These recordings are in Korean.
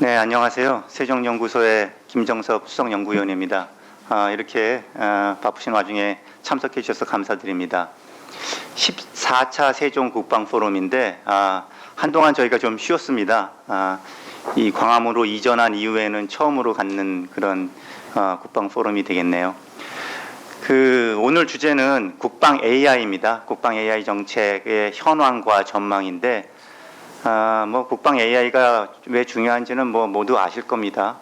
네, 안녕하세요. 세종연구소의 김정섭 수석연구위원입니다. 이렇게 바쁘신 와중에 참석해 주셔서 감사드립니다. 14차 세종국방포럼인데 한동안 저희가 좀 쉬었습니다. 이 광화문으로 이전한 이후에는 처음으로 갖는 그런 국방포럼이 되겠네요. 오늘 주제는 국방 AI입니다. 국방 AI 정책의 현황과 전망인데 국방 AI가 왜 중요한지는 모두 아실 겁니다.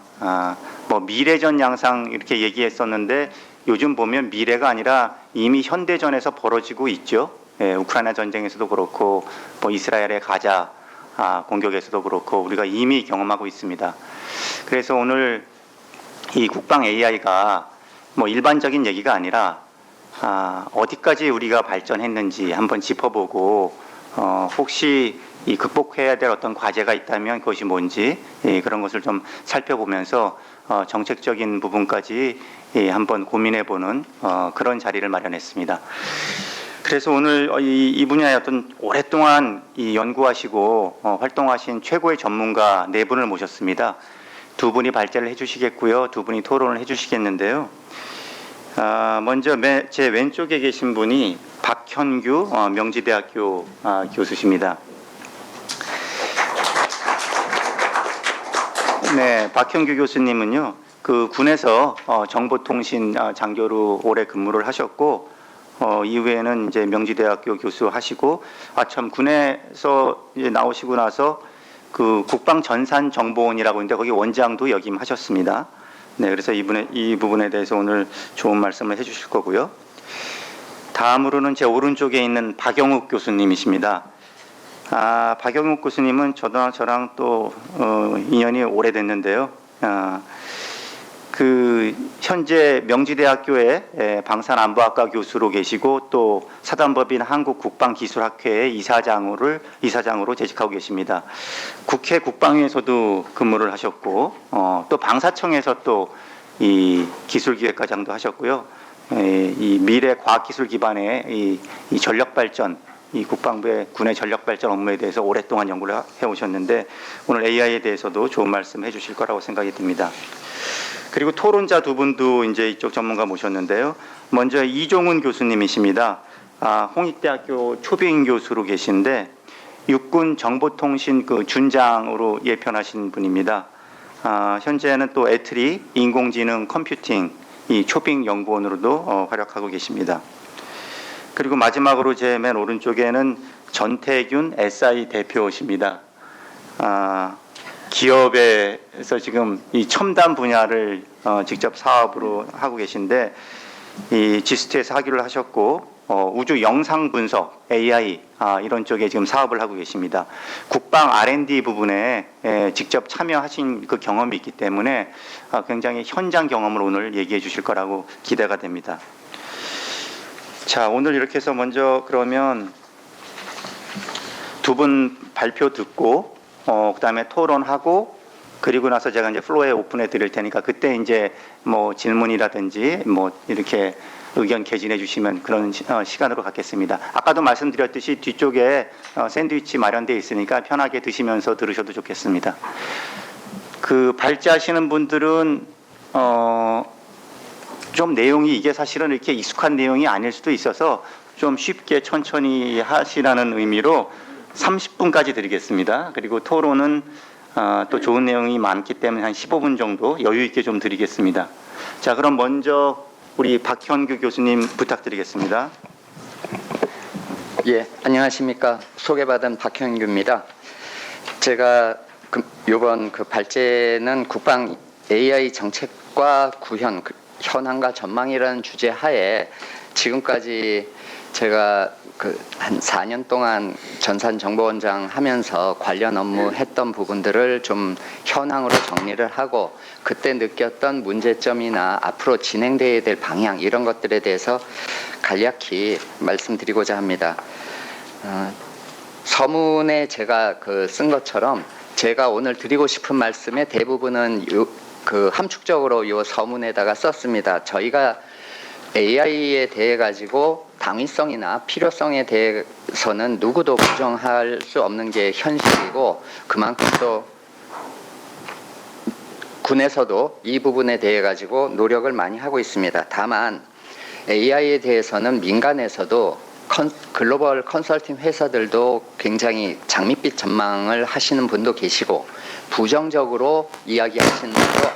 미래전 양상 이렇게 얘기했었는데 요즘 보면 미래가 아니라 이미 현대전에서 벌어지고 있죠. 우크라이나 전쟁에서도 그렇고 이스라엘의 가자 공격에서도 그렇고 우리가 이미 경험하고 있습니다. 그래서 오늘 이 국방 AI가 일반적인 얘기가 아니라 어디까지 우리가 발전했는지 한번 짚어보고 혹시 이 극복해야 될 어떤 과제가 있다면 그것이 뭔지 그런 것을 좀 살펴보면서 정책적인 부분까지 한번 고민해보는 그런 자리를 마련했습니다. 그래서 오늘 이 분야에 어떤 오랫동안 연구하시고 활동하신 최고의 전문가 네 분을 모셨습니다. 두 분이 발제를 해주시겠고요. 두 분이 토론을 해주시겠는데요. 먼저 제 왼쪽에 계신 분이 박현규 명지대학교 교수십니다. 네, 박현규 교수님은요, 군에서 정보통신 장교로 오래 근무를 하셨고, 이후에는 이제 명지대학교 교수하시고, 참 군에서 이제 나오시고 나서 국방전산정보원이라고 있는데 거기 원장도 역임하셨습니다. 네, 그래서 이 부분에 대해서 오늘 좋은 말씀을 해주실 거고요. 다음으로는 제 오른쪽에 있는 박영욱 교수님이십니다. 박영욱 교수님은 저랑 또 인연이 오래됐는데요. 현재 명지대학교의 방산안보학과 교수로 계시고 또 사단법인 한국국방기술학회의 이사장으로 재직하고 계십니다. 국회 국방위에서도 근무를 하셨고 또 방사청에서 또 이 기술기획과장도 하셨고요. 이 미래 과학기술 기반의 이 전력발전, 이 국방부의 군의 전력발전 업무에 대해서 오랫동안 연구를 해오셨는데 오늘 AI에 대해서도 좋은 말씀 해주실 거라고 생각이 듭니다. 그리고 토론자 두 분도 이제 이쪽 전문가 모셨는데요. 먼저 이종훈 교수님이십니다. 홍익대학교 초빙 교수로 계신데 육군 정보통신 준장으로 예편하신 분입니다. 현재는 또 애트리 인공지능 컴퓨팅 이 초빙 연구원으로도 활약하고 계십니다. 그리고 마지막으로 제 맨 오른쪽에는 전태균 SI 대표십니다. 기업에서 지금 이 첨단 분야를 직접 사업으로 하고 계신데 이 지스트에서 학위를 하셨고 우주 영상 분석 AI 이런 쪽에 지금 사업을 하고 계십니다. 국방 R&D 부분에 직접 참여하신 그 경험이 있기 때문에 굉장히 현장 경험을 오늘 얘기해 주실 거라고 기대가 됩니다. 자, 오늘 이렇게 해서 먼저 그러면 두 분 발표 듣고 그다음에 토론하고 그리고 나서 제가 이제 플로어에 오픈해 드릴 테니까 그때 이제 질문이라든지 이렇게 의견 개진해 주시면 그런 시간으로 갖겠습니다. 아까도 말씀드렸듯이 뒤쪽에 샌드위치 마련되어 있으니까 편하게 드시면서 들으셔도 좋겠습니다. 발제하시는 분들은 좀 내용이 이게 사실은 이렇게 익숙한 내용이 아닐 수도 있어서 좀 쉽게 천천히 하시라는 의미로 30분까지 드리겠습니다. 그리고 토론은 또 좋은 내용이 많기 때문에 한 15분 정도 여유 있게 좀 드리겠습니다. 자, 그럼 먼저 우리 박현규 교수님 부탁드리겠습니다. 예, 안녕하십니까. 소개받은 박현규입니다. 제가 이번 발제는 국방 AI 정책과 구현, 현황과 전망이라는 주제 하에 지금까지 제가 한 4년 동안 전산정보원장 하면서 관련 업무 했던 부분들을 좀 현황으로 정리를 하고 그때 느꼈던 문제점이나 앞으로 진행돼야 될 방향 이런 것들에 대해서 간략히 말씀드리고자 합니다. 서문에 제가 쓴 것처럼 제가 오늘 드리고 싶은 말씀의 대부분은 함축적으로 이 서문에다가 썼습니다. 저희가 AI에 대해 가지고 당위성이나 필요성에 대해서는 누구도 부정할 수 없는 게 현실이고 그만큼 또 군에서도 이 부분에 대해 가지고 노력을 많이 하고 있습니다. 다만 AI에 대해서는 민간에서도 글로벌 컨설팅 회사들도 굉장히 장밋빛 전망을 하시는 분도 계시고 부정적으로 이야기하시는 분도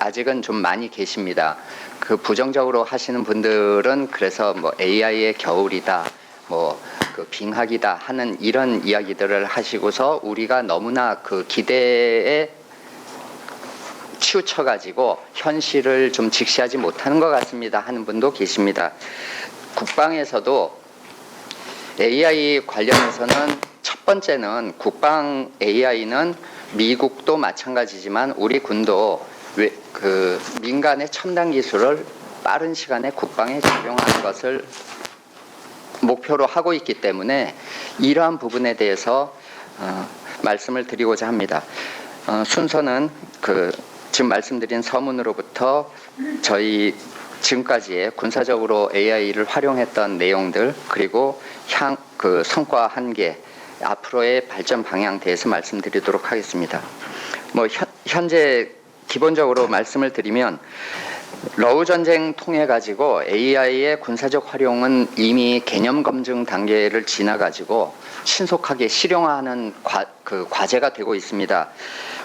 아직은 좀 많이 계십니다. 그 부정적으로 하시는 분들은 그래서 뭐 AI의 겨울이다, 뭐 그 빙하기다 하는 이런 이야기들을 하시고서 우리가 너무나 그 기대에 치우쳐가지고 현실을 좀 직시하지 못하는 것 같습니다 하는 분도 계십니다. 국방에서도 AI 관련해서는 첫 번째는 국방 AI는 미국도 마찬가지지만 우리 군도 그 민간의 첨단 기술을 빠른 시간에 국방에 적용하는 것을 목표로 하고 있기 때문에 이러한 부분에 대해서 말씀을 드리고자 합니다. 순서는 지금 말씀드린 서문으로부터 저희 지금까지의 군사적으로 AI를 활용했던 내용들 그리고 성과 한계 앞으로의 발전 방향 대해서 말씀드리도록 하겠습니다. 뭐 현재 기본적으로 말씀을 드리면 러우 전쟁 통해 가지고 AI의 군사적 활용은 이미 개념 검증 단계를 지나 가지고 신속하게 실용화하는 과제가 되고 있습니다.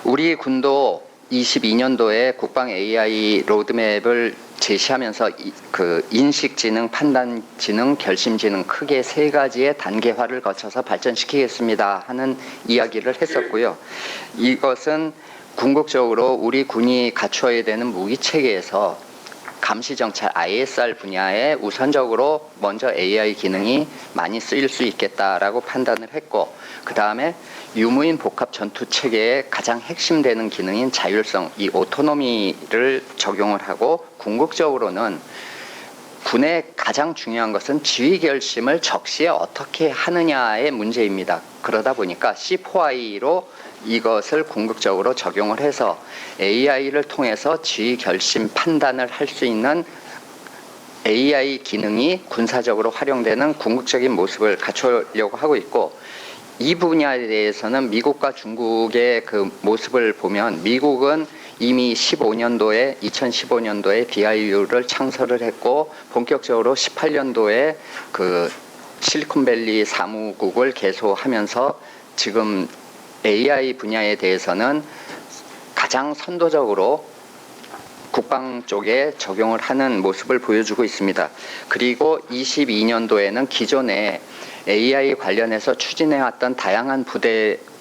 우리 군도 22년도에 국방 AI 로드맵을 제시하면서 인식지능, 판단지능, 결심지능 크게 세 가지의 단계화를 거쳐서 발전시키겠습니다 하는 이야기를 했었고요. 이것은 궁극적으로 우리 군이 갖추어야 되는 무기체계에서 감시정찰 ISR 분야에 우선적으로 먼저 AI 기능이 많이 쓰일 수 있겠다라고 판단을 했고 그 다음에 유무인 복합 전투 체계의 가장 핵심되는 기능인 자율성, 이 오토노미를 적용을 하고 궁극적으로는 군의 가장 중요한 것은 지휘 결심을 적시에 어떻게 하느냐의 문제입니다. 그러다 보니까 C4I로 이것을 궁극적으로 적용을 해서 AI를 통해서 지휘 결심 판단을 할 수 있는 AI 기능이 군사적으로 활용되는 궁극적인 모습을 갖추려고 하고 있고 이 분야에 대해서는 미국과 중국의 그 모습을 보면 미국은 이미 2015년도에 DIU를 창설을 했고 본격적으로 18년도에 그 실리콘밸리 사무국을 개소하면서 지금 AI 분야에 대해서는 가장 선도적으로 국방 쪽에 적용을 하는 모습을 보여주고 있습니다. 그리고 22년도에는 기존에 AI 관련해서 추진해왔던 다양한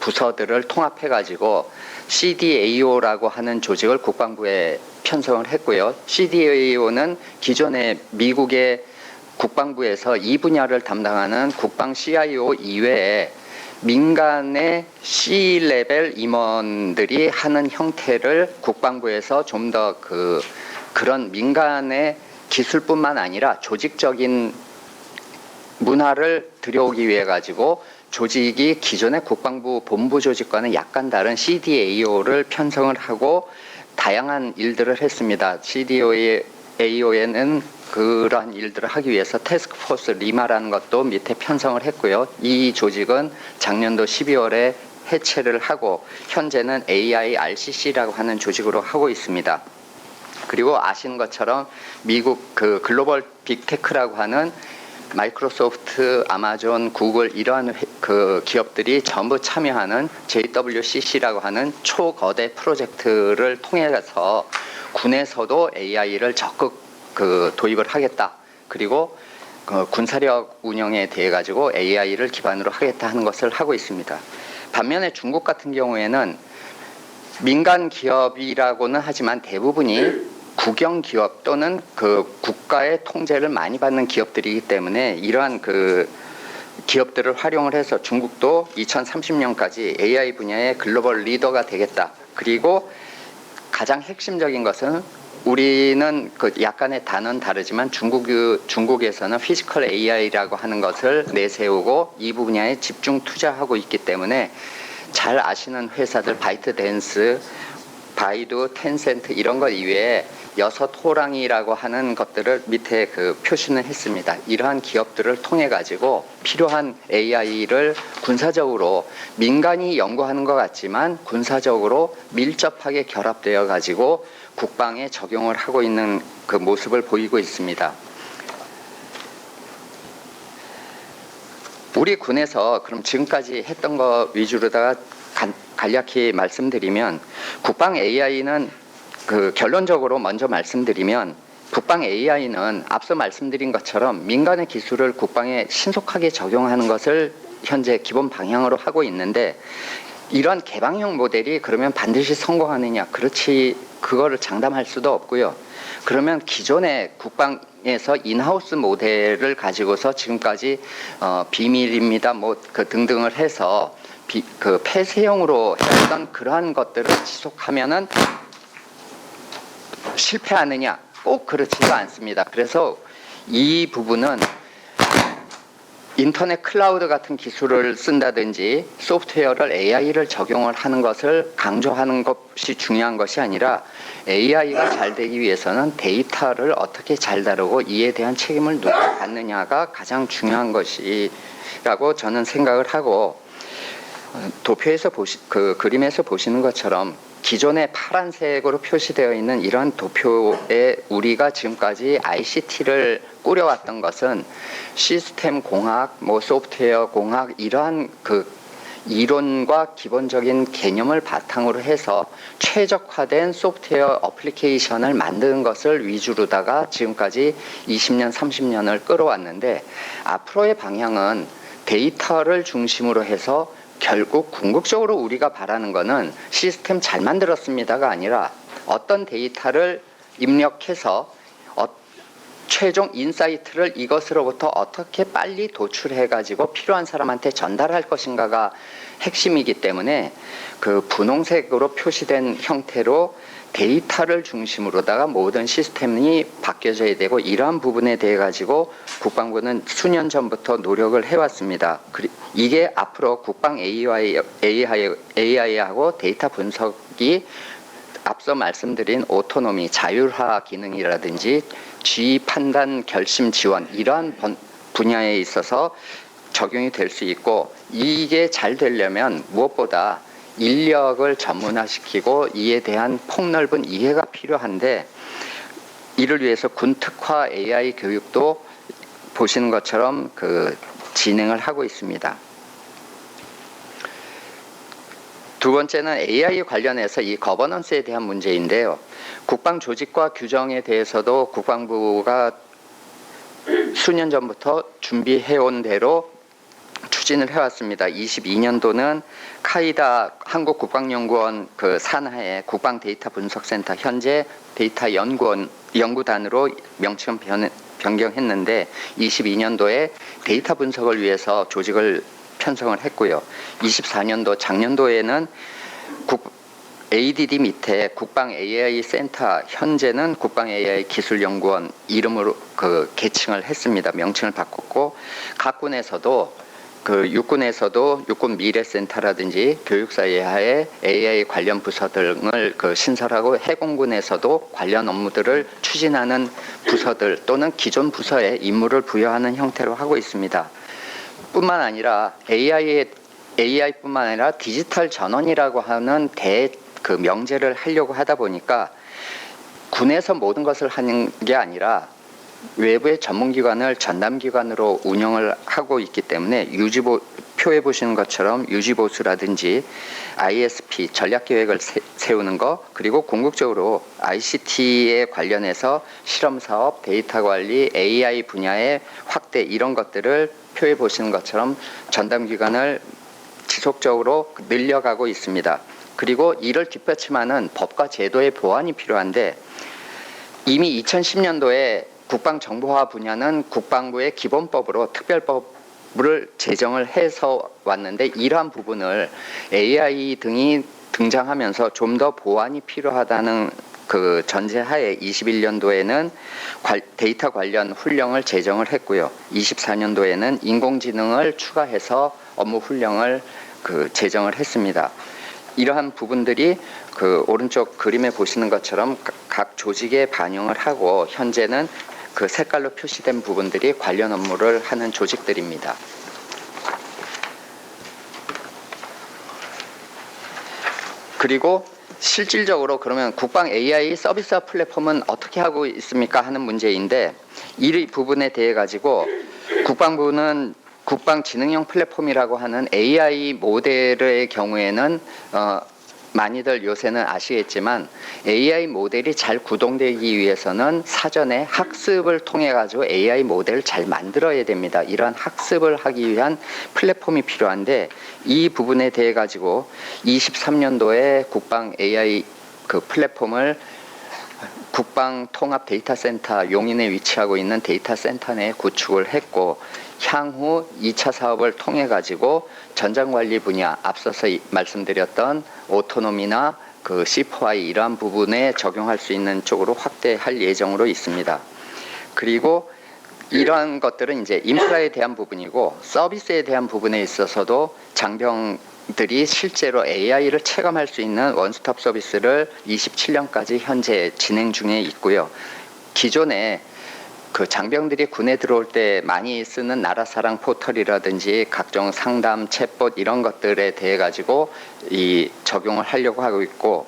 부서들을 통합해가지고 CDAO라고 하는 조직을 국방부에 편성을 했고요. CDAO는 기존에 미국의 국방부에서 이 분야를 담당하는 국방 CIO 이외에 민간의 C-레벨 임원들이 하는 형태를 국방부에서 좀 더 그런 민간의 기술뿐만 아니라 조직적인 문화를 들여오기 위해 가지고 조직이 기존의 국방부 본부 조직과는 약간 다른 CDAO를 편성을 하고 다양한 일들을 했습니다. CDAO에는 그러한 일들을 하기 위해서 태스크포스 리마라는 것도 밑에 편성을 했고요. 이 조직은 작년도 12월에 해체를 하고 현재는 AIRCC라고 하는 조직으로 하고 있습니다. 그리고 아시는 것처럼 미국 그 글로벌 빅테크라고 하는 마이크로소프트, 아마존, 구글 이러한 그 기업들이 전부 참여하는 JWCC라고 하는 초거대 프로젝트를 통해서 군에서도 AI를 적극 도입을 하겠다. 그리고 군사력 운영에 대해 가지고 AI를 기반으로 하겠다 하는 것을 하고 있습니다. 반면에 중국 같은 경우에는 민간 기업이라고는 하지만 대부분이 국영 기업 또는 그 국가의 통제를 많이 받는 기업들이기 때문에 이러한 그 기업들을 활용을 해서 중국도 2030년까지 AI 분야의 글로벌 리더가 되겠다. 그리고 가장 핵심적인 것은 우리는 그 약간의 단어는 다르지만 중국에서는 피지컬 AI라고 하는 것을 내세우고 이 분야에 집중 투자하고 있기 때문에 잘 아시는 회사들 바이트댄스, 바이두, 텐센트 이런 것 이외에 6호랑이라고 하는 것들을 밑에 그 표시는 했습니다. 이러한 기업들을 통해 가지고 필요한 AI를 군사적으로 민간이 연구하는 것 같지만 군사적으로 밀접하게 결합되어 가지고 국방에 적용을 하고 있는 그 모습을 보이고 있습니다. 우리 군에서 그럼 지금까지 했던 거 위주로다가 간략히 말씀드리면 국방 AI는 그 결론적으로 먼저 말씀드리면 국방 AI는 앞서 말씀드린 것처럼 민간의 기술을 국방에 신속하게 적용하는 것을 현재 기본 방향으로 하고 있는데 이런 개방형 모델이 그러면 반드시 성공하느냐? 그렇지, 그거를 장담할 수도 없고요. 그러면 기존의 국방에서 인하우스 모델을 가지고서 지금까지 비밀입니다, 뭐 그 등등을 해서 그 폐쇄형으로 했던 그러한 것들을 지속하면은 실패하느냐? 꼭 그렇지도 않습니다. 그래서 이 부분은 인터넷 클라우드 같은 기술을 쓴다든지 소프트웨어를 AI를 적용을 하는 것을 강조하는 것이 중요한 것이 아니라 AI가 잘 되기 위해서는 데이터를 어떻게 잘 다루고 이에 대한 책임을 누가 받느냐가 가장 중요한 것이라고 저는 생각을 하고, 도표에서 그 그림에서 보시는 것처럼 기존에 파란색으로 표시되어 있는 이러한 도표에 우리가 지금까지 ICT를 꾸려왔던 것은 시스템 공학, 뭐 소프트웨어 공학 이러한 그 이론과 기본적인 개념을 바탕으로 해서 최적화된 소프트웨어 어플리케이션을 만드는 것을 위주로다가 지금까지 20년, 30년을 끌어왔는데 앞으로의 방향은 데이터를 중심으로 해서 결국 궁극적으로 우리가 바라는 것은 시스템 잘 만들었습니다가 아니라 어떤 데이터를 입력해서 최종 인사이트를 이것으로부터 어떻게 빨리 도출해 가지고 필요한 사람한테 전달할 것인가가 핵심이기 때문에 그 분홍색으로 표시된 형태로 데이터를 중심으로다가 모든 시스템이 바뀌어져야 되고, 이러한 부분에 대해 가지고 국방부는 수년 전부터 노력을 해왔습니다. 이게 앞으로 국방 AI하고 데이터 분석이 앞서 말씀드린 오토노미, 자율화 기능이라든지 지휘 판단 결심 지원 이러한 분야에 있어서 적용이 될 수 있고, 이게 잘 되려면 무엇보다 인력을 전문화시키고 이에 대한 폭넓은 이해가 필요한데, 이를 위해서 군특화 AI 교육도 보시는 것처럼 그 진행을 하고 있습니다. 두 번째는 AI 관련해서 이 거버넌스에 대한 문제인데요. 국방 조직과 규정에 대해서도 국방부가 수년 전부터 준비해온 대로 추진을 해왔습니다. 22년도는 카이다 한국국방연구원 그 산하의 국방데이터분석센터, 현재 데이터 연구단으로 명칭 변경했는데 22년도에 데이터 분석을 위해서 조직을 편성을 했고요. 24년도 작년도에는 ADD 밑에 국방 AI 센터, 현재는 국방 AI 기술연구원 이름으로 그 개칭을 했습니다. 명칭을 바꿨고, 각 군에서도 그 육군에서도 육군 미래센터라든지 교육사 예하의 AI 관련 부서 등을 그 신설하고, 해공군에서도 관련 업무들을 추진하는 부서들 또는 기존 부서에 임무를 부여하는 형태로 하고 있습니다. 뿐만 아니라 AI뿐만 아니라 디지털 전원이라고 하는 그 명제를 하려고 하다 보니까 군에서 모든 것을 하는 게 아니라 외부의 전문기관을 전담기관으로 운영을 하고 있기 때문에 표에 보시는 것처럼 유지보수라든지 ISP 전략계획을 세우는 것, 그리고 궁극적으로 ICT에 관련해서 실험사업, 데이터관리, AI 분야의 확대 이런 것들을 표에 보시는 것처럼 전담기관을 지속적으로 늘려가고 있습니다. 그리고 이를 뒷받침하는 법과 제도의 보완이 필요한데, 이미 2010년도에 국방정보화 분야는 국방부의 기본법으로 특별법을 제정을 해서 왔는데, 이러한 부분을 AI 등이 등장하면서 좀 더 보완이 필요하다는 그 전제하에 21년도에는 데이터 관련 훈령을 제정을 했고요. 24년도에는 인공지능을 추가해서 업무 훈령을 제정을 했습니다. 이러한 부분들이 그 오른쪽 그림에 보시는 것처럼 각 조직에 반영을 하고 현재는 그 색깔로 표시된 부분들이 관련 업무를 하는 조직들입니다. 그리고 실질적으로 그러면 국방 AI 서비스와 플랫폼은 어떻게 하고 있습니까 하는 문제인데, 이 부분에 대해 가지고 국방부는 국방지능형 플랫폼이라고 하는 AI 모델의 경우에는 많이들 요새는 아시겠지만 AI 모델이 잘 구동되기 위해서는 사전에 학습을 통해 가지고 AI 모델을 잘 만들어야 됩니다. 이러한 학습을 하기 위한 플랫폼이 필요한데, 이 부분에 대해 가지고 23년도에 국방 AI 그 플랫폼을 국방 통합 데이터 센터 용인에 위치하고 있는 데이터 센터 내에 구축을 했고, 향후 2차 사업을 통해 가지고 전장 관리 분야, 앞서서 말씀드렸던 오토노미나 그 C4I 이러한 부분에 적용할 수 있는 쪽으로 확대할 예정으로 있습니다. 그리고 이러한 것들은 이제 인프라에 대한 부분이고, 서비스에 대한 부분에 있어서도 장병들이 실제로 AI를 체감할 수 있는 원스톱 서비스를 27년까지 현재 진행 중에 있고요. 기존에 그 장병들이 군에 들어올 때 많이 쓰는 나라사랑 포털이라든지 각종 상담, 챗봇 이런 것들에 대해 가지고 이 적용을 하려고 하고 있고,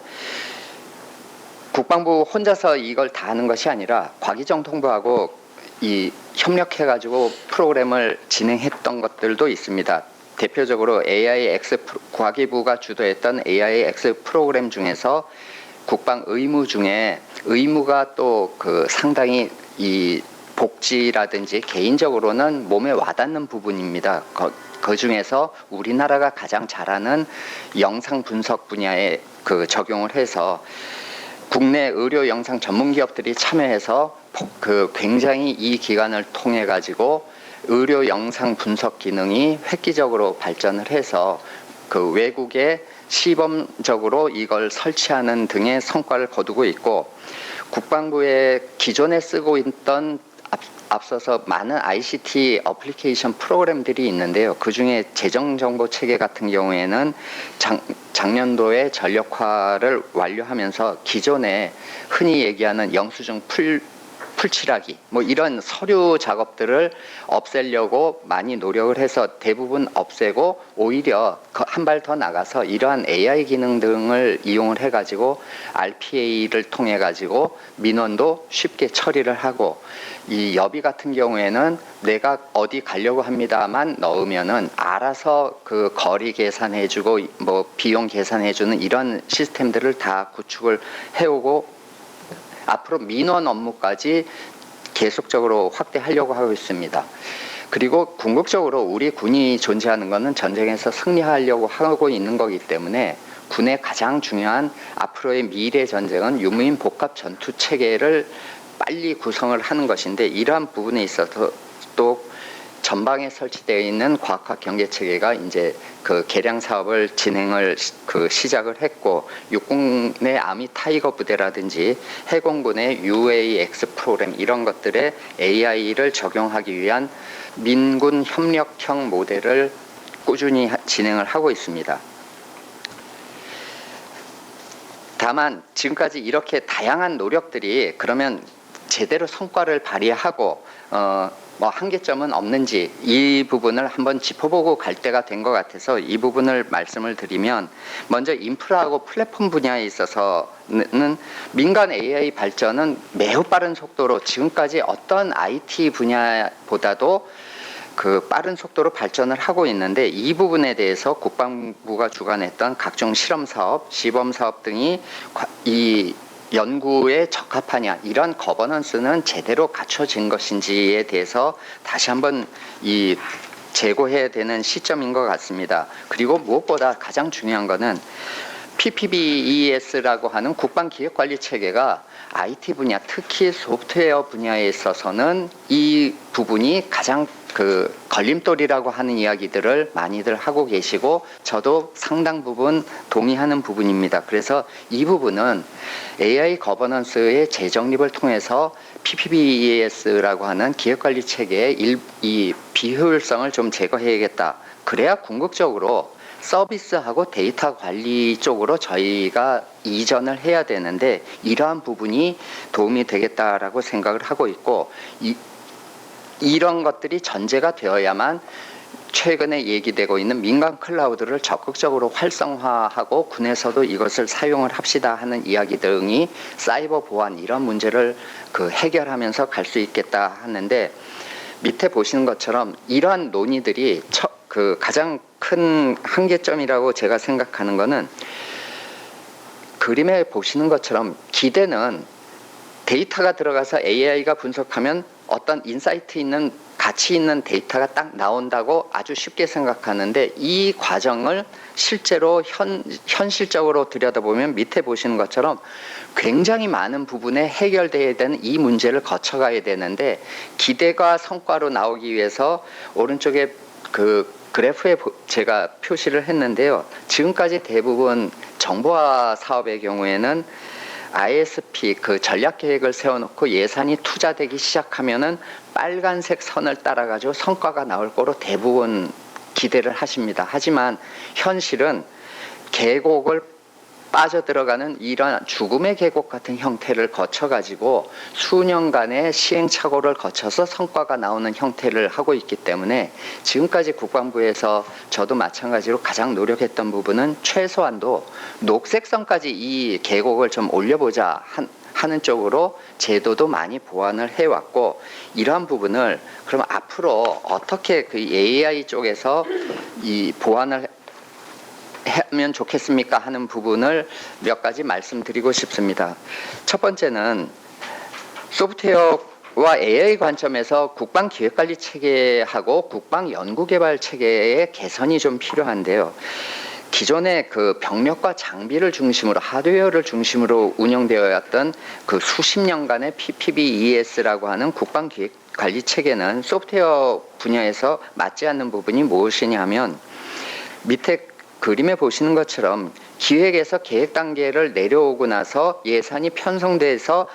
국방부 혼자서 이걸 다 하는 것이 아니라 과기정통부하고 이 협력해 가지고 프로그램을 진행했던 것들도 있습니다. 대표적으로 AIX 과기부가 주도했던 AIX 프로그램 중에서 국방 의무 중에 의무가 또 그 상당히 이 복지라든지 개인적으로는 몸에 와닿는 부분입니다. 그 중에서 우리나라가 가장 잘하는 영상 분석 분야에 그 적용을 해서 국내 의료 영상 전문 기업들이 참여해서 그 굉장히 이 기관을 통해 가지고 의료 영상 분석 기능이 획기적으로 발전을 해서 그 외국에 시범적으로 이걸 설치하는 등의 성과를 거두고 있고, 국방부의 기존에 쓰고 있던 앞서서 많은 ICT 어플리케이션 프로그램들이 있는데요. 그중에 재정정보체계 같은 경우에는 작년도에 전력화를 완료하면서 기존에 흔히 얘기하는 영수증 풀칠하기 뭐 이런 서류 작업들을 없애려고 많이 노력을 해서 대부분 없애고, 오히려 한 발 더 나가서 이러한 AI 기능 등을 이용을 해가지고 RPA를 통해 가지고 민원도 쉽게 처리를 하고, 이 여비 같은 경우에는 내가 어디 가려고 합니다만 넣으면은 알아서 그 거리 계산해주고 뭐 비용 계산해주는 이런 시스템들을 다 구축을 해오고, 앞으로 민원 업무까지 계속적으로 확대하려고 하고 있습니다. 그리고 궁극적으로 우리 군이 존재하는 것은 전쟁에서 승리하려고 하고 있는 거기 때문에 군의 가장 중요한 앞으로의 미래 전쟁은 유무인 복합 전투 체계를 빨리 구성을 하는 것인데, 이러한 부분에 있어서 또 전방에 설치되어 있는 과학화 경계 체계가 이제 그 개량 사업을 진행을 시작을 했고, 육군의 아미 타이거 부대라든지 해공군의 UAX 프로그램 이런 것들에 AI를 적용하기 위한 민군 협력형 모델을 꾸준히 진행을 하고 있습니다. 다만 지금까지 이렇게 다양한 노력들이 그러면 제대로 성과를 발휘하고 뭐 한계점은 없는지, 이 부분을 한번 짚어보고 갈 때가 된 것 같아서 이 부분을 말씀을 드리면, 먼저 인프라하고 플랫폼 분야에 있어서는 민간 AI 발전은 매우 빠른 속도로 지금까지 어떤 IT 분야보다도 그 빠른 속도로 발전을 하고 있는데, 이 부분에 대해서 국방부가 주관했던 각종 실험 사업, 시범 사업 등이 이 연구에 적합하냐, 이런 거버넌스는 제대로 갖춰진 것인지에 대해서 다시 한번 이 재고해야 되는 시점인 것 같습니다. 그리고 무엇보다 가장 중요한 것은 PPBES라고 하는 국방기획관리 체계가 IT 분야, 특히 소프트웨어 분야에 있어서는 이 부분이 가장 그 걸림돌이라고 하는 이야기들을 많이들 하고 계시고, 저도 상당 부분 동의하는 부분입니다. 그래서 이 부분은 AI 거버넌스의 재정립을 통해서 PPBES라고 하는 기획관리 체계의 이 비효율성을 좀 제거해야겠다. 그래야 궁극적으로 서비스하고 데이터 관리 쪽으로 저희가 이전을 해야 되는데 이러한 부분이 도움이 되겠다라고 생각을 하고 있고 이런 것들이 전제가 되어야만 최근에 얘기되고 있는 민간 클라우드를 적극적으로 활성화하고 군에서도 이것을 사용을 합시다 하는 이야기 등이 사이버 보안 이런 문제를 해결하면서 갈 수 있겠다 하는데 밑에 보시는 것처럼 이러한 논의들이 가장 큰 한계점이라고 제가 생각하는 거는 그림에 보시는 것처럼 기대는 데이터가 들어가서 AI가 분석하면 어떤 인사이트 있는 가치 있는 데이터가 딱 나온다고 아주 쉽게 생각하는데 이 과정을 실제로 현실적으로 들여다보면 밑에 보시는 것처럼 굉장히 많은 부분에 해결돼야 되는 이 문제를 거쳐가야 되는데 기대가 성과로 나오기 위해서 오른쪽에 그래프에 제가 표시를 했는데요. 지금까지 대부분 정보화 사업의 경우에는 ISP 전략 계획을 세워놓고 예산이 투자되기 시작하면은 빨간색 선을 따라가지고 성과가 나올 거로 대부분 기대를 하십니다. 하지만 현실은 계곡을 빠져들어가는 이러한 죽음의 계곡 같은 형태를 거쳐가지고 수년간의 시행착오를 거쳐서 성과가 나오는 형태를 하고 있기 때문에 지금까지 국방부에서 저도 마찬가지로 가장 노력했던 부분은 최소한도 녹색선까지 이 계곡을 좀 올려보자 하는 쪽으로 제도도 많이 보완을 해왔고 이러한 부분을 그럼 앞으로 어떻게 AI 쪽에서 이 보완을 하면 좋겠습니까 하는 부분을 몇 가지 말씀드리고 싶습니다. 첫 번째는 소프트웨어와 AI 관점에서 국방 기획관리 체계하고 국방 연구개발 체계의 개선이 좀 필요한데요. 기존의 병력과 장비를 중심으로 하드웨어를 중심으로 운영되어 왔던 수십 년간의 PPBES라고 하는 국방 기획관리 체계는 소프트웨어 분야에서 맞지 않는 부분이 무엇이냐 하면 밑에 그림에 보시는 것처럼 기획에서 계획 단계를 내려오고 나서 예산이 편성돼서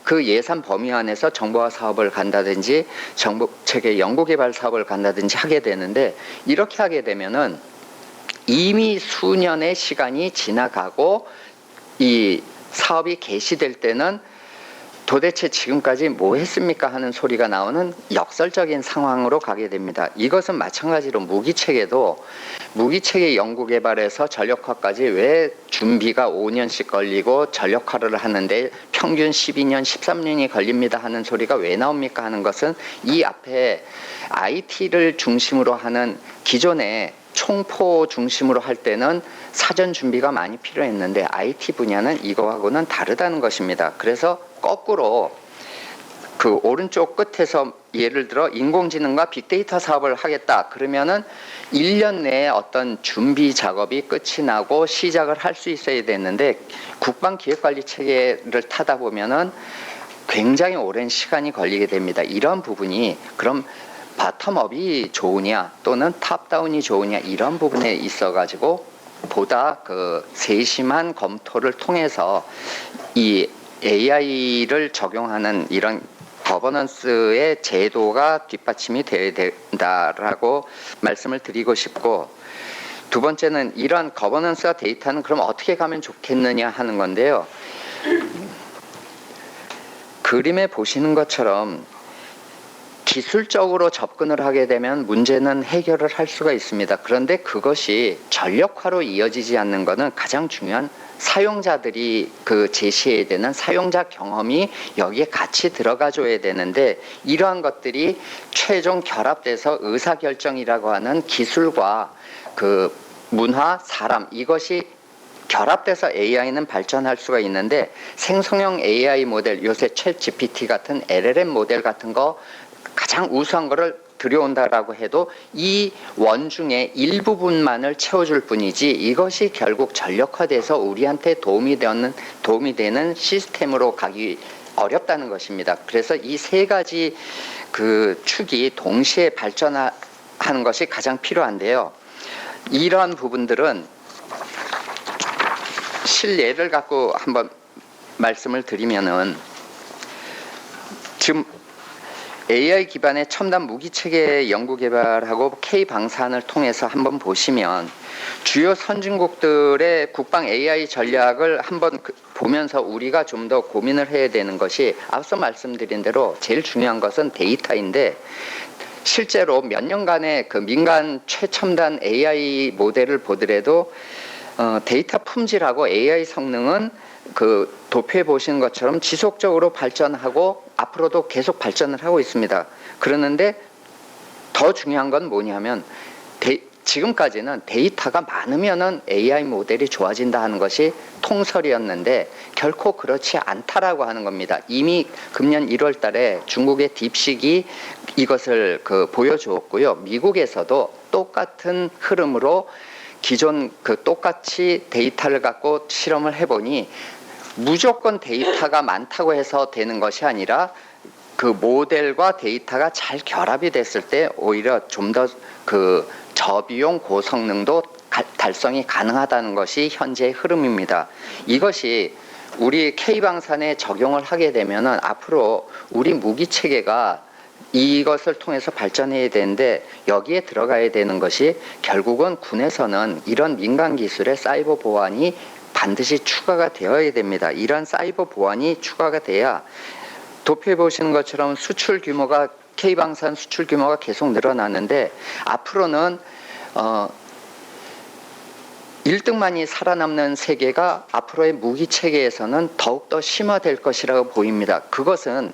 그 예산 범위 안에서 정보화 사업을 간다든지 정보체계 연구개발 사업을 간다든지 하게 되는데 이렇게 하게 되면은 이미 수년의 시간이 지나가고 이 사업이 개시될 때는 도대체 지금까지 뭐 했습니까 하는 소리가 나오는 역설적인 상황으로 가게 됩니다. 이것은 마찬가지로 무기체계도 무기체계 연구개발에서 전력화까지 왜 준비가 5년씩 걸리고 전력화를 하는데 평균 12년, 13년이 걸립니다 하는 소리가 왜 나옵니까 하는 것은 이 앞에 IT를 중심으로 하는 기존의 총포 중심으로 할 때는 사전 준비가 많이 필요했는데 IT 분야는 이거하고는 다르다는 것입니다. 그래서 거꾸로 오른쪽 끝에서 예를 들어 인공지능과 빅데이터 사업을 하겠다 그러면은 1년 내에 어떤 준비 작업이 끝이 나고 시작을 할 수 있어야 되는데 국방 기획관리 체계를 타다 보면은 굉장히 오랜 시간이 걸리게 됩니다. 이런 부분이 그럼 바텀업이 좋으냐 또는 탑다운이 좋으냐 이런 부분에 있어 가지고 보다 세심한 검토를 통해서 이 AI를 적용하는 이런 거버넌스의 제도가 뒷받침이 되어야 된다라고 말씀을 드리고 싶고 두 번째는 이런 거버넌스와 데이터는 그럼 어떻게 가면 좋겠느냐 하는 건데요. 그림에 보시는 것처럼 기술적으로 접근을 하게 되면 문제는 해결을 할 수가 있습니다. 그런데 그것이 전력화로 이어지지 않는 것은 가장 중요한 사용자들이 제시해야 되는 사용자 경험이 여기에 같이 들어가줘야 되는데 이러한 것들이 최종 결합돼서 의사결정이라고 하는 기술과 문화, 사람 이것이 결합돼서 AI는 발전할 수가 있는데 생성형 AI 모델 요새 챗 GPT 같은 LLM 모델 같은 거 가장 우수한 거를 들여온다라고 해도 이 원중의 일부분만을 채워줄 뿐이지 이것이 결국 전력화돼서 우리한테 도움이 되는 시스템으로 가기 어렵다는 것입니다. 그래서 이 세 가지 축이 동시에 발전하는 것이 가장 필요한데요. 이러한 부분들은 실예를 갖고 한번 말씀을 드리면은 지금 AI 기반의 첨단 무기 체계 연구 개발하고 K 방산을 통해서 한번 보시면 주요 선진국들의 국방 AI 전략을 한번 보면서 우리가 좀 더 고민을 해야 되는 것이, 앞서 말씀드린 대로 제일 중요한 것은 데이터인데, 실제로 몇 년간의 그 민간 최첨단 AI 모델을 보더라도 데이터 품질하고 AI 성능은 그 도표에 보시는 것처럼 지속적으로 발전하고 앞으로도 계속 발전을 하고 있습니다. 그러는데 더 중요한 건 뭐냐면, 지금까지는 데이터가 많으면은 AI 모델이 좋아진다 하는 것이 통설이었는데 결코 그렇지 않다라고 하는 겁니다. 이미 금년 1월 달에 중국의 딥식이 이것을 보여주었고요. 미국에서도 똑같은 흐름으로 기존 똑같이 데이터를 갖고 실험을 해보니, 무조건 데이터가 많다고 해서 되는 것이 아니라 그 모델과 데이터가 잘 결합이 됐을 때 오히려 좀 더 저비용 고성능도 달성이 가능하다는 것이 현재의 흐름입니다. 이것이 우리 K방산에 적용을 하게 되면은 앞으로 우리 무기 체계가 이것을 통해서 발전해야 되는데, 여기에 들어가야 되는 것이 결국은 군에서는 이런 민간 기술의 사이버 보안이 반드시 추가가 되어야 됩니다. 이런 사이버 보안이 추가가 돼야, 도표에 보시는 것처럼 수출 규모가, K방산 수출 규모가 계속 늘어나는데 앞으로는 1등만이 살아남는 세계가 앞으로의 무기 체계에서는 더욱더 심화될 것이라고 보입니다. 그것은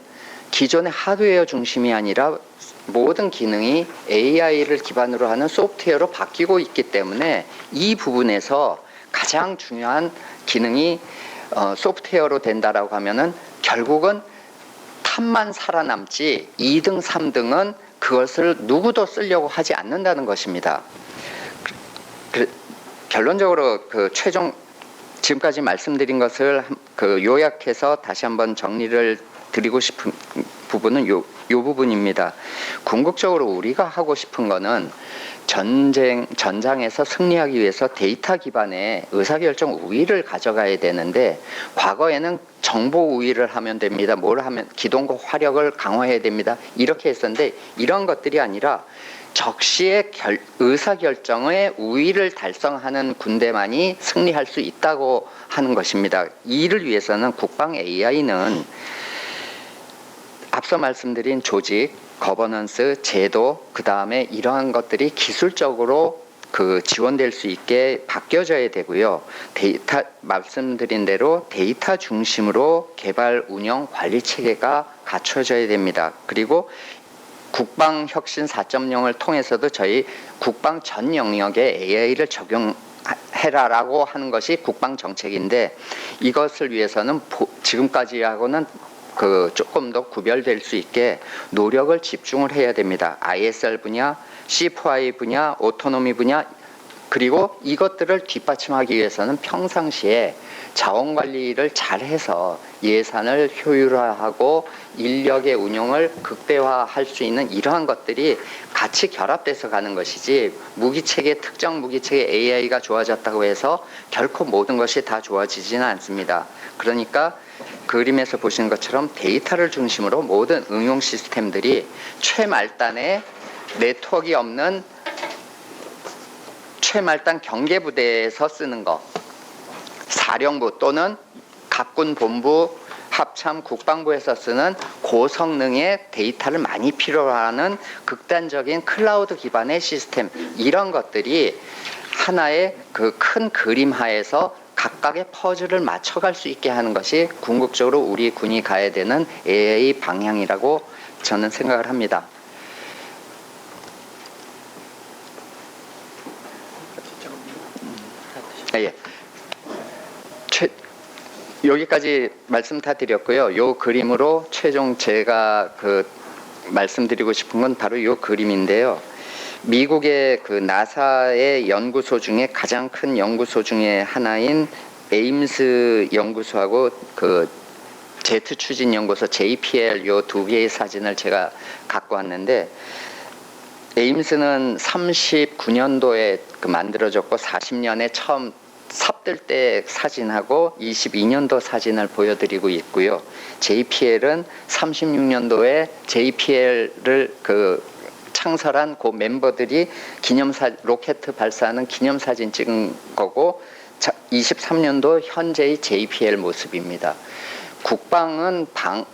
기존의 하드웨어 중심이 아니라 모든 기능이 AI를 기반으로 하는 소프트웨어로 바뀌고 있기 때문에, 이 부분에서 가장 중요한 기능이 소프트웨어로 된다라고 하면은 결국은 탑만 살아남지 2등, 3등은 그것을 누구도 쓰려고 하지 않는다는 것입니다. 결론적으로 최종 지금까지 말씀드린 것을 요약해서 다시 한번 정리를 드리고 싶은 부분은 요 부분입니다. 궁극적으로 우리가 하고 싶은 거는 전장에서 승리하기 위해서 데이터 기반의 의사결정 우위를 가져가야 되는데, 과거에는 정보 우위를 하면 됩니다. 뭘 하면 기동과 화력을 강화해야 됩니다. 이렇게 했었는데, 이런 것들이 아니라 적시의 의사결정의 우위를 달성하는 군대만이 승리할 수 있다고 하는 것입니다. 이를 위해서는 국방 AI는 앞서 말씀드린 조직, 거버넌스, 제도, 그 다음에 이러한 것들이 기술적으로 지원될 수 있게 바뀌어져야 되고요. 데이터, 말씀드린 대로 데이터 중심으로 개발, 운영, 관리 체계가 갖춰져야 됩니다. 그리고 국방혁신 4.0을 통해서도 저희 국방 전 영역에 AI를 적용해라라고 하는 것이 국방정책인데, 이것을 위해서는 지금까지하고는 조금 더 구별될 수 있게 노력을 집중을 해야 됩니다. ISR 분야, C4I 분야, 오토노미 분야, 그리고 이것들을 뒷받침하기 위해서는 평상시에 자원관리를 잘해서 예산을 효율화하고 인력의 운용을 극대화할 수 있는 이러한 것들이 같이 결합돼서 가는 것이지, 무기체계, 특정 무기체계 AI가 좋아졌다고 해서 결코 모든 것이 다 좋아지지는 않습니다. 그러니까 그림에서 보시는 것처럼 데이터를 중심으로 모든 응용 시스템들이 최말단에 네트워크가 없는 최말단 경계부대에서 쓰는 거, 사령부 또는 각군 본부, 합참, 국방부에서 쓰는 고성능의 데이터를 많이 필요로 하는 극단적인 클라우드 기반의 시스템, 이런 것들이 하나의 큰 그림 하에서 각각의 퍼즐을 맞춰갈 수 있게 하는 것이 궁극적으로 우리 군이 가야 되는 AI 방향이라고 저는 생각을 합니다. 예. 여기까지 말씀 다 드렸고요. 요 그림으로 최종 제가 말씀드리고 싶은 건 바로 요 그림인데요. 미국의 나사의 연구소 중에 가장 큰 연구소 중에 하나인 에임스 연구소하고 제트 추진 연구소 JPL 요 두 개의 사진을 제가 갖고 왔는데, 에임스는 39년도에 만들어졌고 40년에 처음 삽들 때 사진하고 22년도 사진을 보여드리고 있고요. JPL은 36년도에 JPL을 창설한 그 멤버들이 로켓 발사하는 기념사진 찍은 거고 23년도 현재의 JPL 모습입니다. 국방은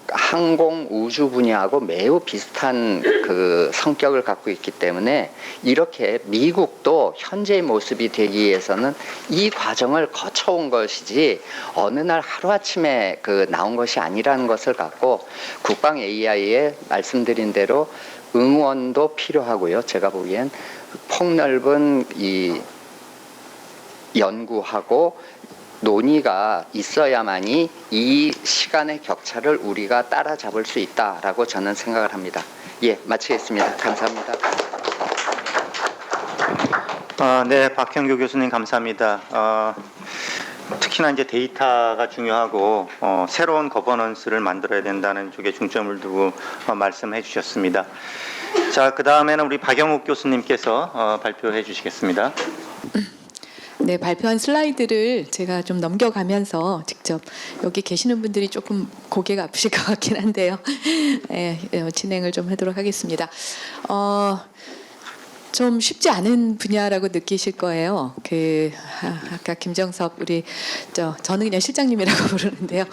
항공 우주 분야하고 매우 비슷한 그 성격을 갖고 있기 때문에 이렇게 미국도 현재의 모습이 되기 위해서는 이 과정을 거쳐온 것이지 어느 날 하루아침에 나온 것이 아니라는 것을 갖고 국방 AI에 말씀드린 대로 응원도 필요하고요. 제가 보기엔 폭넓은 이 연구하고 논의가 있어야만이 이 시간의 격차를 우리가 따라잡을 수 있다라고 저는 생각을 합니다. 예, 마치겠습니다. 감사합니다. 네, 박형규 교수님 감사합니다. 특히나 이제 데이터가 중요하고 새로운 거버넌스를 만들어야 된다는 쪽에 중점을 두고 말씀해 주셨습니다. 자, 그 다음에는 우리 박영욱 교수님께서 발표해 주시겠습니다. 네, 발표한 슬라이드를 제가 좀 넘겨가면서 직접 여기 계시는 분들이 조금 고개가 아프실 것 같긴 한데요. 진행을 좀 하도록 하겠습니다. 좀 쉽지 않은 분야라고 느끼실 거예요. 아까 김정섭 저는 그냥 실장님이라고 부르는데요.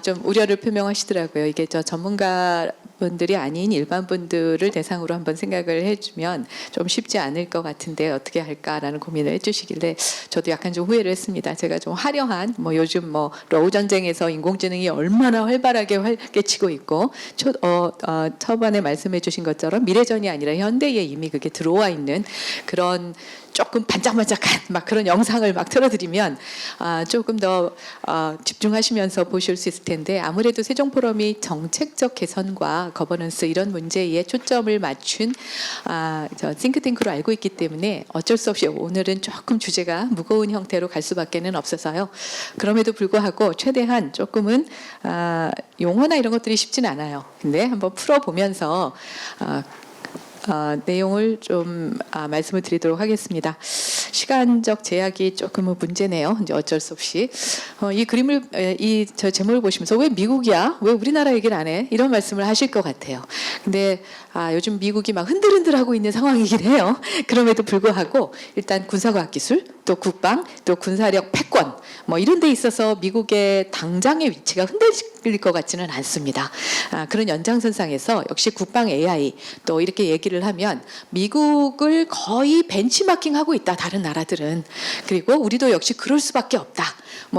좀 우려를 표명하시더라고요. 이게 전문가분들이 아닌 일반 분들을 대상으로 한번 생각을 해주면 좀 쉽지 않을 것 같은데 어떻게 할까라는 고민을 해주시길래 저도 약간 좀 후회를 했습니다. 제가 좀 화려한 요즘 러우 전쟁에서 인공지능이 얼마나 활발하게 활개치고 있고 초반에 말씀해주신 것처럼 미래전이 아니라 현대에 이미 그게 들어와 있는 그런 조금 반짝반짝한 그런 영상을 틀어드리면 조금 더 집중하시면서 보실 수 있을 텐데 아무래도 세종포럼이 정책적 개선과 거버넌스 이런 문제에 초점을 맞춘 싱크탱크로 알고 있기 때문에 어쩔 수 없이 오늘은 조금 주제가 무거운 형태로 갈 수밖에는 없어서요. 그럼에도 불구하고 최대한 조금은 용어나 이런 것들이 쉽진 않아요. 근데 한번 풀어보면서 내용을 좀 말씀을 드리도록 하겠습니다. 시간적 제약이 조금은 문제네요. 이제 어쩔 수 없이 이 그림을 저 제목을 보시면서 왜 미국이야? 왜 우리나라 얘기를 안 해? 이런 말씀을 하실 것 같아요. 근데 요즘 미국이 막 흔들흔들하고 있는 상황이긴 해요. 그럼에도 불구하고 일단 군사과학기술, 또 국방, 또 군사력 패권 이런 데 있어서 미국의 당장의 위치가 흔들릴 것 같지는 않습니다. 그런 연장선상에서 역시 국방 AI 또 이렇게 얘기를 하면 미국을 거의 벤치마킹하고 있다. 다른 나라들은. 그리고 우리도 역시 그럴 수밖에 없다.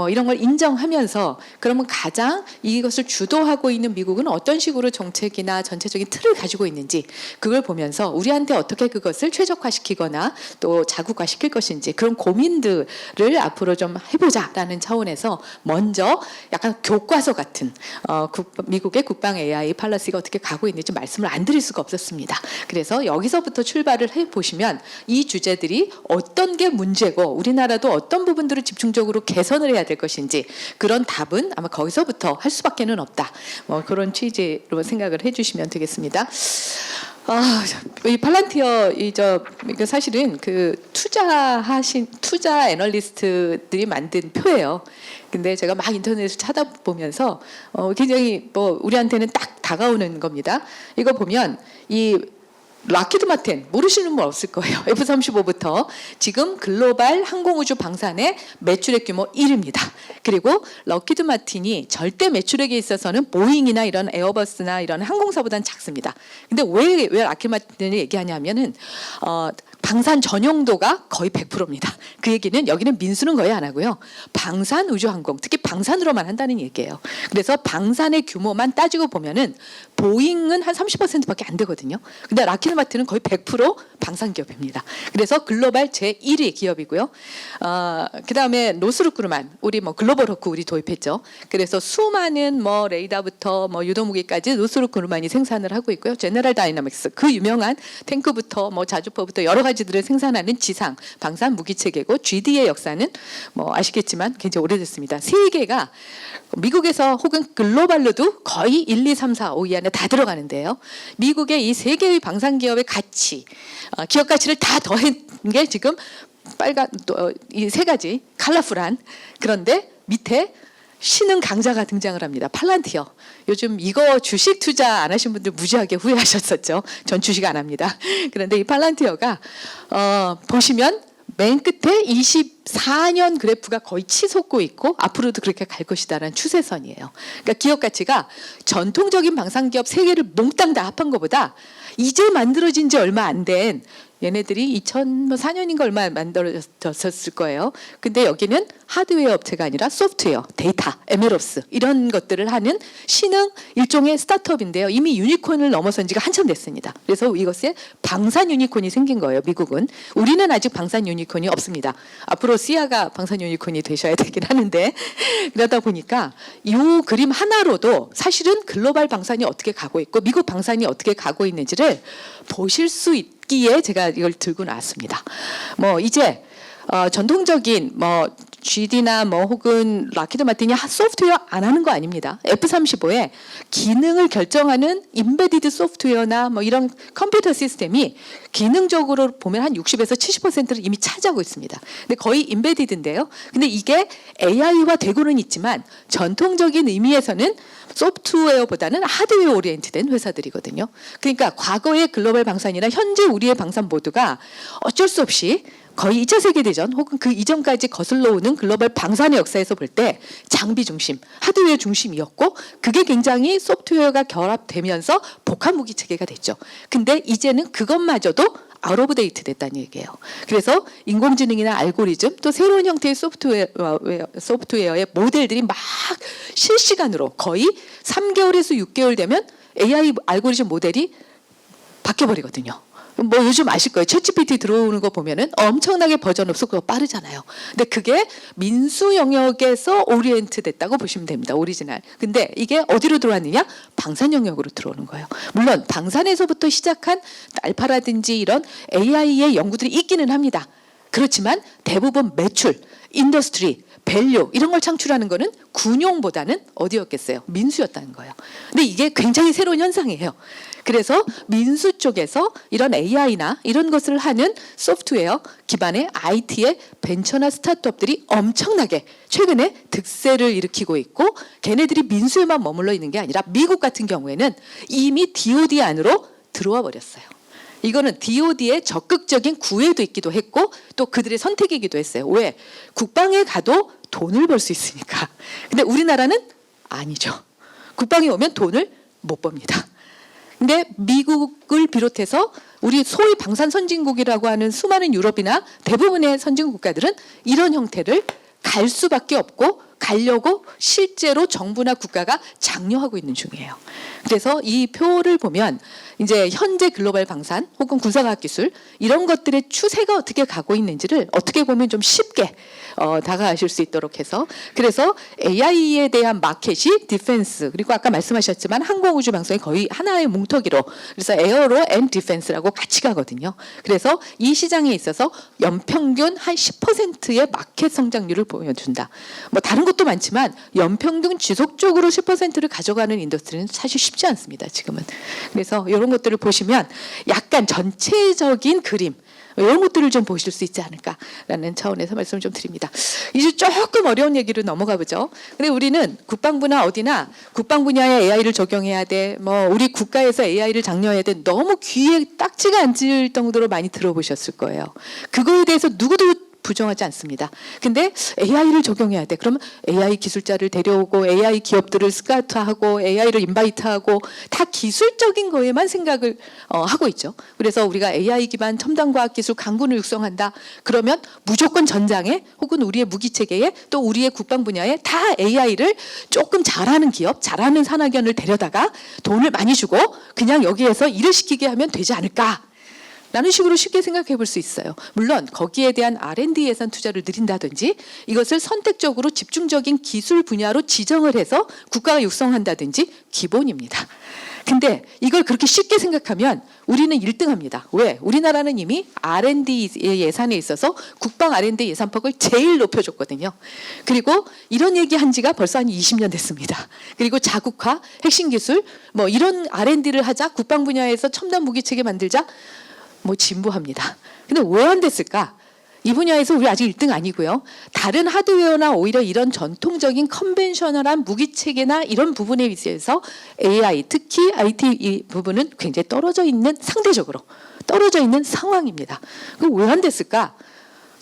이런 걸 인정하면서 그러면 가장 이것을 주도하고 있는 미국은 어떤 식으로 정책이나 전체적인 틀을 가지고 있는지 그걸 보면서 우리한테 어떻게 그것을 최적화시키거나 또 자국화시킬 것인지 그런 고민들을 앞으로 좀 해보자라는 차원에서 먼저 약간 교과서 같은 미국의 국방 AI 팔러시가 어떻게 가고 있는지 말씀을 안 드릴 수가 없었습니다. 그래서 여기서부터 출발을 해보시면 이 주제들이 어떤 게 문제고 우리나라도 어떤 부분들을 집중적으로 개선을 해야 될 것인지 그런 답은 아마 거기서부터 할 수밖에는 없다. 그런 취지로 생각을 해주시면 되겠습니다. 이 팔란티어 사실은 투자 애널리스트들이 만든 표예요. 근데 제가 막 인터넷을 찾아보면서 굉장히 우리한테는 딱 다가오는 겁니다. 이거 보면 락히드 마틴 모르시는 분 없을 거예요. F-35부터 지금 글로벌 항공우주 방산의 매출액 규모 1위입니다. 그리고 락히드 마틴이 절대 매출액에 있어서는 보잉이나 이런 에어버스나 이런 항공사보다는 작습니다. 근데 왜 락히드 마틴을 얘기하냐면은 방산 전용도가 거의 100%입니다. 그 얘기는 여기는 민수는 거의 안 하고요. 방산 우주항공, 특히 방산으로만 한다는 얘기예요. 그래서 방산의 규모만 따지고 보면은 보잉은 한 30%밖에 안 되거든요. 근데 락히드 마틴은 거의 100% 방산 기업입니다. 그래서 글로벌 제1위 기업이고요. 그다음에 노스룩 그루만 우리 글로벌 호크 우리 도입했죠. 그래서 수많은 레이더부터 유도무기까지 노스룩 그루만이 생산을 하고 있고요. 제너럴 다이나믹스 그 유명한 탱크부터 자주포부터 여러 가지들을 생산하는 지상 방산 무기 체계고 GD의 역사는 아시겠지만 굉장히 오래됐습니다. 세 개가 미국에서 혹은 글로벌로도 거의 1, 2, 3, 4, 5 이 안에 다 들어가는데요. 미국의 이 세 개의 방산 기업의 가치, 기업 가치를 다 더한 게 지금 빨간 이 세 가지 컬러풀한 그런데 밑에 신흥 강자가 등장을 합니다. 팔란티어. 요즘 이거 주식 투자 안 하신 분들 무지하게 후회하셨었죠. 전 주식 안 합니다. 그런데 이 팔란티어가 보시면 맨 끝에 24년 그래프가 거의 치솟고 있고 앞으로도 그렇게 갈 것이다라는 추세선이에요. 그러니까 기업 가치가 전통적인 방산기업 세 개를 몽땅 다 합한 것보다 이제 만들어진 지 얼마 안 된 얘네들이 2004년인가 얼마 만들어졌을 거예요. 근데 여기는 하드웨어 업체가 아니라 소프트웨어, 데이터, 에메롭스 이런 것들을 하는 신흥 일종의 스타트업인데요. 이미 유니콘을 넘어선 지가 한참 됐습니다. 그래서 이것에 방산 유니콘이 생긴 거예요. 미국은. 우리는 아직 방산 유니콘이 없습니다. 앞으로 시아가 방산 유니콘이 되셔야 되긴 하는데 그러다 보니까 이 그림 하나로도 사실은 글로벌 방산이 어떻게 가고 있고 미국 방산이 어떻게 가고 있는지를 보실 수 있기에 제가 이걸 들고 나왔습니다. 뭐 이제 전통적인 뭐 GD나 뭐 혹은 락히드 마틴이 소프트웨어 안 하는 거 아닙니다. F-35에 기능을 결정하는 임베디드 소프트웨어나 뭐 이런 컴퓨터 시스템이 기능적으로 보면 한 60에서 70%를 이미 차지하고 있습니다. 근데 거의 임베디드인데요. 근데 이게 AI화 되고는 있지만 전통적인 의미에서는 소프트웨어보다는 하드웨어 오리엔트된 회사들이거든요. 그러니까 과거의 글로벌 방산이나 현재 우리의 방산 모두가 어쩔 수 없이 거의 2차 세계대전 혹은 그 이전까지 거슬러 오는 글로벌 방산의 역사에서 볼 때 장비 중심, 하드웨어 중심이었고 그게 굉장히 소프트웨어가 결합되면서 복합 무기 체계가 됐죠. 근데 이제는 그것마저도 아웃 오브 데이트 됐다는 얘기예요. 그래서 인공지능이나 알고리즘 또 새로운 형태의 소프트웨어의 모델들이 막 실시간으로 거의 3개월에서 6개월 되면 AI 알고리즘 모델이 바뀌어버리거든요. 뭐 요즘 아실 거예요. 챗GPT 들어오는 거 보면은 엄청나게 버전 업속도가 빠르잖아요. 근데 그게 민수 영역에서 오리엔트 됐다고 보시면 됩니다. 오리지널. 근데 이게 어디로 들어왔느냐? 방산 영역으로 들어오는 거예요. 물론 방산에서부터 시작한 알파라든지 이런 AI의 연구들이 있기는 합니다. 그렇지만 대부분 매출, 인더스트리, 밸류 이런 걸 창출하는 거는 군용보다는 어디였겠어요? 민수였다는 거예요. 근데 이게 굉장히 새로운 현상이에요. 그래서 민수 쪽에서 이런 AI나 이런 것을 하는 소프트웨어 기반의 IT의 벤처나 스타트업들이 엄청나게 최근에 득세를 일으키고 있고 걔네들이 민수에만 머물러 있는 게 아니라 미국 같은 경우에는 이미 DoD 안으로 들어와 버렸어요. 이거는 DoD의 적극적인 구애도 있기도 했고 또 그들의 선택이기도 했어요. 왜? 국방에 가도 돈을 벌 수 있으니까. 근데 우리나라는 아니죠. 국방에 오면 돈을 못 법니다. 근데 미국을 비롯해서 우리 소위 방산 선진국이라고 하는 수많은 유럽이나 대부분의 선진국 국가들은 이런 형태를 갈 수밖에 없고 가려고 실제로 정부나 국가가 장려하고 있는 중이에요. 그래서 이 표를 보면 이제 현재 글로벌 방산 혹은 군사과학 기술 이런 것들의 추세가 어떻게 가고 있는지를 어떻게 보면 좀 쉽게 다가가실 수 있도록 해서 그래서 AI에 대한 마켓이 디펜스 그리고 아까 말씀하셨지만 항공우주 방송이 거의 하나의 뭉터기로 그래서 에어로 앤 디펜스라고 같이 가거든요. 그래서 이 시장에 있어서 연평균 한 10%의 마켓 성장률을 보여준다. 뭐 다른 것도 많지만 연평균 지속적으로 10%를 가져가는 인더스트리는 사실 쉽지 않습니다. 지금은. 그래서 이런 것들을 보시면 약간 전체적인 그림 이런 것들을 좀 보실 수 있지 않을까라는 차원에서 말씀을 좀 드립니다. 이제 조금 어려운 얘기로 넘어가 보죠. 근데 우리는 국방부나 어디나 국방 분야에 AI를 적용해야 돼. 뭐 우리 국가에서 AI를 장려해야 돼. 너무 귀에 딱지가 앉을 정도로 많이 들어보셨을 거예요. 그거에 대해서 누구도 부정하지 않습니다. 근데 AI를 적용해야 돼. 그러면 AI 기술자를 데려오고 AI 기업들을 스카우트하고 AI를 인바이트하고 다 기술적인 거에만 생각을 하고 있죠. 그래서 우리가 AI 기반 첨단 과학 기술 강군을 육성한다. 그러면 무조건 전장에 혹은 우리의 무기 체계에 또 우리의 국방 분야에 다 AI를 조금 잘하는 기업, 잘하는 산학연을 데려다가 돈을 많이 주고 그냥 여기에서 일을 시키게 하면 되지 않을까? 라는 식으로 쉽게 생각해 볼 수 있어요. 물론 거기에 대한 R&D 예산 투자를 늘린다든지 이것을 선택적으로 집중적인 기술 분야로 지정을 해서 국가가 육성한다든지 기본입니다. 근데 이걸 그렇게 쉽게 생각하면 우리는 1등합니다. 왜? 우리나라는 이미 R&D 예산에 있어서 국방 R&D 예산폭을 제일 높여줬거든요. 그리고 이런 얘기한 지가 벌써 한 20년 됐습니다. 그리고 자국화, 핵심 기술 뭐 이런 R&D를 하자 국방 분야에서 첨단 무기 체계 만들자 뭐 진부합니다. 근데 왜 안 됐을까? 이 분야에서 우리 아직 1등 아니고요. 다른 하드웨어나 오히려 이런 전통적인 컨벤셔널한 무기체계나 이런 부분에 비해서 AI, 특히 IT 이 부분은 굉장히 떨어져 있는, 상대적으로 떨어져 있는 상황입니다. 그럼 왜 안 됐을까?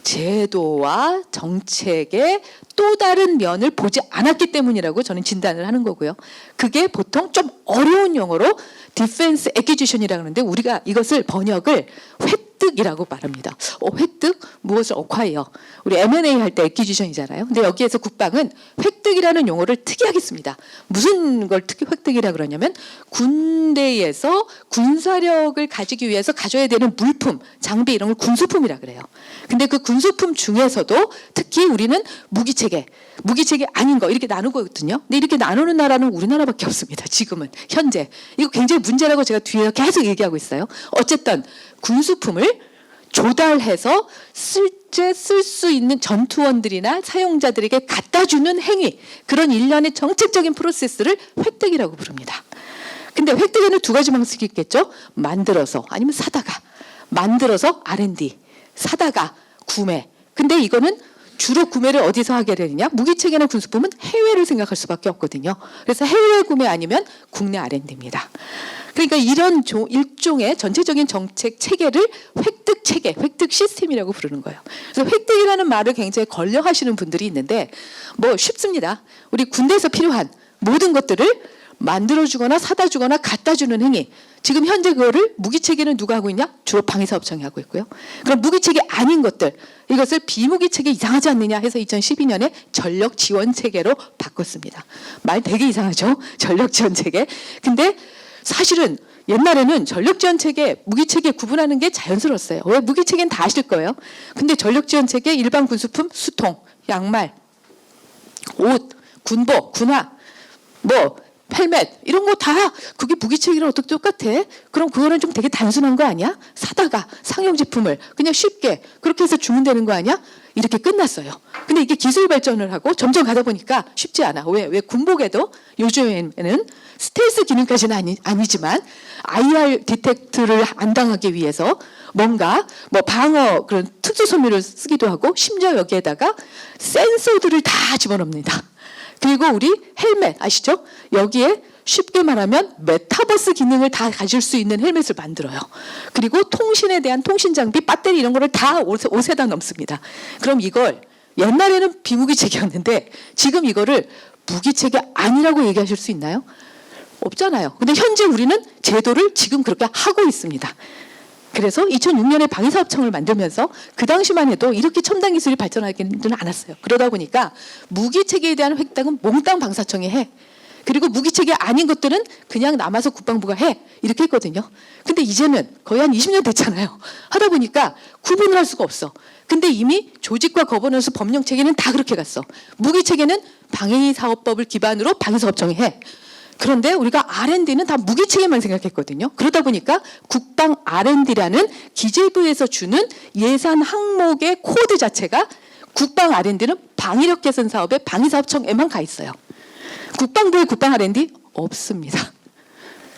제도와 정책의 또 다른 면을 보지 않았기 때문이라고 저는 진단을 하는 거고요. 그게 보통 좀 어려운 용어로 디펜스 애퀴지션이라고 하는데 우리가 이것을 번역을 획득이라고 말합니다. 획득? 무엇을 acquire? 우리 M&A 할 때 애퀴지션이잖아요. 근데 여기에서 국방은 획득이라는 용어를 특이하게 씁니다. 무슨 걸 획득이라고 그러냐면 군대에서 군사력을 가지기 위해서 가져야 되는 물품, 장비 이런 걸 군수품이라 그래요. 근데 그 군수품 중에서도 특히 우리는 무기체계 아닌 거 이렇게 나누거든요. 근데 이렇게 나누는 나라는 우리나라밖에 없습니다. 지금은 현재 이거 굉장히 문제라고 제가 뒤에 계속 얘기하고 있어요. 어쨌든 군수품을 조달해서 실제 쓸 수 있는 전투원들이나 사용자들에게 갖다 주는 행위, 그런 일련의 정책적인 프로세스를 획득이라고 부릅니다. 근데 획득에는 두 가지 방식이 있겠죠. 만들어서 아니면 사다가, 만들어서 R&D, 사다가 구매. 근데 이거는 주로 구매를 어디서 하게 되느냐? 무기체계나 군수품은 해외를 생각할 수밖에 없거든요. 그래서 해외 구매 아니면 국내 R&D입니다. 그러니까 이런 일종의 전체적인 정책 체계를 획득 체계, 획득 시스템이라고 부르는 거예요. 그래서 획득이라는 말을 굉장히 권려하시는 분들이 있는데 뭐 쉽습니다. 우리 군대에서 필요한 모든 것들을 만들어주거나 사다 주거나 갖다 주는 행위. 지금 현재 그거를 무기체계는 누가 하고 있냐? 주로 방위사업청이 하고 있고요. 그럼 무기체계 아닌 것들, 이것을 비무기체계 이상하지 않느냐 해서 2012년에 전력지원체계로 바꿨습니다. 말 되게 이상하죠? 전력지원체계. 근데 사실은 옛날에는 전력지원체계, 무기체계 구분하는 게 자연스러웠어요. 왜? 무기체계는 다 아실 거예요. 근데 전력지원체계 일반 군수품, 수통, 양말, 옷, 군복, 군화, 뭐 헬멧 이런 거 다 그게 무기체계랑 어떻게 똑같아? 그럼 그거는 좀 되게 단순한 거 아니야? 사다가 상용 제품을 그냥 쉽게 그렇게 해서 주면 되는 거 아니야? 이렇게 끝났어요. 근데 이게 기술 발전을 하고 점점 가다 보니까 쉽지 않아. 왜 군복에도 요즘에는 스텔스 기능까지는 아니지만 IR 디텍트를 안 당하기 위해서 뭔가 뭐 방어 그런 특수 섬유를 쓰기도 하고 심지어 여기에다가 센서들을 다 집어넣습니다. 그리고 우리 헬멧 아시죠? 여기에 쉽게 말하면 메타버스 기능을 다 가질 수 있는 헬멧을 만들어요. 그리고 통신에 대한 통신 장비, 배터리 이런 거를 다 옷에다 넣습니다. 그럼 이걸 옛날에는 비무기체계였는데 지금 이거를 무기체계 아니라고 얘기하실 수 있나요? 없잖아요. 근데 현재 우리는 제도를 지금 그렇게 하고 있습니다. 그래서 2006년에 방위사업청을 만들면서 그 당시만 해도 이렇게 첨단 기술이 발전하기는 않았어요. 그러다 보니까 무기체계에 대한 획득은 몽땅 방사청이 해. 그리고 무기체계 아닌 것들은 그냥 남아서 국방부가 해. 이렇게 했거든요. 근데 이제는 거의 한 20년 됐잖아요. 하다 보니까 구분을 할 수가 없어. 근데 이미 조직과 거버넌스 법령체계는 다 그렇게 갔어. 무기체계는 방위사업법을 기반으로 방위사업청이 해. 그런데 우리가 R&D는 다 무기체계만 생각했거든요. 그러다 보니까 국방 R&D라는 기재부에서 주는 예산 항목의 코드 자체가 국방 R&D는 방위력 개선 사업의 방위사업청에만 가 있어요. 국방부의 국방 R&D 없습니다.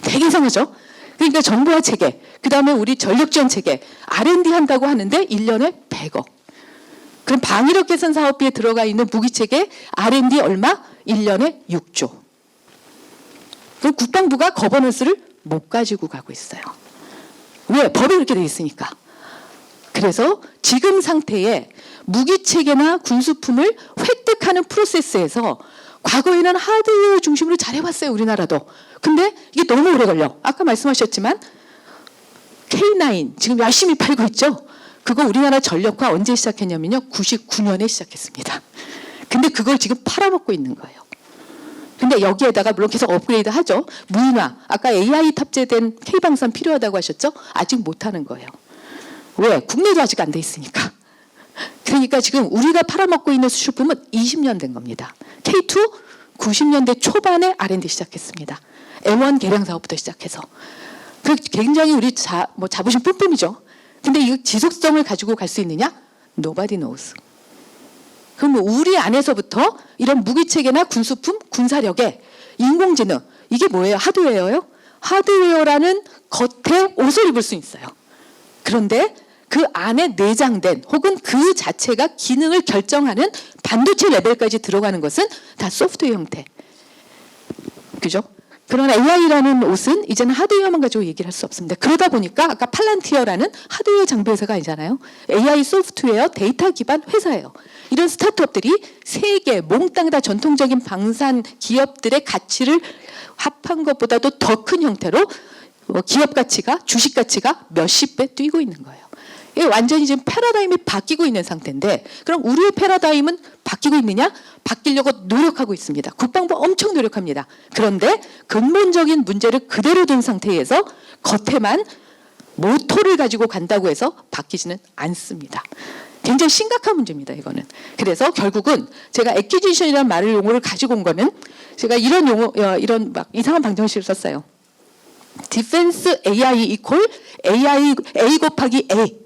되게 이상하죠? 그러니까 정보화 체계, 그 다음에 우리 전력지원 체계, R&D 한다고 하는데 1년에 100억. 그럼 방위력 개선 사업비에 들어가 있는 무기체계 R&D 얼마? 1년에 6조. 그럼 국방부가 거버넌스를 못 가지고 가고 있어요. 왜? 법에 그렇게 돼 있으니까. 그래서 지금 상태에 무기체계나 군수품을 획득하는 프로세스에서 과거에는 하드웨어 중심으로 잘해왔어요. 우리나라도. 근데 이게 너무 오래 걸려. 아까 말씀하셨지만 K9 지금 열심히 팔고 있죠. 그거 우리나라 전력화 언제 시작했냐면요. 99년에 시작했습니다. 근데 그걸 지금 팔아먹고 있는 거예요. 근데 여기에다가 물론 계속 업그레이드 하죠. 무인화. 아까 AI 탑재된 K방산 필요하다고 하셨죠? 아직 못하는 거예요. 왜? 국내도 아직 안 돼 있으니까. 그러니까 지금 우리가 팔아먹고 있는 수출품은 20년 된 겁니다. K2 90년대 초반에 R&D 시작했습니다. M1 개량 사업부터 시작해서. 그 굉장히 우리 자부심 뿜뿜이죠. 근데 이 지속성을 가지고 갈 수 있느냐? Nobody knows. 그럼 우리 안에서부터 이런 무기체계나 군수품, 군사력에 인공지능, 이게 뭐예요? 하드웨어요? 하드웨어라는 겉에 옷을 입을 수 있어요. 그런데 그 안에 내장된 혹은 그 자체가 기능을 결정하는 반도체 레벨까지 들어가는 것은 다 소프트웨어 형태. 그죠? 그러나 AI라는 옷은 이제는 하드웨어만 가지고 얘기를 할 수 없습니다. 그러다 보니까 아까 팔란티어라는 하드웨어 장비 회사가 아니잖아요. AI 소프트웨어 데이터 기반 회사예요. 이런 스타트업들이 세계 몽땅 다 전통적인 방산 기업들의 가치를 합한 것보다도 더 큰 형태로 기업 가치가 주식 가치가 몇십 배 뛰고 있는 거예요. 이게 완전히 지금 패러다임이 바뀌고 있는 상태인데 그럼 우리의 패러다임은 바뀌고 있느냐? 바뀌려고 노력하고 있습니다. 국방부 엄청 노력합니다. 그런데 근본적인 문제를 그대로 둔 상태에서 겉에만 모토를 가지고 간다고 해서 바뀌지는 않습니다. 굉장히 심각한 문제입니다. 이거는. 그래서 결국은 제가 액퀴지션이라는 말을 용어를 가지고 온 거는 제가 이런 용어 이런 막 이상한 방정식을 썼어요. 디펜스 AI 이퀄 AI A 곱하기 A.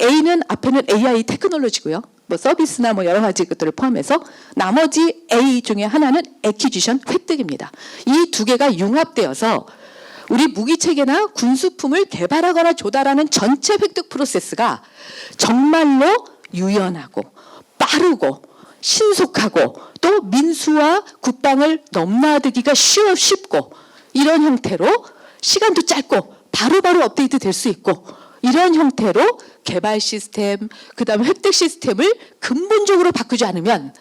A는 앞에는 AI 테크놀로지고요. 뭐 서비스나 뭐 여러 가지 것들을 포함해서 나머지 A 중에 하나는 액퀴지션 획득입니다. 이 두 개가 융합되어서 우리 무기 체계나 군수품을 개발하거나 조달하는 전체 획득 프로세스가 정말로 유연하고 빠르고 신속하고 또 민수와 국방을 넘나들기가 쉽고 이런 형태로 시간도 짧고 바로바로 업데이트 될 수 있고 이런 형태로 개발 시스템, 그다음에 획득 시스템을 근본적으로 바꾸지 않으면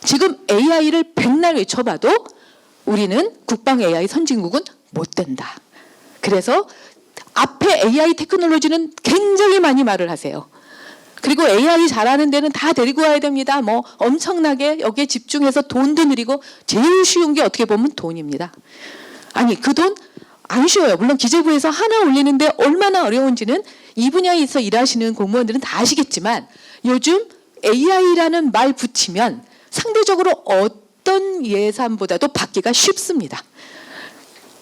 지금 AI를 백날 외쳐봐도 우리는 국방 AI 선진국은 못 된다. 그래서 앞에 AI 테크놀로지는 굉장히 많이 말을 하세요. 그리고 AI 잘하는 데는 다 데리고 와야 됩니다. 뭐 엄청나게 여기에 집중해서 돈도 늘리고 제일 쉬운 게 어떻게 보면 돈입니다. 아니 그 돈 안 쉬워요. 물론 기재부에서 하나 올리는데 얼마나 어려운지는 이 분야에서 일하시는 공무원들은 다 아시겠지만 요즘 AI라는 말 붙이면 상대적으로 어떤 예산보다도 받기가 쉽습니다.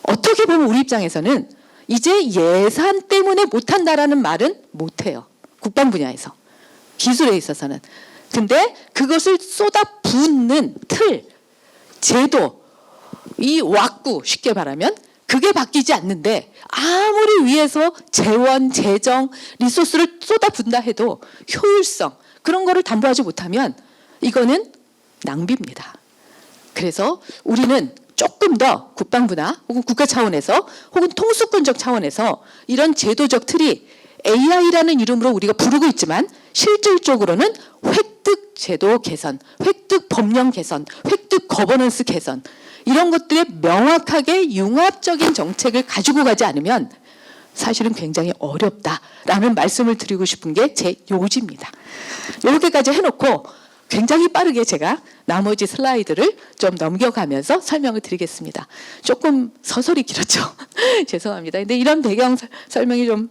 어떻게 보면 우리 입장에서는 이제 예산 때문에 못한다라는 말은 못해요. 국방 분야에서. 기술에 있어서는. 근데 그것을 쏟아붓는 틀, 제도, 이 왁구 쉽게 말하면 그게 바뀌지 않는데 아무리 위에서 재원, 재정, 리소스를 쏟아붓는다 해도 효율성 그런 거를 담보하지 못하면 이거는 낭비입니다. 그래서 우리는 조금 더 국방부나 혹은 국가 차원에서 혹은 통수권적 차원에서 이런 제도적 틀이 AI라는 이름으로 우리가 부르고 있지만 실질적으로는 획득 제도 개선, 획득 법령 개선, 획득 거버넌스 개선 이런 것들에 명확하게 융합적인 정책을 가지고 가지 않으면 사실은 굉장히 어렵다라는 말씀을 드리고 싶은 게 제 요지입니다. 이렇게까지 해놓고 굉장히 빠르게 제가 나머지 슬라이드를 좀 넘겨가면서 설명을 드리겠습니다. 조금 서설이 길었죠. 죄송합니다. 근데 이런 배경 설명이 좀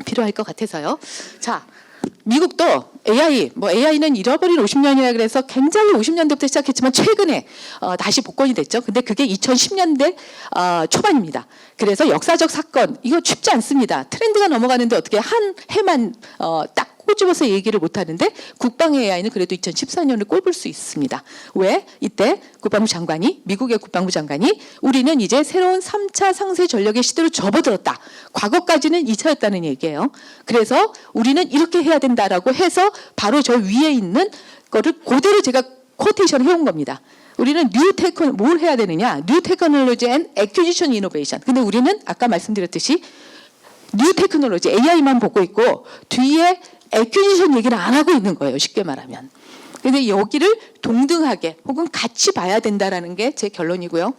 필요할 것 같아서요. 자, 미국도 AI는 잃어버린 50년이라 그래서 굉장히 50년대부터 시작했지만 최근에 다시 복권이 됐죠. 근데 그게 2010년대 초반입니다. 그래서 역사적 사건, 이거 쉽지 않습니다. 트렌드가 넘어가는데 어떻게 한 해만 딱 꼬집어서 얘기를 못하는데 국방 AI는 그래도 2014년을 꼽을 수 있습니다. 왜? 이때 미국의 국방부 장관이 우리는 이제 새로운 3차 상세 전력의 시대로 접어들었다. 과거까지는 2차였다는 얘기예요. 그래서 우리는 이렇게 해야 된다라고 해서 바로 저 위에 있는 거를 그대로 제가 코테이션 해온 겁니다. 우리는 뭘 해야 되느냐? 뉴 테크놀로지 앤 액퀴지션 이노베이션. 근데 우리는 아까 말씀드렸듯이 뉴 테크놀로지 AI만 보고 있고 뒤에 액퀴지션 얘기를 안 하고 있는 거예요. 쉽게 말하면. 근데 여기를 동등하게 혹은 같이 봐야 된다라는 게 제 결론이고요.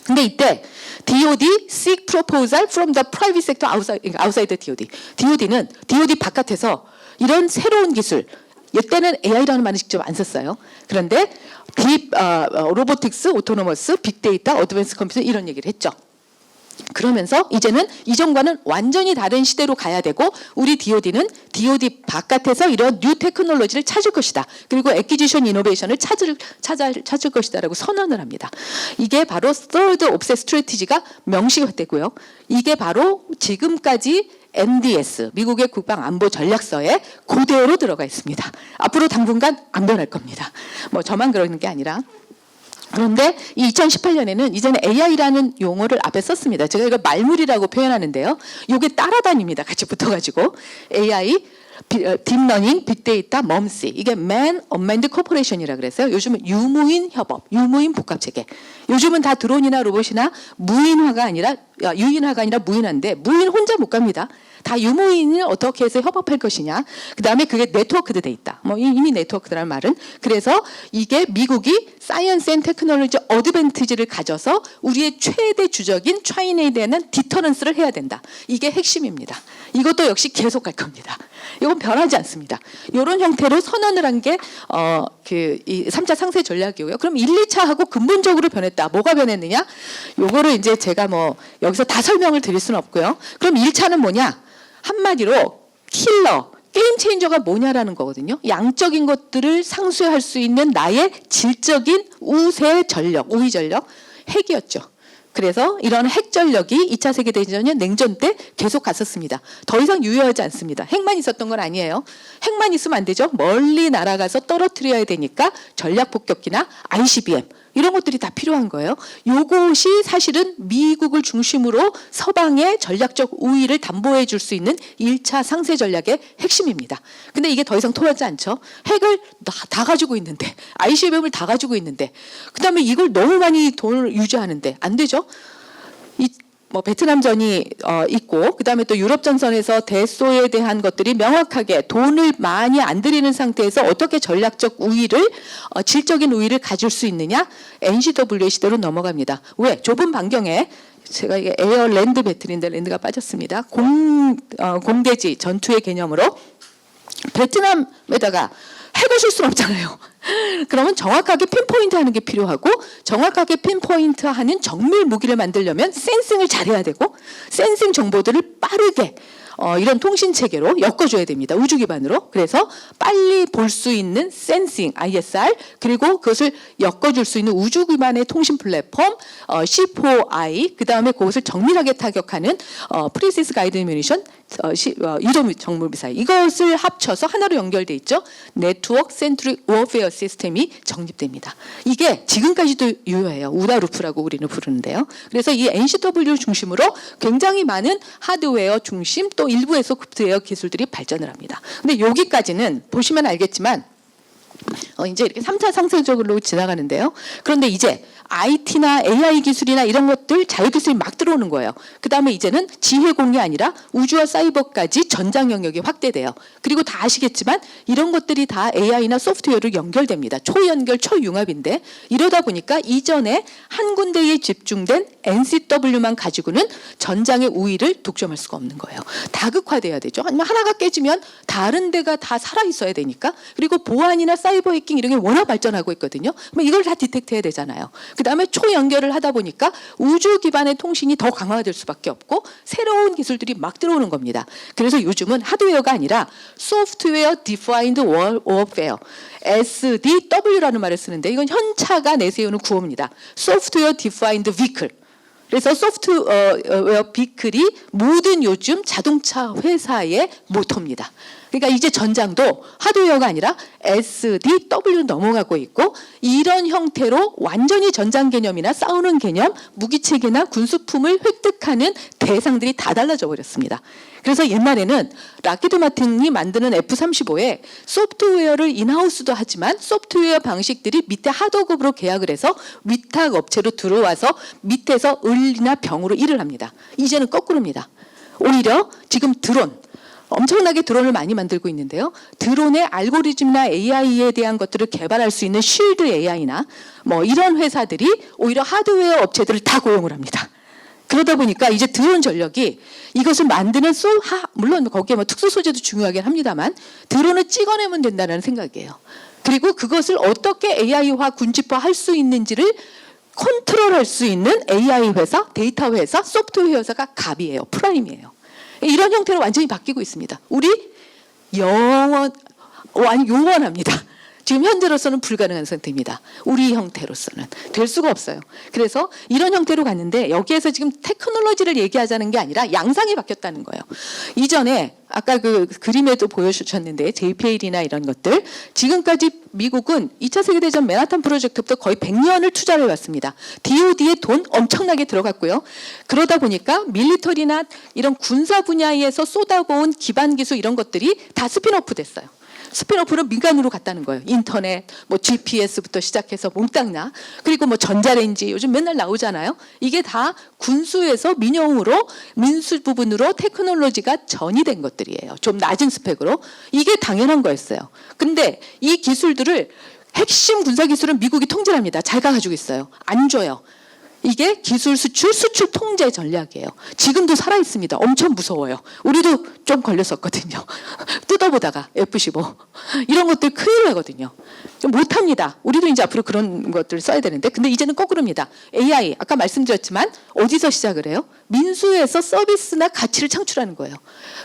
근데 이때 DoD seek proposal from the private sector outside the DoD. DoD 바깥에서 이런 새로운 기술, 이때는 AI라는 말은 직접 안 썼어요. 그런데 로보틱스, 오토노머스, 빅데이터, 어드밴스 컴퓨터 이런 얘기를 했죠. 그러면서 이제는 이전과는 완전히 다른 시대로 가야 되고 우리 DoD는 DoD 바깥에서 이런 뉴 테크놀로지를 찾을 것이다. 그리고 액퀴지션 이노베이션을 찾을 것이다라고 선언을 합니다. 이게 바로 Third Offset Strategy가 명시되고요. 이게 바로 지금까지 NDS, 미국의 국방안보전략서에 그대로 들어가 있습니다. 앞으로 당분간 안 변할 겁니다. 뭐 저만 그러는 게 아니라 그런데 이 2018년에는 이제는 AI라는 용어를 앞에 썼습니다. 제가 이걸 말물이라고 표현하는데요. 이게 따라다닙니다. 같이 붙어가지고 AI, 딥러닝, 빅데이터, 멈시 이게 Man Unmanned Corporation이라 그랬어요. 요즘은 유무인 협업, 유무인 복합체계. 요즘은 다 드론이나 로봇이나 무인화가 아니라 유인화가 아니라 무인화인데 무인 혼자 못 갑니다. 다 유무인을 어떻게 해서 협업할 것이냐. 그다음에 그게 네트워크드 돼 있다. 뭐 이미 네트워크라는 말은 그래서 이게 미국이 사이언스 앤 테크놀로지 어드밴티지를 가져서 우리의 최대 주적인 차이나에 대한 디터런스를 해야 된다. 이게 핵심입니다. 이것도 역시 계속 갈 겁니다. 이건 변하지 않습니다. 이런 형태로 선언을 한 게 이 3차 상세 전략이고요. 그럼 1, 2차하고 근본적으로 변했다. 뭐가 변했느냐? 요거를 이제 제가 뭐 여기서 다 설명을 드릴 수는 없고요. 그럼 1차는 뭐냐? 한마디로 킬러, 게임 체인저가 뭐냐라는 거거든요. 양적인 것들을 상쇄할 수 있는 나의 질적인 우세 전력, 우위 전력, 핵이었죠. 그래서 이런 핵 전력이 2차 세계대전 냉전 때 계속 갔었습니다. 더 이상 유효하지 않습니다. 핵만 있었던 건 아니에요. 핵만 있으면 안 되죠. 멀리 날아가서 떨어뜨려야 되니까 전략 폭격기나 ICBM 이런 것들이 다 필요한 거예요. 요것이 사실은 미국을 중심으로 서방의 전략적 우위를 담보해 줄 수 있는 1차 상세 전략의 핵심입니다. 근데 이게 더 이상 통하지 않죠. 핵을 다 가지고 있는데 ICBM을 다 가지고 있는데 그다음에 이걸 너무 많이 돈을 유지하는데 안 되죠. 뭐 베트남전이 있고 그다음에 또 유럽 전선에서 대소에 대한 것들이 명확하게 돈을 많이 안 들이는 상태에서 어떻게 전략적 우위를 질적인 우위를 가질 수 있느냐 NCW의 시대로 넘어갑니다. 왜? 좁은 반경에 제가 이게 에어 랜드 배틀인데 랜드가 빠졌습니다. 공대지 전투의 개념으로 베트남에다가 핵을 줄 수는 없잖아요. 그러면 정확하게 핀포인트하는 게 필요하고 정확하게 핀포인트하는 정밀 무기를 만들려면 센싱을 잘해야 되고 센싱 정보들을 빠르게 이런 통신 체계로 엮어줘야 됩니다. 우주 기반으로. 그래서 빨리 볼 수 있는 센싱, ISR 그리고 그것을 엮어줄 수 있는 우주 기반의 통신 플랫폼 C4I 그다음에 그것을 정밀하게 타격하는 프리시스 가이드 뮤니션 유도 정밀 미사일 이것을 합쳐서 하나로 연결돼 있죠. 네트워크 센트릭 워페어 시스템이 정립됩니다. 이게 지금까지도 유효해요. 우다루프라고 우리는 부르는데요. 그래서 이 NCW 중심으로 굉장히 많은 하드웨어 중심 또 일부의 소프트웨어 기술들이 발전을 합니다. 근데 여기까지는 보시면 알겠지만 이제 이렇게 3차 상세적으로 지나가는데요. 그런데 이제 IT나 AI 기술이나 이런 것들 자유기술이 막 들어오는 거예요. 그 다음에 이제는 지혜공이 아니라 우주와 사이버까지 전장 영역이 확대돼요. 그리고 다 아시겠지만 이런 것들이 다 AI나 소프트웨어로 연결됩니다. 초연결, 초융합인데 이러다 보니까 이전에 한 군데에 집중된 NCW만 가지고는 전장의 우위를 독점할 수가 없는 거예요. 다극화돼야 되죠. 아니면 하나가 깨지면 다른 데가 다 살아있어야 되니까 그리고 보안이나 사이버 해킹 이런 게 워낙 발전하고 있거든요. 그럼 이걸 다 디텍트해야 되잖아요. 그 다음에 초연결을 하다 보니까 우주 기반의 통신이 더 강화될 수밖에 없고 새로운 기술들이 막 들어오는 겁니다. 그래서 요즘은 하드웨어가 아니라 소프트웨어 디파인드 워페어 SDW라는 말을 쓰는데 이건 현차가 내세우는 구호입니다. 소프트웨어 디파인드 비클. 그래서 소프트웨어 비클이 모든 요즘 자동차 회사의 모토입니다. 그러니까 이제 전장도 하드웨어가 아니라 SDW 넘어가고 있고 이런 형태로 완전히 전장 개념이나 싸우는 개념, 무기체계나 군수품을 획득하는 대상들이 다 달라져 버렸습니다. 그래서 옛날에는 락히드 마틴이 만드는 F-35에 소프트웨어를 인하우스도 하지만 소프트웨어 방식들이 밑에 하드급으로 계약을 해서 위탁 업체로 들어와서 밑에서 을이나 병으로 일을 합니다. 이제는 거꾸로입니다. 오히려 지금 드론 엄청나게 드론을 많이 만들고 있는데요. 드론의 알고리즘이나 AI에 대한 것들을 개발할 수 있는 쉴드 AI나 뭐 이런 회사들이 오히려 하드웨어 업체들을 다 고용을 합니다. 그러다 보니까 이제 드론 전력이 이것을 만드는 물론 거기에 뭐 특수 소재도 중요하긴 합니다만 드론을 찍어내면 된다는 생각이에요. 그리고 그것을 어떻게 AI화, 군집화 할 수 있는지를 컨트롤할 수 있는 AI 회사, 데이터 회사, 소프트웨어 회사가 갑이에요. 프라임이에요. 이런 형태로 완전히 바뀌고 있습니다. 우리 요원합니다. 지금 현재로서는 불가능한 상태입니다. 우리 형태로서는 될 수가 없어요. 그래서 이런 형태로 갔는데 여기에서 지금 테크놀로지를 얘기하자는 게 아니라 양상이 바뀌었다는 거예요. 이전에 아까 그 그림에도 보여주셨는데 JPL이나 이런 것들 지금까지 미국은 2차 세계대전 맨하탄 프로젝트부터 거의 100년을 투자를 해왔습니다. DOD에 돈 엄청나게 들어갔고요. 그러다 보니까 밀리터리나 이런 군사 분야에서 쏟아부은 기반 기술 이런 것들이 다 스핀오프 됐어요. 스핀오프는 민간으로 갔다는 거예요. 인터넷, 뭐 GPS부터 시작해서 몽땅 나. 그리고 뭐 전자레인지 요즘 맨날 나오잖아요. 이게 다 군수에서 민용으로 민수 부분으로 테크놀로지가 전이된 것들이에요. 좀 낮은 스펙으로. 이게 당연한 거였어요. 근데 이 기술들을 핵심 군사 기술은 미국이 통제를 합니다. 자기가 가지고 있어요. 안 줘요. 이게 기술 수출, 수출 통제 전략이에요. 지금도 살아있습니다. 엄청 무서워요. 우리도 좀 걸렸었거든요. 뜯어보다가 F-15 이런 것들 큰일 나거든요. 못합니다. 우리도 이제 앞으로 그런 것들을 써야 되는데 근데 이제는 거꾸로입니다. AI 아까 말씀드렸지만 어디서 시작을 해요? 민수에서 서비스나 가치를 창출하는 거예요.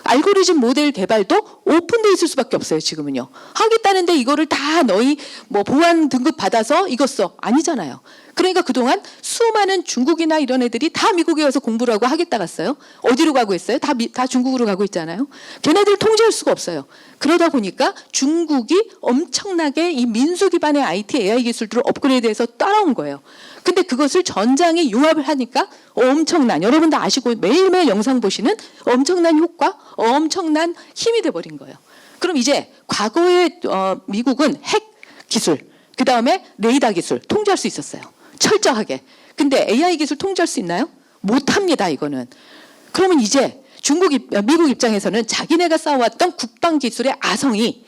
알고리즘 모델 개발도 오픈돼 있을 수밖에 없어요. 지금은요. 하겠다는데 이거를 다 너희 뭐 보안 등급 받아서 이거 써. 아니잖아요. 그러니까 그동안 수많은 중국이나 이런 애들이 다 미국에 와서 공부를 하고 하겠다 갔어요. 어디로 가고 있어요? 다 중국으로 가고 있잖아요. 걔네들 통제할 수가 없어요. 그러다 보니까 중국이 엄청나게 이 민수 기반의 IT, AI 기술들을 업그레이드해서 따라온 거예요. 근데 그것을 전장에 융합을 하니까 엄청난, 여러분도 아시고 매일매일 영상 보시는 엄청난 효과, 엄청난 힘이 돼버린 거예요. 그럼 이제 과거에 미국은 핵 기술, 그 다음에 레이더 기술 통제할 수 있었어요. 철저하게. 근데 AI 기술 통제할 수 있나요? 못합니다. 이거는. 그러면 이제 미국 입장에서는 자기네가 쌓아왔던 국방 기술의 아성이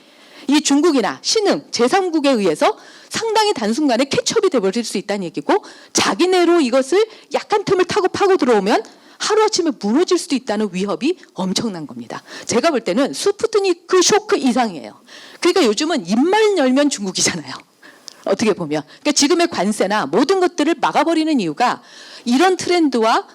이 중국이나 신흥 제3국에 의해서 상당히 단순간에 캐치업이 돼버릴 수 있다는 얘기고 자기네로 이것을 약간 틈을 타고 파고 들어오면 하루아침에 무너질 수도 있다는 위협이 엄청난 겁니다. 제가 볼 때는 스푸트니크 쇼크 이상이에요. 그러니까 요즘은 입만 열면 중국이잖아요. 어떻게 보면. 그러니까 지금의 관세나 모든 것들을 막아버리는 이유가 이런 트렌드와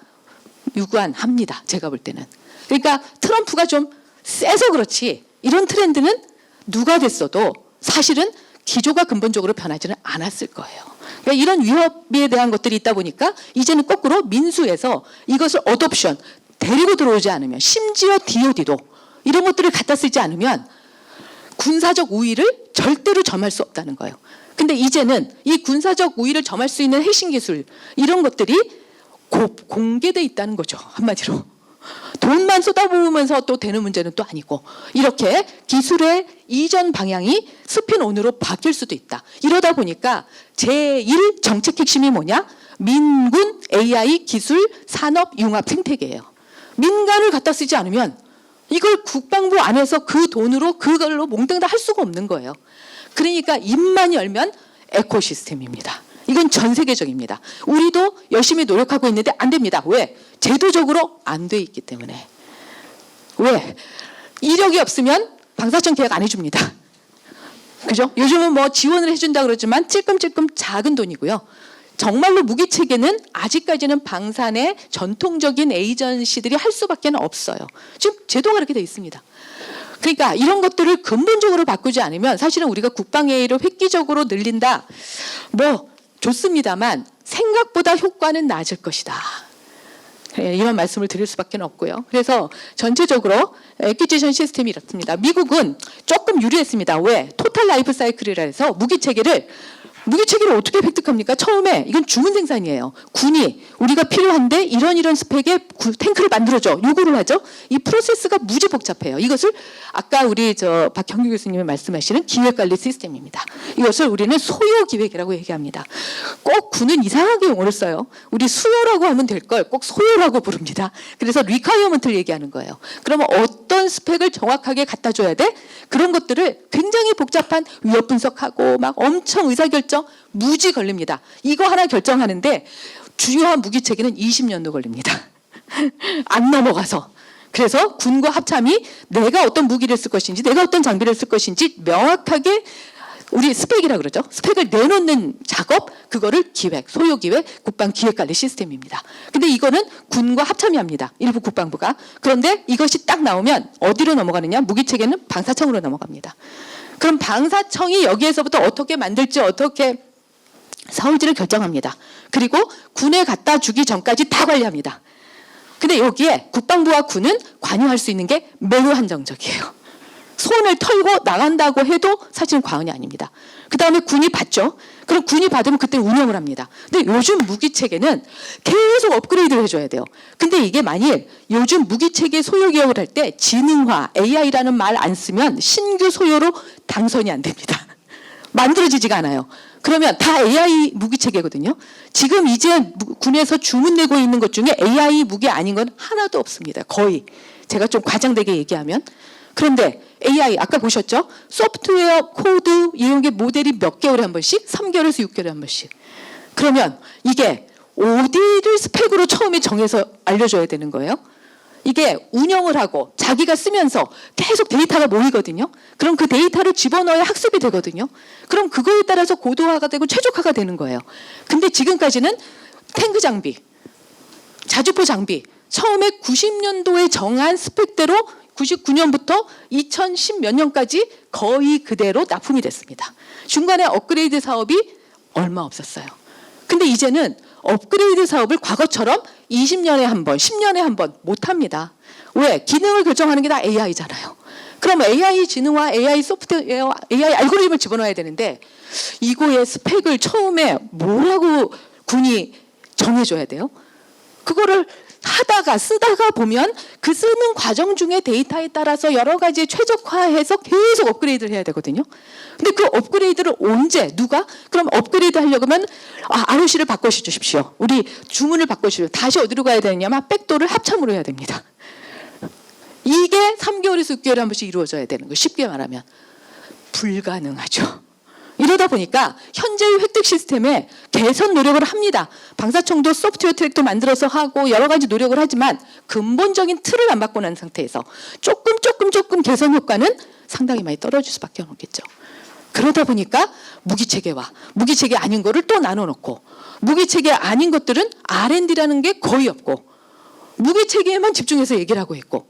유관합니다. 제가 볼 때는. 그러니까 트럼프가 좀 세서 그렇지 이런 트렌드는 누가 됐어도 사실은 기조가 근본적으로 변하지는 않았을 거예요. 그러니까 이런 위협에 대한 것들이 있다 보니까 이제는 거꾸로 민수에서 이것을 어둠션 데리고 들어오지 않으면 심지어 DOD도 이런 것들을 갖다 쓰지 않으면 군사적 우위를 절대로 점할 수 없다는 거예요. 근데 이제는 이 군사적 우위를 점할 수 있는 핵심 기술 이런 것들이 공개돼 있다는 거죠. 한마디로. 돈만 쏟아부으면서 또 되는 문제는 또 아니고 이렇게 기술의 이전 방향이 스핀온으로 바뀔 수도 있다. 이러다 보니까 제1 정책 핵심이 뭐냐? 민군 AI 기술 산업 융합 생태계예요. 민간을 갖다 쓰지 않으면 이걸 국방부 안에서 그 돈으로 그걸로 몽땅 다 할 수가 없는 거예요. 그러니까 입만 열면 에코시스템입니다. 이건 전 세계적입니다. 우리도 열심히 노력하고 있는데 안 됩니다. 왜? 제도적으로 안 돼 있기 때문에. 왜? 이력이 없으면 방사청 계약 안 해줍니다. 그죠? 요즘은 뭐 지원을 해준다 그러지만 찔끔찔끔 작은 돈이고요. 정말로 무기 체계는 아직까지는 방산의 전통적인 에이전시들이 할 수밖에 없어요. 지금 제도가 그렇게 돼 있습니다. 그러니까 이런 것들을 근본적으로 바꾸지 않으면 사실은 우리가 국방회의를 획기적으로 늘린다. 뭐 좋습니다만 생각보다 효과는 낮을 것이다. 이런 말씀을 드릴 수밖에 없고요. 그래서 전체적으로 애퀴지션 시스템이 이렇습니다. 미국은 조금 유리했습니다. 왜? 토탈 라이프 사이클이라 해서 무기체계를 어떻게 획득합니까? 처음에 이건 주문 생산이에요. 군이 우리가 필요한데 이런 스펙의 탱크를 만들어줘. 요구를 하죠. 이 프로세스가 무지 복잡해요. 이것을 아까 우리 박형규 교수님이 말씀하시는 기획관리 시스템입니다. 이것을 우리는 소요기획이라고 얘기합니다. 꼭 군은 이상하게 용어를 써요. 우리 수요라고 하면 될 걸 꼭 소요라고 부릅니다. 그래서 리콰이어먼트를 얘기하는 거예요. 그러면 어떤 스펙을 정확하게 갖다 줘야 돼? 그런 것들을 굉장히 복잡한 위협 분석하고 막 엄청 의사결정 무지 걸립니다. 이거 하나 결정하는데 주요한 무기 체계는 20년도 걸립니다. 안 넘어가서. 그래서 군과 합참이 내가 어떤 무기를 쓸 것인지 내가 어떤 장비를 쓸 것인지 명확하게 우리 스펙이라 그러죠. 스펙을 내놓는 작업, 그거를 기획, 소요기획, 국방기획관리 시스템입니다. 근데 이거는 군과 합참이 합니다. 일부 국방부가. 그런데 이것이 딱 나오면 어디로 넘어가느냐? 무기체계는 방사청으로 넘어갑니다. 그럼 방사청이 여기에서부터 어떻게 만들지 어떻게 사올지를 결정합니다. 그리고 군에 갖다 주기 전까지 다 관리합니다. 근데 여기에 국방부와 군은 관여할 수 있는 게 매우 한정적이에요. 손을 털고 나간다고 해도 사실은 과언이 아닙니다. 그 다음에 군이 받죠. 그럼 군이 받으면 그때 운영을 합니다. 근데 요즘 무기체계는 계속 업그레이드를 해줘야 돼요. 근데 이게 만일 요즘 무기체계 소요 기업을 할 때 지능화, AI라는 말 안 쓰면 신규 소요로 당선이 안 됩니다. 만들어지지가 않아요. 그러면 다 AI 무기체계거든요. 지금 이제 군에서 주문 내고 있는 것 중에 AI 무기 아닌 건 하나도 없습니다. 거의. 제가 좀 과장되게 얘기하면. 그런데 AI 아까 보셨죠? 소프트웨어 코드 이런 게 모델이 몇 개월에 한 번씩? 3개월에서 6개월에 한 번씩. 그러면 이게 어디를 스펙으로 처음에 정해서 알려줘야 되는 거예요? 이게 운영을 하고 자기가 쓰면서 계속 데이터가 모이거든요. 그럼 그 데이터를 집어넣어야 학습이 되거든요. 그럼 그거에 따라서 고도화가 되고 최적화가 되는 거예요. 근데 지금까지는 탱크 장비, 자주포 장비 처음에 90년도에 정한 스펙대로 99년부터 2010 몇 년까지 거의 그대로 납품이 됐습니다. 중간에 업그레이드 사업이 얼마 없었어요. 근데 이제는 업그레이드 사업을 과거처럼 20년에 한 번, 10년에 한 번 못합니다. 왜? 기능을 결정하는 게 다 AI잖아요. 그럼 AI 지능화, AI 소프트웨어, AI 알고리즘을 집어넣어야 되는데 이거의 스펙을 처음에 뭐라고 군이 정해줘야 돼요? 그거를 하다가 쓰다가 보면 그 쓰는 과정 중에 데이터에 따라서 여러 가지 최적화해서 계속 업그레이드를 해야 되거든요. 근데 그 업그레이드를 언제 누가? 그럼 업그레이드 하려고 하면 ROC를 바꿔주십시오. 우리 주문을 바꿔주십시오. 다시 어디로 가야 되느냐면 백도를 합참으로 해야 됩니다. 이게 3개월에서 6개월에 한 번씩 이루어져야 되는 거예요. 쉽게 말하면. 불가능하죠. 이러다 보니까 현재의 획득 시스템에 개선 노력을 합니다. 방사청도 소프트웨어 트랙도 만들어서 하고 여러 가지 노력을 하지만 근본적인 틀을 안 바꿔 놓은 상태에서 조금 개선 효과는 상당히 많이 떨어질 수밖에 없겠죠. 그러다 보니까 무기체계와 무기체계 아닌 거를 또 나눠놓고 무기체계 아닌 것들은 R&D라는 게 거의 없고 무기체계에만 집중해서 얘기를 하고 있고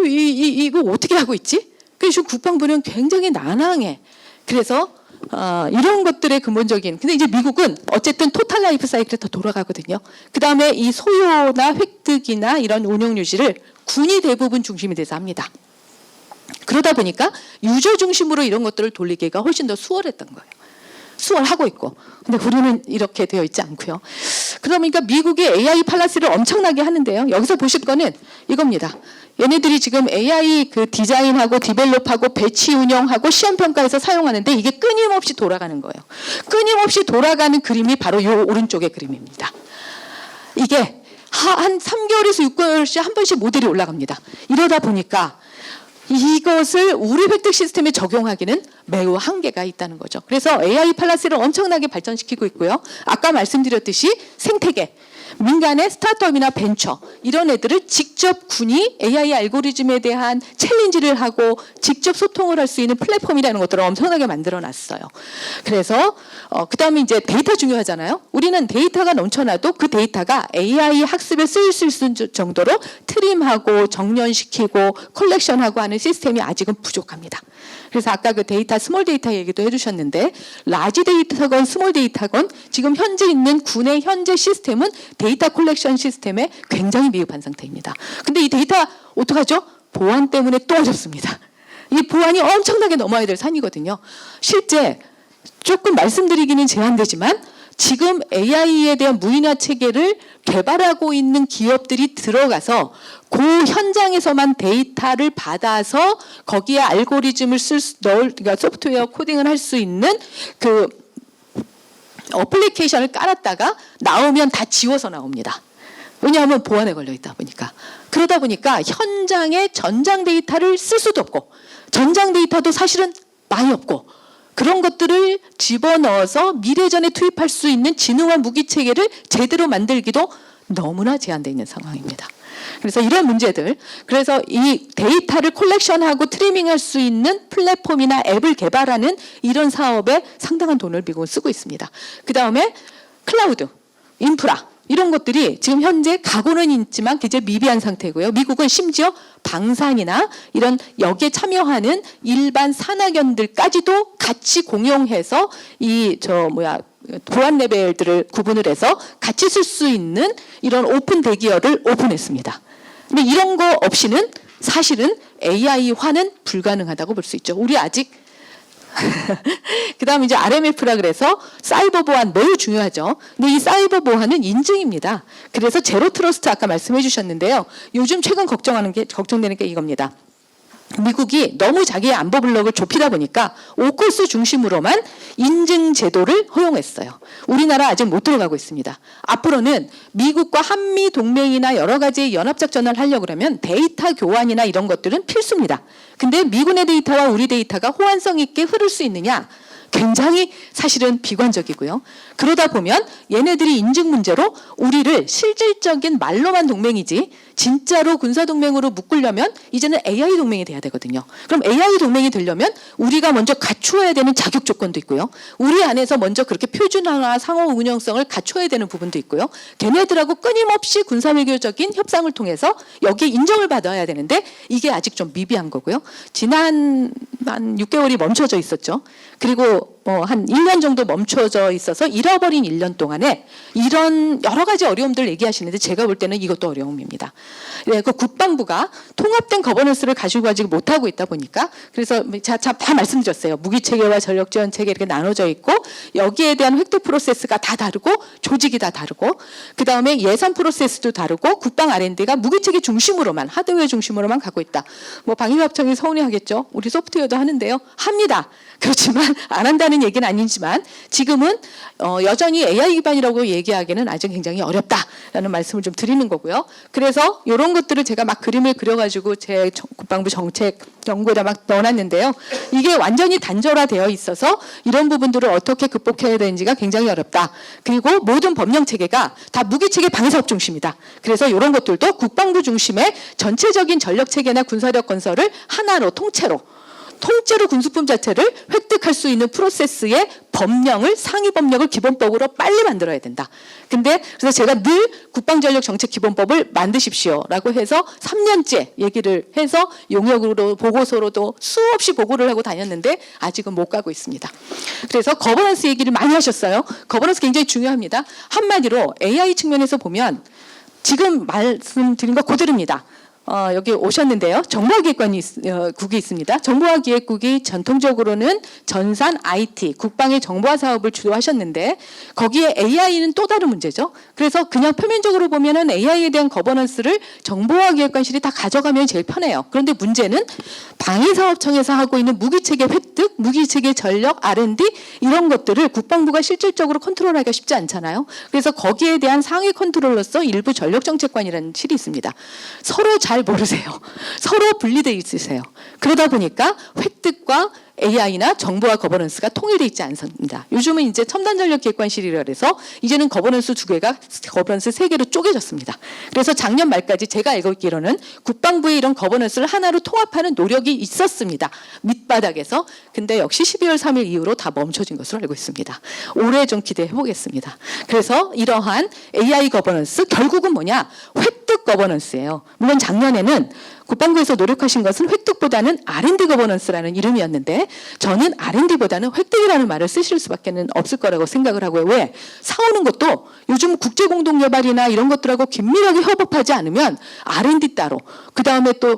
이거 어떻게 하고 있지? 그래서 국방부는 굉장히 난항해. 그래서 이런 것들의 근본적인 근데 이제 미국은 어쨌든 토탈 라이프 사이클이 더 돌아가거든요. 그다음에 이 소요나 획득이나 이런 운영 유지를 군이 대부분 중심이 돼서 합니다. 그러다 보니까 유저 중심으로 이런 것들을 돌리기가 훨씬 더 수월했던 거예요. 수월하고 있고. 근데 우리는 이렇게 되어 있지 않고요. 그러니까 미국이 AI 팔라스를 엄청나게 하는데요. 여기서 보실 거는 이겁니다. 얘네들이 지금 AI 그 디자인하고 디벨롭하고 배치 운영하고 시험 평가에서 사용하는데 이게 끊임없이 돌아가는 거예요. 끊임없이 돌아가는 그림이 바로 이 오른쪽의 그림입니다. 이게 한 3개월에서 6개월씩 한 번씩 모델이 올라갑니다. 이러다 보니까 이것을 우리 획득 시스템에 적용하기는 매우 한계가 있다는 거죠. 그래서 AI 팔라스를 엄청나게 발전시키고 있고요. 아까 말씀드렸듯이 생태계, 민간의 스타트업이나 벤처 이런 애들을 직접 군이 AI 알고리즘에 대한 챌린지를 하고 직접 소통을 할 수 있는 플랫폼이라는 것들을 엄청나게 만들어놨어요. 그래서 그다음에 이제 데이터 중요하잖아요. 우리는 데이터가 넘쳐나도 그 데이터가 AI 학습에 쓰일 수 있을 정도로 트림하고 정렬시키고 컬렉션하고 하는 시스템이 아직은 부족합니다. 그래서 아까 그 데이터 스몰 데이터 얘기도 해주셨는데 라지 데이터건 스몰 데이터건 지금 현재 있는 군의 현재 시스템은 데이터 컬렉션 시스템에 굉장히 미흡한 상태입니다. 근데 이 데이터 어떡하죠? 보안 때문에 또 어렵습니다. 이 보안이 엄청나게 넘어야 될 산이거든요. 실제 조금 말씀드리기는 제한되지만 지금 AI에 대한 무인화 체계를 개발하고 있는 기업들이 들어가서 그 현장에서만 데이터를 받아서 거기에 알고리즘을 그러니까 소프트웨어 코딩을 할 수 있는 그 어플리케이션을 깔았다가 나오면 다 지워서 나옵니다. 왜냐하면 보안에 걸려 있다 보니까. 그러다 보니까 현장에 전장 데이터를 쓸 수도 없고 전장 데이터도 사실은 많이 없고 그런 것들을 집어넣어서 미래전에 투입할 수 있는 지능화 무기체계를 제대로 만들기도 너무나 제한되어 있는 상황입니다. 그래서 이런 문제들, 그래서 이 데이터를 콜렉션하고 트리밍할 수 있는 플랫폼이나 앱을 개발하는 이런 사업에 상당한 돈을 미국은 쓰고 있습니다. 그 다음에 클라우드, 인프라, 이런 것들이 지금 현재 가고는 있지만 굉장히 미비한 상태고요. 미국은 심지어 방산이나 이런 여기에 참여하는 일반 산학연들까지도 같이 공용해서 보안 레벨들을 구분을 해서 같이 쓸 수 있는 이런 오픈 대기열을 오픈했습니다. 근데 이런 거 없이는 사실은 AI화는 불가능하다고 볼 수 있죠. 우리 아직 그다음에 이제 RMF라 그래서 사이버 보안 매우 중요하죠. 근데 이 사이버 보안은 인증입니다. 그래서 제로 트러스트 아까 말씀해 주셨는데요. 요즘 최근 걱정되는 게 이겁니다. 미국이 너무 자기의 안보 블록을 좁히다 보니까 오커스 중심으로만 인증 제도를 허용했어요. 우리나라 아직 못 들어가고 있습니다. 앞으로는 미국과 한미 동맹이나 여러 가지 연합작전을 하려고 그러면 데이터 교환이나 이런 것들은 필수입니다. 근데 미군의 데이터와 우리 데이터가 호환성 있게 흐를 수 있느냐? 굉장히 사실은 비관적이고요. 그러다 보면 얘네들이 인증 문제로 우리를 실질적인 말로만 동맹이지 진짜로 군사동맹으로 묶으려면 이제는 AI 동맹이 돼야 되거든요. 그럼 AI 동맹이 되려면 우리가 먼저 갖추어야 되는 자격 조건도 있고요. 우리 안에서 먼저 그렇게 표준화나 상호 운영성을 갖춰야 되는 부분도 있고요. 걔네들하고 끊임없이 군사외교적인 협상을 통해서 여기에 인정을 받아야 되는데 이게 아직 좀 미비한 거고요. 지난 한 6개월이 멈춰져 있었죠. 그리고 한 1년 정도 멈춰져 있어서 잃어버린 1년 동안에 이런 여러 가지 어려움들 얘기하시는데 제가 볼 때는 이것도 어려움입니다. 네, 그 국방부가 통합된 거버넌스를 가지고 가지 못하고 있다 보니까 그래서 다 말씀드렸어요. 무기 체계와 전력 지원 체계 이렇게 나눠져 있고 여기에 대한 획득 프로세스가 다 다르고 조직이 다 다르고 그 다음에 예산 프로세스도 다르고 국방 R&D가 무기 체계 중심으로만 하드웨어 중심으로만 가고 있다. 방위합청이 서운해하겠죠. 우리 소프트웨어도 하는데요. 합니다. 그렇지만 안 한다는 얘기는 아니지만 지금은 여전히 AI 기반이라고 얘기하기는 아직 굉장히 어렵다라는 말씀을 좀 드리는 거고요. 그래서 이런 것들을 제가 막 그림을 그려가지고 제 국방부 정책 연구에다 막 넣어놨는데요. 이게 완전히 단절화되어 있어서 이런 부분들을 어떻게 극복해야 되는지가 굉장히 어렵다. 그리고 모든 법령 체계가 다 무기 체계 방위사업 중심이다. 그래서 이런 것들도 국방부 중심의 전체적인 전력 체계나 군사력 건설을 하나로 통째로 군수품 자체를 획득할 수 있는 프로세스의 법령을 상위 법령을 기본법으로 빨리 만들어야 된다. 근데 그래서 제가 늘 국방전력정책기본법을 만드십시오라고 해서 3년째 얘기를 해서 용역으로 보고서로도 수없이 보고를 하고 다녔는데 아직은 못 가고 있습니다. 그래서 거버넌스 얘기를 많이 하셨어요. 거버넌스 굉장히 중요합니다. 한마디로 AI 측면에서 보면 지금 말씀드린 거 그대로입니다. 여기 오셨는데요. 정보화기획국이 있습니다. 정보화기획국이 전통적으로는 전산 IT, 국방의 정보화 사업을 주도하셨는데 거기에 AI는 또 다른 문제죠. 그래서 그냥 표면적으로 보면은 AI에 대한 거버넌스를 정보화기획관실이 다 가져가면 제일 편해요. 그런데 문제는 방위사업청에서 하고 있는 무기체계 획득, 무기체계 전력, R&D 이런 것들을 국방부가 실질적으로 컨트롤하기가 쉽지 않잖아요. 그래서 거기에 대한 상위 컨트롤로서 일부 전력정책관이라는 실이 있습니다. 서로 잘 모르세요. 서로 분리되어 있으세요. 그러다 보니까 획득과 AI나 정보와 거버넌스가 통일되어 있지 않습니다. 요즘은 이제 첨단전력기획관실이라 해서 이제는 거버넌스 2개가 거버넌스 3개로 쪼개졌습니다. 그래서 작년 말까지 제가 알고 있기로는 국방부의 이런 거버넌스를 하나로 통합하는 노력이 있었습니다. 밑바닥에서. 근데 역시 12월 3일 이후로 다 멈춰진 것으로 알고 있습니다. 올해 좀 기대해 보겠습니다. 그래서 이러한 AI 거버넌스 결국은 뭐냐? 획득 거버넌스예요. 물론 작년에는 국방부에서 노력하신 것은 획득보다는 R&D 거버넌스라는 이름이었는데 저는 R&D보다는 획득이라는 말을 쓰실 수밖에 없을 거라고 생각을 하고요. 왜? 사오는 것도 요즘 국제공동개발이나 이런 것들하고 긴밀하게 협업하지 않으면 R&D 따로 그다음에 또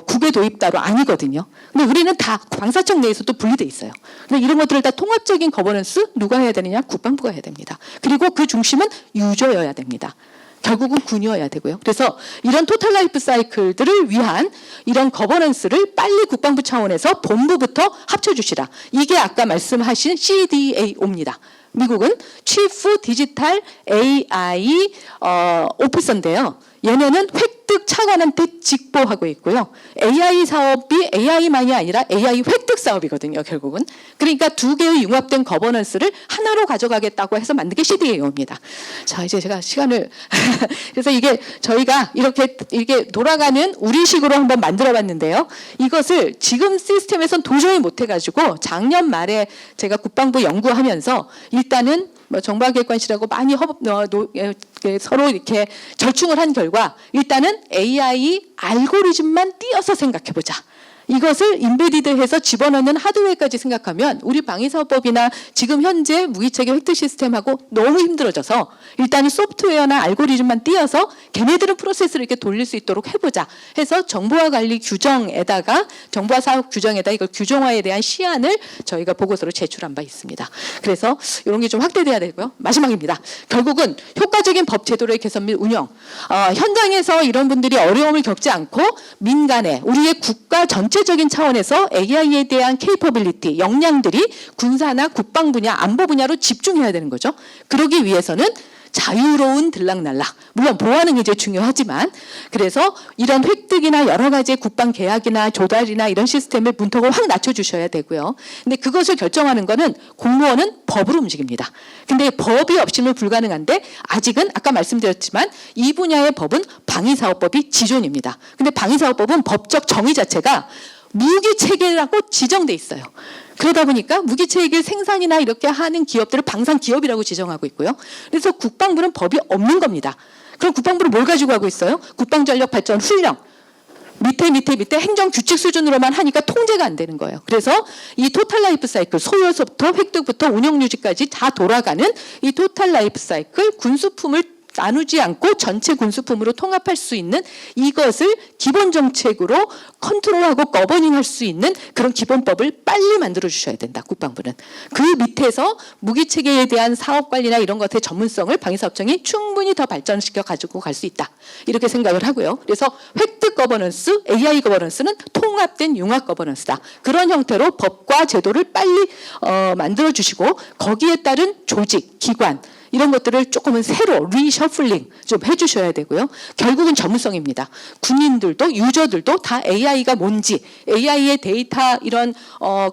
국외 도입 따로 아니거든요. 근데 우리는 다 방사청 내에서도 분리돼 있어요. 근데 이런 것들을 다 통합적인 거버넌스 누가 해야 되느냐? 국방부가 해야 됩니다. 그리고 그 중심은 유저여야 됩니다. 결국은 군이어야 되고요. 그래서 이런 토탈 라이프 사이클들을 위한 이런 거버넌스를 빨리 국방부 차원에서 본부부터 합쳐주시라. 이게 아까 말씀하신 CDAO입니다. 미국은 Chief Digital AI 오피서인데요. 얘네는 획득 차관한테 직보하고 있고요. AI 사업이 AI만이 아니라 AI 획득 사업이거든요. 결국은. 그러니까 두 개의 융합된 거버넌스를 하나로 가져가겠다고 해서 만든 게 CDAO입니다. 자, 이제 제가 시간을 그래서 이게 저희가 이게 돌아가는 우리식으로 한번 만들어봤는데요. 이것을 지금 시스템에선 도저히 못해가지고 작년 말에 제가 국방부 연구하면서 일단은 뭐 정보화객관실하고 많이 서로 이렇게 절충을 한 결과 일단은 AI 알고리즘만 띄어서 생각해보자. 이것을 인베디드해서 집어넣는 하드웨어까지 생각하면 우리 방위사업법이나 지금 현재 무기체계 획득 시스템하고 너무 힘들어져서 일단은 소프트웨어나 알고리즘만 띄어서 걔네들은 프로세스를 이렇게 돌릴 수 있도록 해보자 해서 정보화 관리 규정에다가 정보화 사업 규정에다 이걸 규정화에 대한 시안을 저희가 보고서로 제출한 바 있습니다. 그래서 이런 게 좀 확대돼야 되고요. 마지막입니다. 결국은 효과적인 법 제도의 개선 및 운영. 현장에서 이런 분들이 어려움을 겪지 않고 민간에 우리의 국가 전체적인 차원에서 AI에 대한 케이퍼빌리티, 역량들이 군사나 국방 분야, 안보 분야로 집중해야 되는 거죠. 그러기 위해서는 자유로운 들락날락. 물론 보호하는 게 이제 중요하지만 그래서 이런 획득이나 여러 가지 국방 계약이나 조달이나 이런 시스템의 문턱을 확 낮춰주셔야 되고요. 근데 그것을 결정하는 거는 공무원은 법으로 움직입니다. 근데 법이 없이는 불가능한데 아직은 아까 말씀드렸지만 이 분야의 법은 방위사업법이 지존입니다. 근데 방위사업법은 법적 정의 자체가 무기체계라고 지정돼 있어요. 그러다 보니까 무기체계 생산이나 이렇게 하는 기업들을 방산기업이라고 지정하고 있고요. 그래서 국방부는 법이 없는 겁니다. 그럼 국방부는 뭘 가지고 하고 있어요? 국방전력발전 훈령. 밑에 행정규칙 수준으로만 하니까 통제가 안 되는 거예요. 그래서 이 토탈 라이프 사이클, 소요서부터 획득부터 운영유지까지 다 돌아가는 이 토탈 라이프 사이클 군수품을 나누지 않고 전체 군수품으로 통합할 수 있는 이것을 기본 정책으로 컨트롤하고 거버닝할 수 있는 그런 기본법을 빨리 만들어 주셔야 된다. 국방부는. 그 밑에서 무기체계에 대한 사업 관리나 이런 것의 전문성을 방위사업청이 충분히 더 발전시켜 가지고 갈 수 있다. 이렇게 생각을 하고요. 그래서 획득 거버넌스, AI 거버넌스는 통합된 융합 거버넌스다. 그런 형태로 법과 제도를 빨리 만들어 주시고 거기에 따른 조직, 기관 이런 것들을 조금은 새로 리셔플링 좀 해주셔야 되고요. 결국은 전문성입니다. 군인들도 유저들도 다 AI가 뭔지 AI의 데이터 이런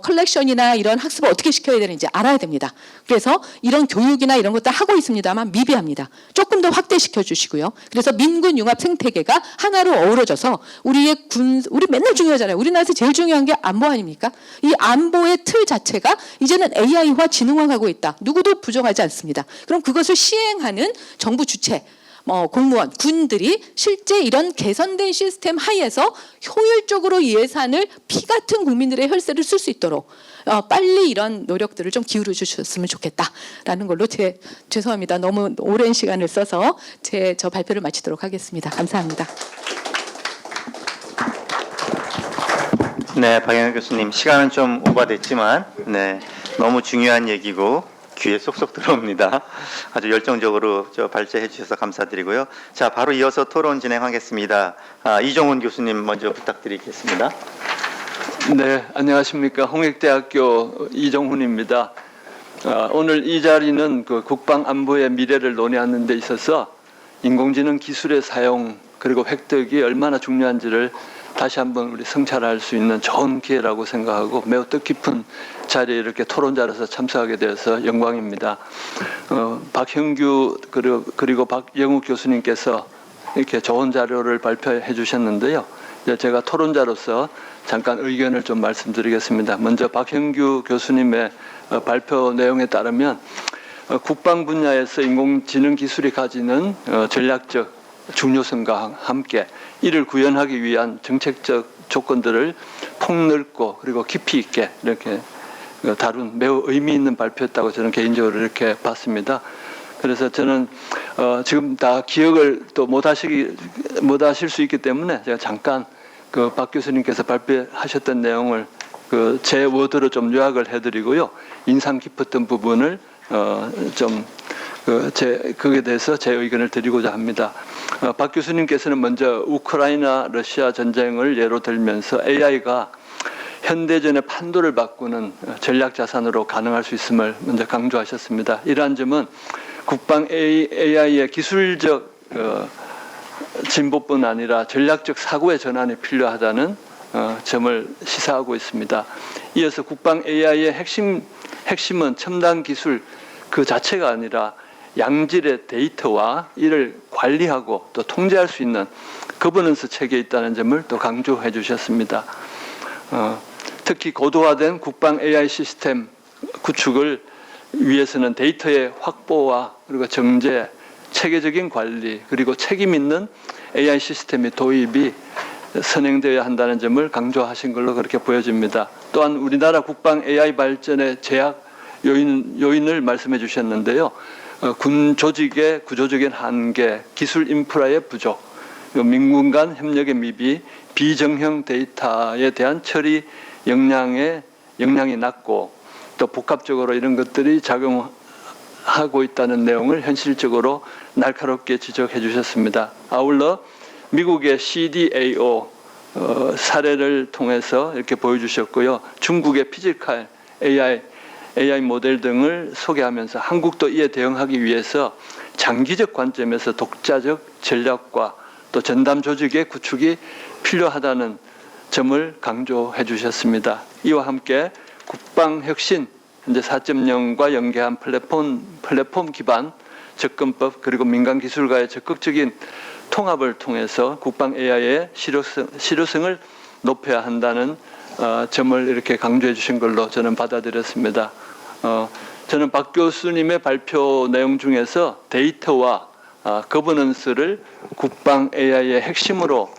컬렉션이나 이런 학습을 어떻게 시켜야 되는지 알아야 됩니다. 그래서 이런 교육이나 이런 것들 하고 있습니다만 미비합니다. 조금 더 확대시켜 주시고요. 그래서 민군 융합 생태계가 하나로 어우러져서 우리 맨날 중요하잖아요. 우리나라에서 제일 중요한 게 안보 아닙니까? 이 안보의 틀 자체가 이제는 AI화 진흥화하고 있다. 누구도 부정하지 않습니다. 그럼 그것을 시행하는 정부 주체, 공무원, 군들이 실제 이런 개선된 시스템 하에서 효율적으로 예산을 피 같은 국민들의 혈세를 쓸 수 있도록 빨리 이런 노력들을 좀 기울여 주셨으면 좋겠다라는 걸로 죄송합니다. 너무 오랜 시간을 써서 저 발표를 마치도록 하겠습니다. 감사합니다. 네, 박영혁 교수님 시간은 좀 오버됐지만 네, 너무 중요한 얘기고 귀에 쏙쏙 들어옵니다. 아주 열정적으로 발제해 주셔서 감사드리고요. 자, 바로 이어서 토론 진행하겠습니다. 이종훈 교수님 먼저 부탁드리겠습니다. 네, 안녕하십니까. 홍익대학교 이종훈입니다. 오늘 이 자리는 그 국방 안보의 미래를 논의하는 데 있어서 인공지능 기술의 사용 그리고 획득이 얼마나 중요한지를 다시 한번 우리 성찰할 수 있는 좋은 기회라고 생각하고 매우 뜻깊은 자리에 이렇게 토론자로서 참석하게 되어서 영광입니다. 박형규 그리고 박영욱 교수님께서 이렇게 좋은 자료를 발표해 주셨는데요. 이제 제가 토론자로서 잠깐 의견을 좀 말씀드리겠습니다. 먼저 박형규 교수님의 발표 내용에 따르면 국방 분야에서 인공지능 기술이 가지는 전략적 중요성과 함께 이를 구현하기 위한 정책적 조건들을 폭넓고 그리고 깊이 있게 이렇게 다룬 매우 의미 있는 발표였다고 저는 개인적으로 이렇게 봤습니다. 그래서 저는 지금 다 기억을 또 못하실 수 있기 때문에 제가 잠깐 그 박 교수님께서 발표하셨던 내용을 제 워드로 좀 요약을 해드리고요. 인상 깊었던 부분을 거기에 대해서 제 의견을 드리고자 합니다. 박 교수님께서는 먼저 우크라이나 러시아 전쟁을 예로 들면서 AI가 현대전의 판도를 바꾸는 전략 자산으로 가능할 수 있음을 먼저 강조하셨습니다. 이러한 점은 국방 AI의 기술적 진보뿐 아니라 전략적 사고의 전환이 필요하다는 점을 시사하고 있습니다. 이어서 국방 AI의 핵심은 첨단 기술 그 자체가 아니라 양질의 데이터와 이를 관리하고 또 통제할 수 있는 거버넌스 체계에 있다는 점을 또 강조해 주셨습니다. 특히 고도화된 국방 AI 시스템 구축을 위해서는 데이터의 확보와 그리고 정제, 체계적인 관리 그리고 책임 있는 AI 시스템의 도입이 선행되어야 한다는 점을 강조하신 걸로 그렇게 보여집니다. 또한 우리나라 국방 AI 발전의 제약 요인을 말씀해 주셨는데요. 군 조직의 구조적인 한계, 기술 인프라의 부족, 민군 간 협력의 미비, 비정형 데이터에 대한 처리 역량이 낮고 또 복합적으로 이런 것들이 작용하고 있다는 내용을 현실적으로 날카롭게 지적해 주셨습니다. 아울러 미국의 CDAO 사례를 통해서 이렇게 보여주셨고요. 중국의 피지컬 AI 모델 등을 소개하면서 한국도 이에 대응하기 위해서 장기적 관점에서 독자적 전략과 또 전담 조직의 구축이 필요하다는 점을 강조해 주셨습니다. 이와 함께 국방혁신 현재 4.0과 연계한 플랫폼 기반 접근법 그리고 민간 기술과의 적극적인 통합을 통해서 국방 AI의 실효성을 높여야 한다는 점을 이렇게 강조해 주신 걸로 저는 받아들였습니다. 저는 박 교수님의 발표 내용 중에서 데이터와 거버넌스를 국방 AI의 핵심으로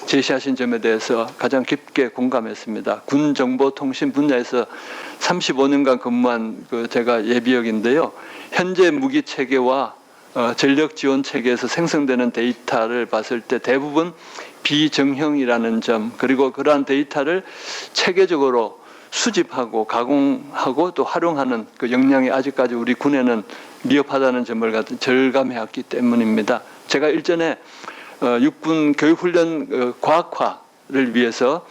제시하신 점에 대해서 가장 깊게 공감했습니다. 군 정보통신 분야에서 35년간 근무한 제가 예비역인데요. 현재 무기 체계와 전력 지원 체계에서 생성되는 데이터를 봤을 때 대부분 비정형이라는 점, 그리고 그러한 데이터를 체계적으로 수집하고 가공하고 또 활용하는 그 역량이 아직까지 우리 군에는 미흡하다는 점을 절감해왔기 때문입니다. 제가 일전에 육군 교육훈련 과학화를 위해서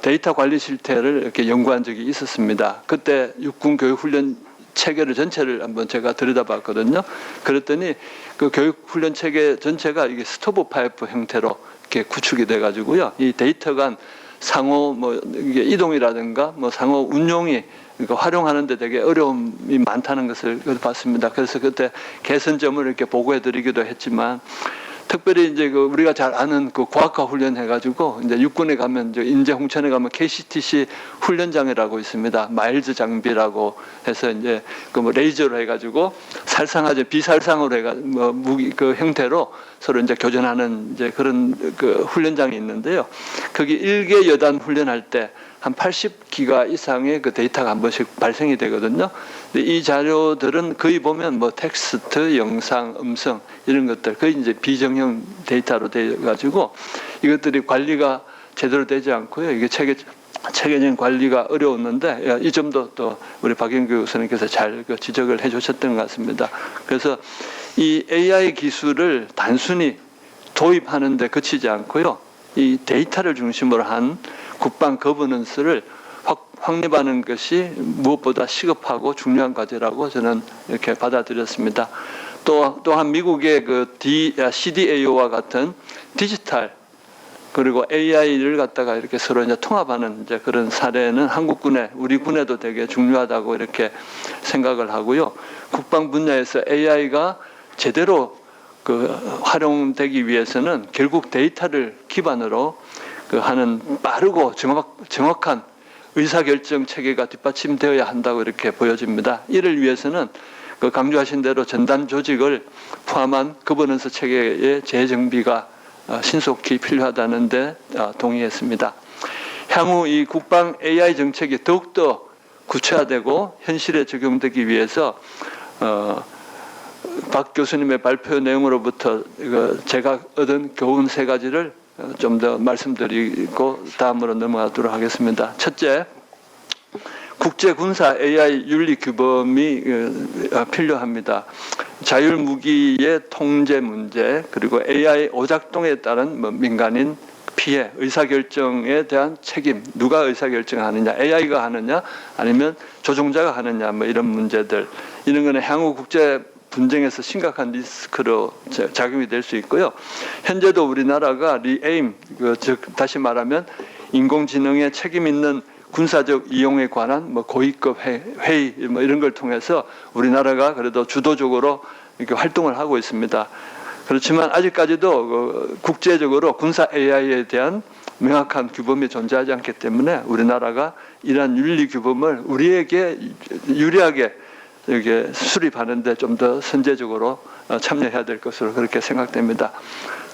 데이터 관리 실태를 이렇게 연구한 적이 있었습니다. 그때 육군 교육훈련 체계를 전체를 한번 제가 들여다봤거든요. 그랬더니 그 교육훈련 체계 전체가 이게 스토브 파이프 형태로 이렇게 구축이 돼가지고요. 이 데이터 간 상호 이게 이동이라든가 상호 운용이 활용하는데 되게 어려움이 많다는 것을 봤습니다. 그래서 그때 개선점을 이렇게 보고해드리기도 했지만. 특별히 이제 우리가 잘 아는 그 과학화 훈련 해가지고 이제 육군에 가면 인제 홍천에 가면 KCTC 훈련장이라고 있습니다. 마일즈 장비라고 해서 이제 그 레이저로 해가지고 살상하죠. 비살상으로 해가 무기 그 형태로 서로 이제 교전하는 이제 그런 그 훈련장이 있는데요. 거기 일개 여단 훈련할 때 한 80기가 이상의 그 데이터가 한 번씩 발생이 되거든요. 근데 이 자료들은 거의 보면 텍스트, 영상, 음성 이런 것들 거의 이제 비정형 데이터로 되어 가지고 이것들이 관리가 제대로 되지 않고요. 이게 체계적인 관리가 어려웠는데 이 점도 또 우리 박영규 교수님께서 잘 지적을 해주셨던 것 같습니다. 그래서 이 AI 기술을 단순히 도입하는 데 그치지 않고요. 이 데이터를 중심으로 한 국방 거버넌스를 확립하는 것이 무엇보다 시급하고 중요한 과제라고 저는 이렇게 받아들였습니다. 또한 미국의 그 CDAO와 같은 디지털 그리고 AI를 갖다가 이렇게 서로 이제 통합하는 이제 그런 사례는 우리 군에도 되게 중요하다고 이렇게 생각을 하고요. 국방 분야에서 AI가 제대로 활용되기 위해서는 결국 데이터를 기반으로 하는 빠르고 정확한 의사결정 체계가 뒷받침되어야 한다고 이렇게 보여집니다. 이를 위해서는 강조하신 대로 전담 조직을 포함한 거버넌스 체계의 재정비가 신속히 필요하다는 데 동의했습니다. 향후 이 국방 AI 정책이 더욱더 구체화되고 현실에 적용되기 위해서 박 교수님의 발표 내용으로부터 제가 얻은 교훈 3가지를 좀 더 말씀드리고 다음으로 넘어가도록 하겠습니다. 첫째, 국제군사 AI 윤리 규범이 필요합니다. 자율무기의 통제 문제 그리고 AI 오작동에 따른 민간인 피해, 의사결정에 대한 책임, 누가 의사결정하느냐, AI가 하느냐 아니면 조종자가 하느냐 이런 문제들, 이런 거는 향후 국제 분쟁에서 심각한 리스크로 작용이 될 수 있고요. 현재도 우리나라가 리에임, 즉 다시 말하면 인공지능의 책임 있는 군사적 이용에 관한 고위급 회의 이런 걸 통해서 우리나라가 그래도 주도적으로 이렇게 활동을 하고 있습니다. 그렇지만 아직까지도 국제적으로 군사 AI에 대한 명확한 규범이 존재하지 않기 때문에 우리나라가 이러한 윤리 규범을 우리에게 유리하게 이게 수립하는데 좀 더 선제적으로 참여해야 될 것으로 그렇게 생각됩니다.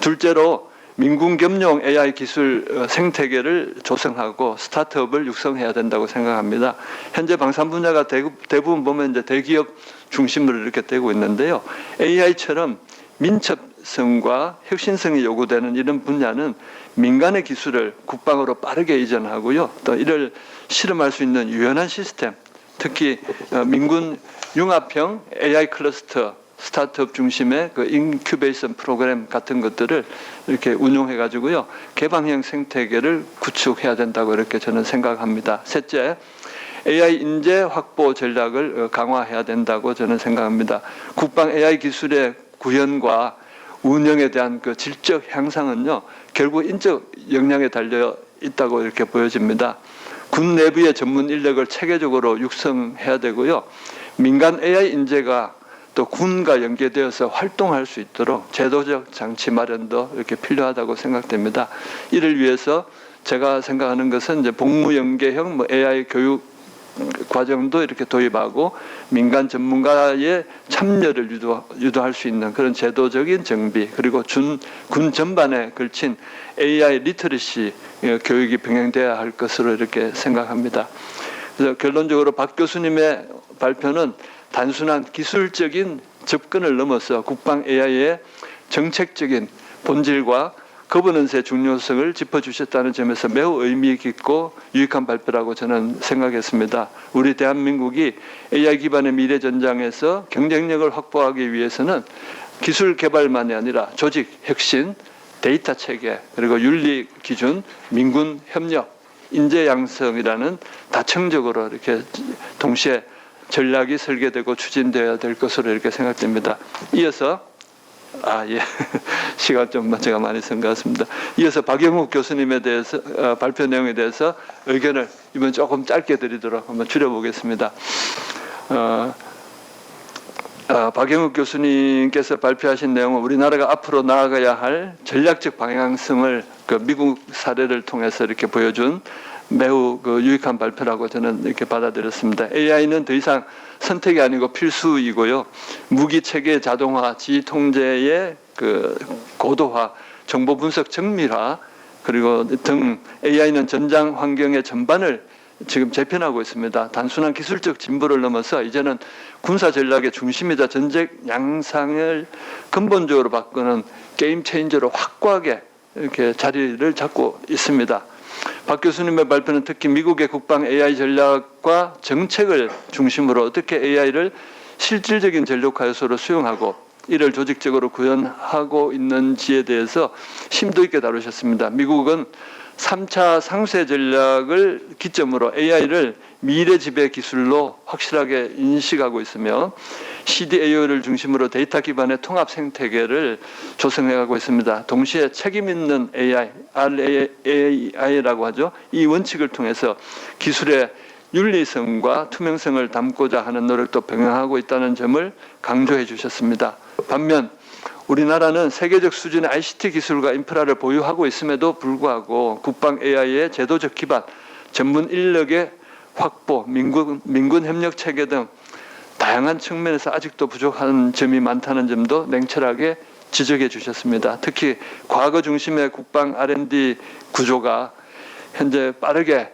둘째로 민군 겸용 AI 기술 생태계를 조성하고 스타트업을 육성해야 된다고 생각합니다. 현재 방산 분야가 대부분 보면 이제 대기업 중심으로 이렇게 되고 있는데요. AI처럼 민첩성과 혁신성이 요구되는 이런 분야는 민간의 기술을 국방으로 빠르게 이전하고요. 또 이를 실험할 수 있는 유연한 시스템, 특히 민군 융합형 AI 클러스터 스타트업 중심의 그 인큐베이션 프로그램 같은 것들을 이렇게 운용해 가지고요. 개방형 생태계를 구축해야 된다고 이렇게 저는 생각합니다. 셋째, AI 인재 확보 전략을 강화해야 된다고 저는 생각합니다. 국방 AI 기술의 구현과 운영에 대한 그 질적 향상은요, 결국 인적 역량에 달려 있다고 이렇게 보여집니다. 군 내부의 전문 인력을 체계적으로 육성해야 되고요. 민간 AI 인재가 또 군과 연계되어서 활동할 수 있도록 제도적 장치 마련도 이렇게 필요하다고 생각됩니다. 이를 위해서 제가 생각하는 것은 이제 복무 연계형 AI 교육 과정도 이렇게 도입하고 민간 전문가의 참여를 유도할 수 있는 그런 제도적인 정비, 그리고 군 전반에 걸친 AI 리터러시 교육이 병행돼야 할 것으로 이렇게 생각합니다. 그래서 결론적으로 박 교수님의 발표는 단순한 기술적인 접근을 넘어서 국방 AI의 정책적인 본질과 거버넌스의 중요성을 짚어주셨다는 점에서 매우 의미 깊고 유익한 발표라고 저는 생각했습니다. 우리 대한민국이 AI 기반의 미래 전장에서 경쟁력을 확보하기 위해서는 기술 개발만이 아니라 조직, 혁신, 데이터 체계, 그리고 윤리 기준, 민군 협력, 인재 양성이라는 다층적으로 이렇게 동시에 전략이 설계되고 추진되어야 될 것으로 이렇게 생각됩니다. 이어서 시간 좀 제가 많이 쓴 것 같습니다. 이어서 박영욱 교수님에 대해서 발표 내용에 대해서 의견을 이번 조금 짧게 드리도록 한번 줄여보겠습니다. 박영욱 교수님께서 발표하신 내용은 우리나라가 앞으로 나아가야 할 전략적 방향성을 그 미국 사례를 통해서 이렇게 보여준 매우 그 유익한 발표라고 저는 이렇게 받아들였습니다. AI는 더 이상 선택이 아니고 필수이고요. 무기 체계 자동화, 지휘 통제의 그 고도화, 정보 분석 정밀화, 그리고 등 AI는 전장 환경의 전반을 지금 재편하고 있습니다. 단순한 기술적 진보를 넘어서 이제는 군사 전략의 중심이자 전쟁 양상을 근본적으로 바꾸는 게임 체인저로 확고하게 이렇게 자리를 잡고 있습니다. 박 교수님의 발표는 특히 미국의 국방 AI 전략과 정책을 중심으로 어떻게 AI를 실질적인 전력화 요소로 수용하고 이를 조직적으로 구현하고 있는지에 대해서 심도 있게 다루셨습니다. 미국은 3차 상쇄 전략을 기점으로 AI를 미래 지배 기술로 확실하게 인식하고 있으며 CDAO를 중심으로 데이터 기반의 통합 생태계를 조성해가고 있습니다. 동시에 책임 있는 AI, RAI라고 하죠. 이 원칙을 통해서 기술의 윤리성과 투명성을 담고자 하는 노력도 병행하고 있다는 점을 강조해 주셨습니다. 반면 우리나라는 세계적 수준의 ICT 기술과 인프라를 보유하고 있음에도 불구하고 국방 AI의 제도적 기반, 전문 인력의 확보, 민군 협력 체계 등 다양한 측면에서 아직도 부족한 점이 많다는 점도 냉철하게 지적해 주셨습니다. 특히 과거 중심의 국방 R&D 구조가 현재 빠르게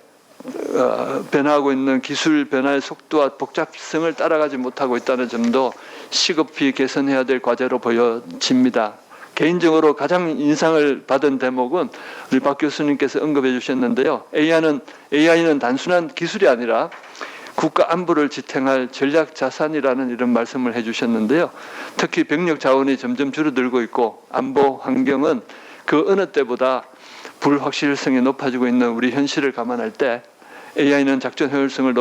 변화하고 있는 기술 변화의 속도와 복잡성을 따라가지 못하고 있다는 점도 시급히 개선해야 될 과제로 보여집니다. 개인적으로 가장 인상을 받은 대목은 우리 박 교수님께서 언급해 주셨는데요. AI는 단순한 기술이 아니라 국가 안보를 지탱할 전략 자산이라는 이런 말씀을 해주셨는데요. 특히 병력 자원이 점점 줄어들고 있고 안보 환경은 그 어느 때보다 불확실성이 높아지고 있는 우리 현실을 감안할 때 AI는 작전 효율성을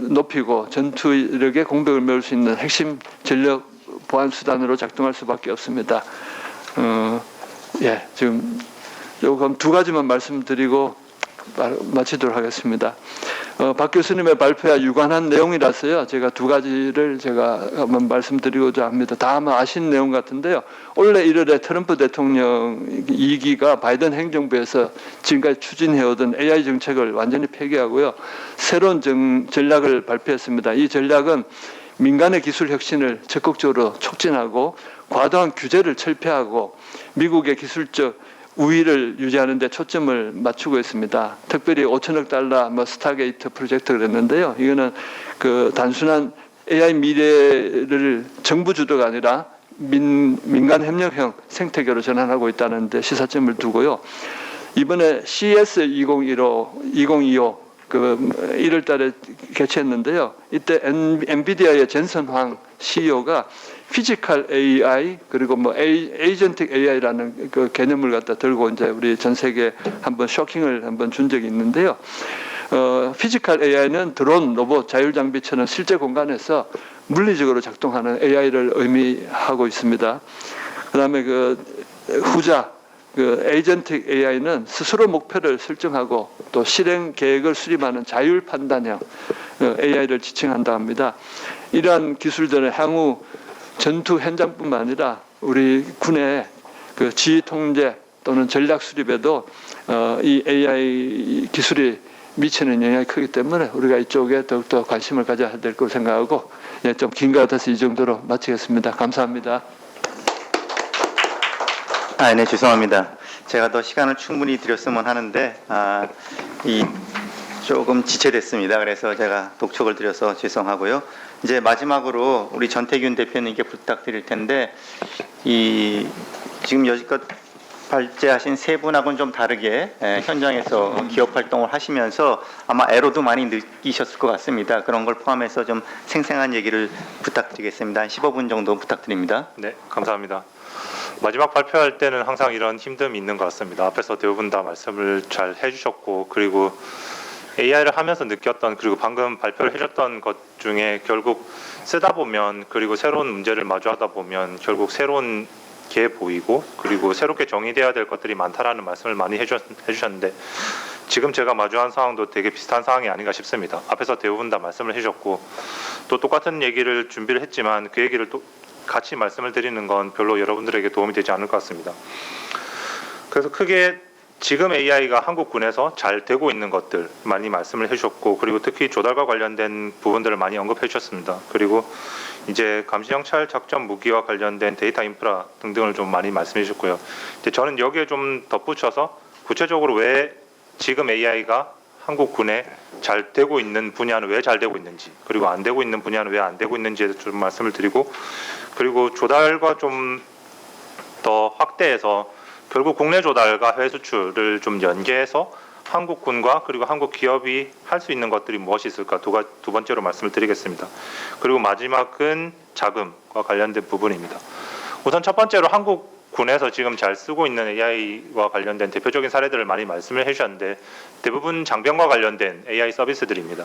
높이고 전투력의 공백을 메울 수 있는 핵심 전력 보안 수단으로 작동할 수밖에 없습니다. 지금 요금 두 가지만 말씀드리고 마치도록 하겠습니다. 박 교수님의 발표와 유관한 내용이라서요. 제가 두 가지를 제가 한번 말씀드리고자 합니다. 다 아마 아시는 내용 같은데요. 올해 1월에 트럼프 대통령 2기가 바이든 행정부에서 지금까지 추진해오던 AI 정책을 완전히 폐기하고요. 새로운 전략을 발표했습니다. 이 전략은 민간의 기술 혁신을 적극적으로 촉진하고 과도한 규제를 철폐하고 미국의 기술적 우위를 유지하는 데 초점을 맞추고 있습니다. 특별히 5천억 달러 스타게이트 프로젝트를 했는데요. 이거는 그 단순한 AI 미래를 정부 주도가 아니라 민간 협력형 생태계로 전환하고 있다는 데 시사점을 두고요. 이번에 CES 2025 그 1월 달에 개최했는데요. 이때 엔비디아의 젠슨 황 CEO가 피지컬 AI 그리고 에이전틱 AI라는 그 개념을 갖다 들고 이제 우리 전 세계 한번 쇼킹을 한번 준 적이 있는데요. 피지컬 AI는 드론, 로봇, 자율 장비처럼 실제 공간에서 물리적으로 작동하는 AI를 의미하고 있습니다. 그다음에 그 후자 그 에이전틱 AI는 스스로 목표를 설정하고 또 실행 계획을 수립하는 자율 판단형 AI를 지칭한다 합니다. 이러한 기술들은 향후 전투 현장뿐만 아니라 우리 군의 그 지휘 통제 또는 전략 수립에도 이 AI 기술이 미치는 영향이 크기 때문에 우리가 이쪽에 더욱더 관심을 가져야 될 거라고 생각하고 좀 긴 것 같아서 이 정도로 마치겠습니다. 감사합니다. 네, 죄송합니다. 제가 더 시간을 충분히 드렸으면 하는데 조금 지체됐습니다. 그래서 제가 독촉을 드려서 죄송하고요. 이제 마지막으로 우리 전태균 대표님께 부탁드릴 텐데 지금 여지껏 발제하신 세 분하고는 좀 다르게 현장에서 기업 활동을 하시면서 아마 애로도 많이 느끼셨을 것 같습니다. 그런 걸 포함해서 좀 생생한 얘기를 부탁드리겠습니다. 한 15분 정도 부탁드립니다. 네, 감사합니다. 마지막 발표할 때는 항상 이런 힘듦이 있는 것 같습니다. 앞에서 대부분 다 말씀을 잘 해주셨고, 그리고 AI를 하면서 느꼈던, 그리고 방금 발표를 해줬던 것 중에 결국 쓰다 보면, 그리고 새로운 문제를 마주하다 보면 결국 새로운 게 보이고, 그리고 새롭게 정의돼야 될 것들이 많다라는 말씀을 많이 해주셨는데, 지금 제가 마주한 상황도 되게 비슷한 상황이 아닌가 싶습니다. 앞에서 대부분 다 말씀을 해주셨고, 또 똑같은 얘기를 준비를 했지만 그 얘기를 또 같이 말씀을 드리는 건 별로 여러분들에게 도움이 되지 않을 것 같습니다. 그래서 크게 지금 AI가 한국군에서 잘 되고 있는 것들 많이 말씀을 해주셨고, 그리고 특히 조달과 관련된 부분들을 많이 언급해 주셨습니다. 그리고 이제 감시정찰 작전 무기와 관련된 데이터 인프라 등등을 좀 많이 말씀해 주셨고요. 이제 저는 여기에 좀 덧붙여서 구체적으로 왜 지금 AI가 한국군에 잘 되고 있는 분야는 왜 잘 되고 있는지, 그리고 안 되고 있는 분야는 왜 안 되고 있는지에 대해서 좀 말씀을 드리고, 그리고 조달과 좀 더 확대해서 결국 국내 조달과 해외 수출을 좀 연계해서 한국군과 그리고 한국 기업이 할 수 있는 것들이 무엇이 있을까 두 번째로 말씀을 드리겠습니다. 그리고 마지막은 자금과 관련된 부분입니다. 우선 첫 번째로 한국군에서 지금 잘 쓰고 있는 AI와 관련된 대표적인 사례들을 많이 말씀을 해주셨는데, 대부분 장병과 관련된 AI 서비스들입니다.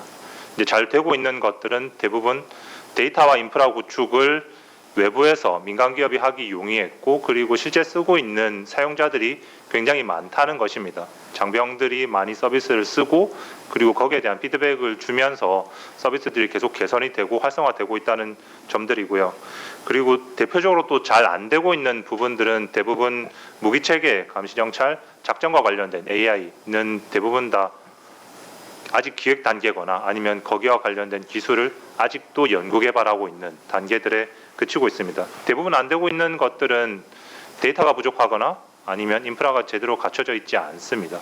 이제 잘 되고 있는 것들은 대부분 데이터와 인프라 구축을 외부에서 민간 기업이 하기 용이했고, 그리고 실제 쓰고 있는 사용자들이 굉장히 많다는 것입니다. 장병들이 많이 서비스를 쓰고, 그리고 거기에 대한 피드백을 주면서 서비스들이 계속 개선이 되고 활성화되고 있다는 점들이고요. 그리고 대표적으로 또 잘 안 되고 있는 부분들은 대부분 무기체계 감시정찰 작전과 관련된 AI는 대부분 다 아직 기획 단계거나 아니면 거기와 관련된 기술을 아직도 연구 개발하고 있는 단계들에 그치고 있습니다. 대부분 안 되고 있는 것들은 데이터가 부족하거나 아니면 인프라가 제대로 갖춰져 있지 않습니다.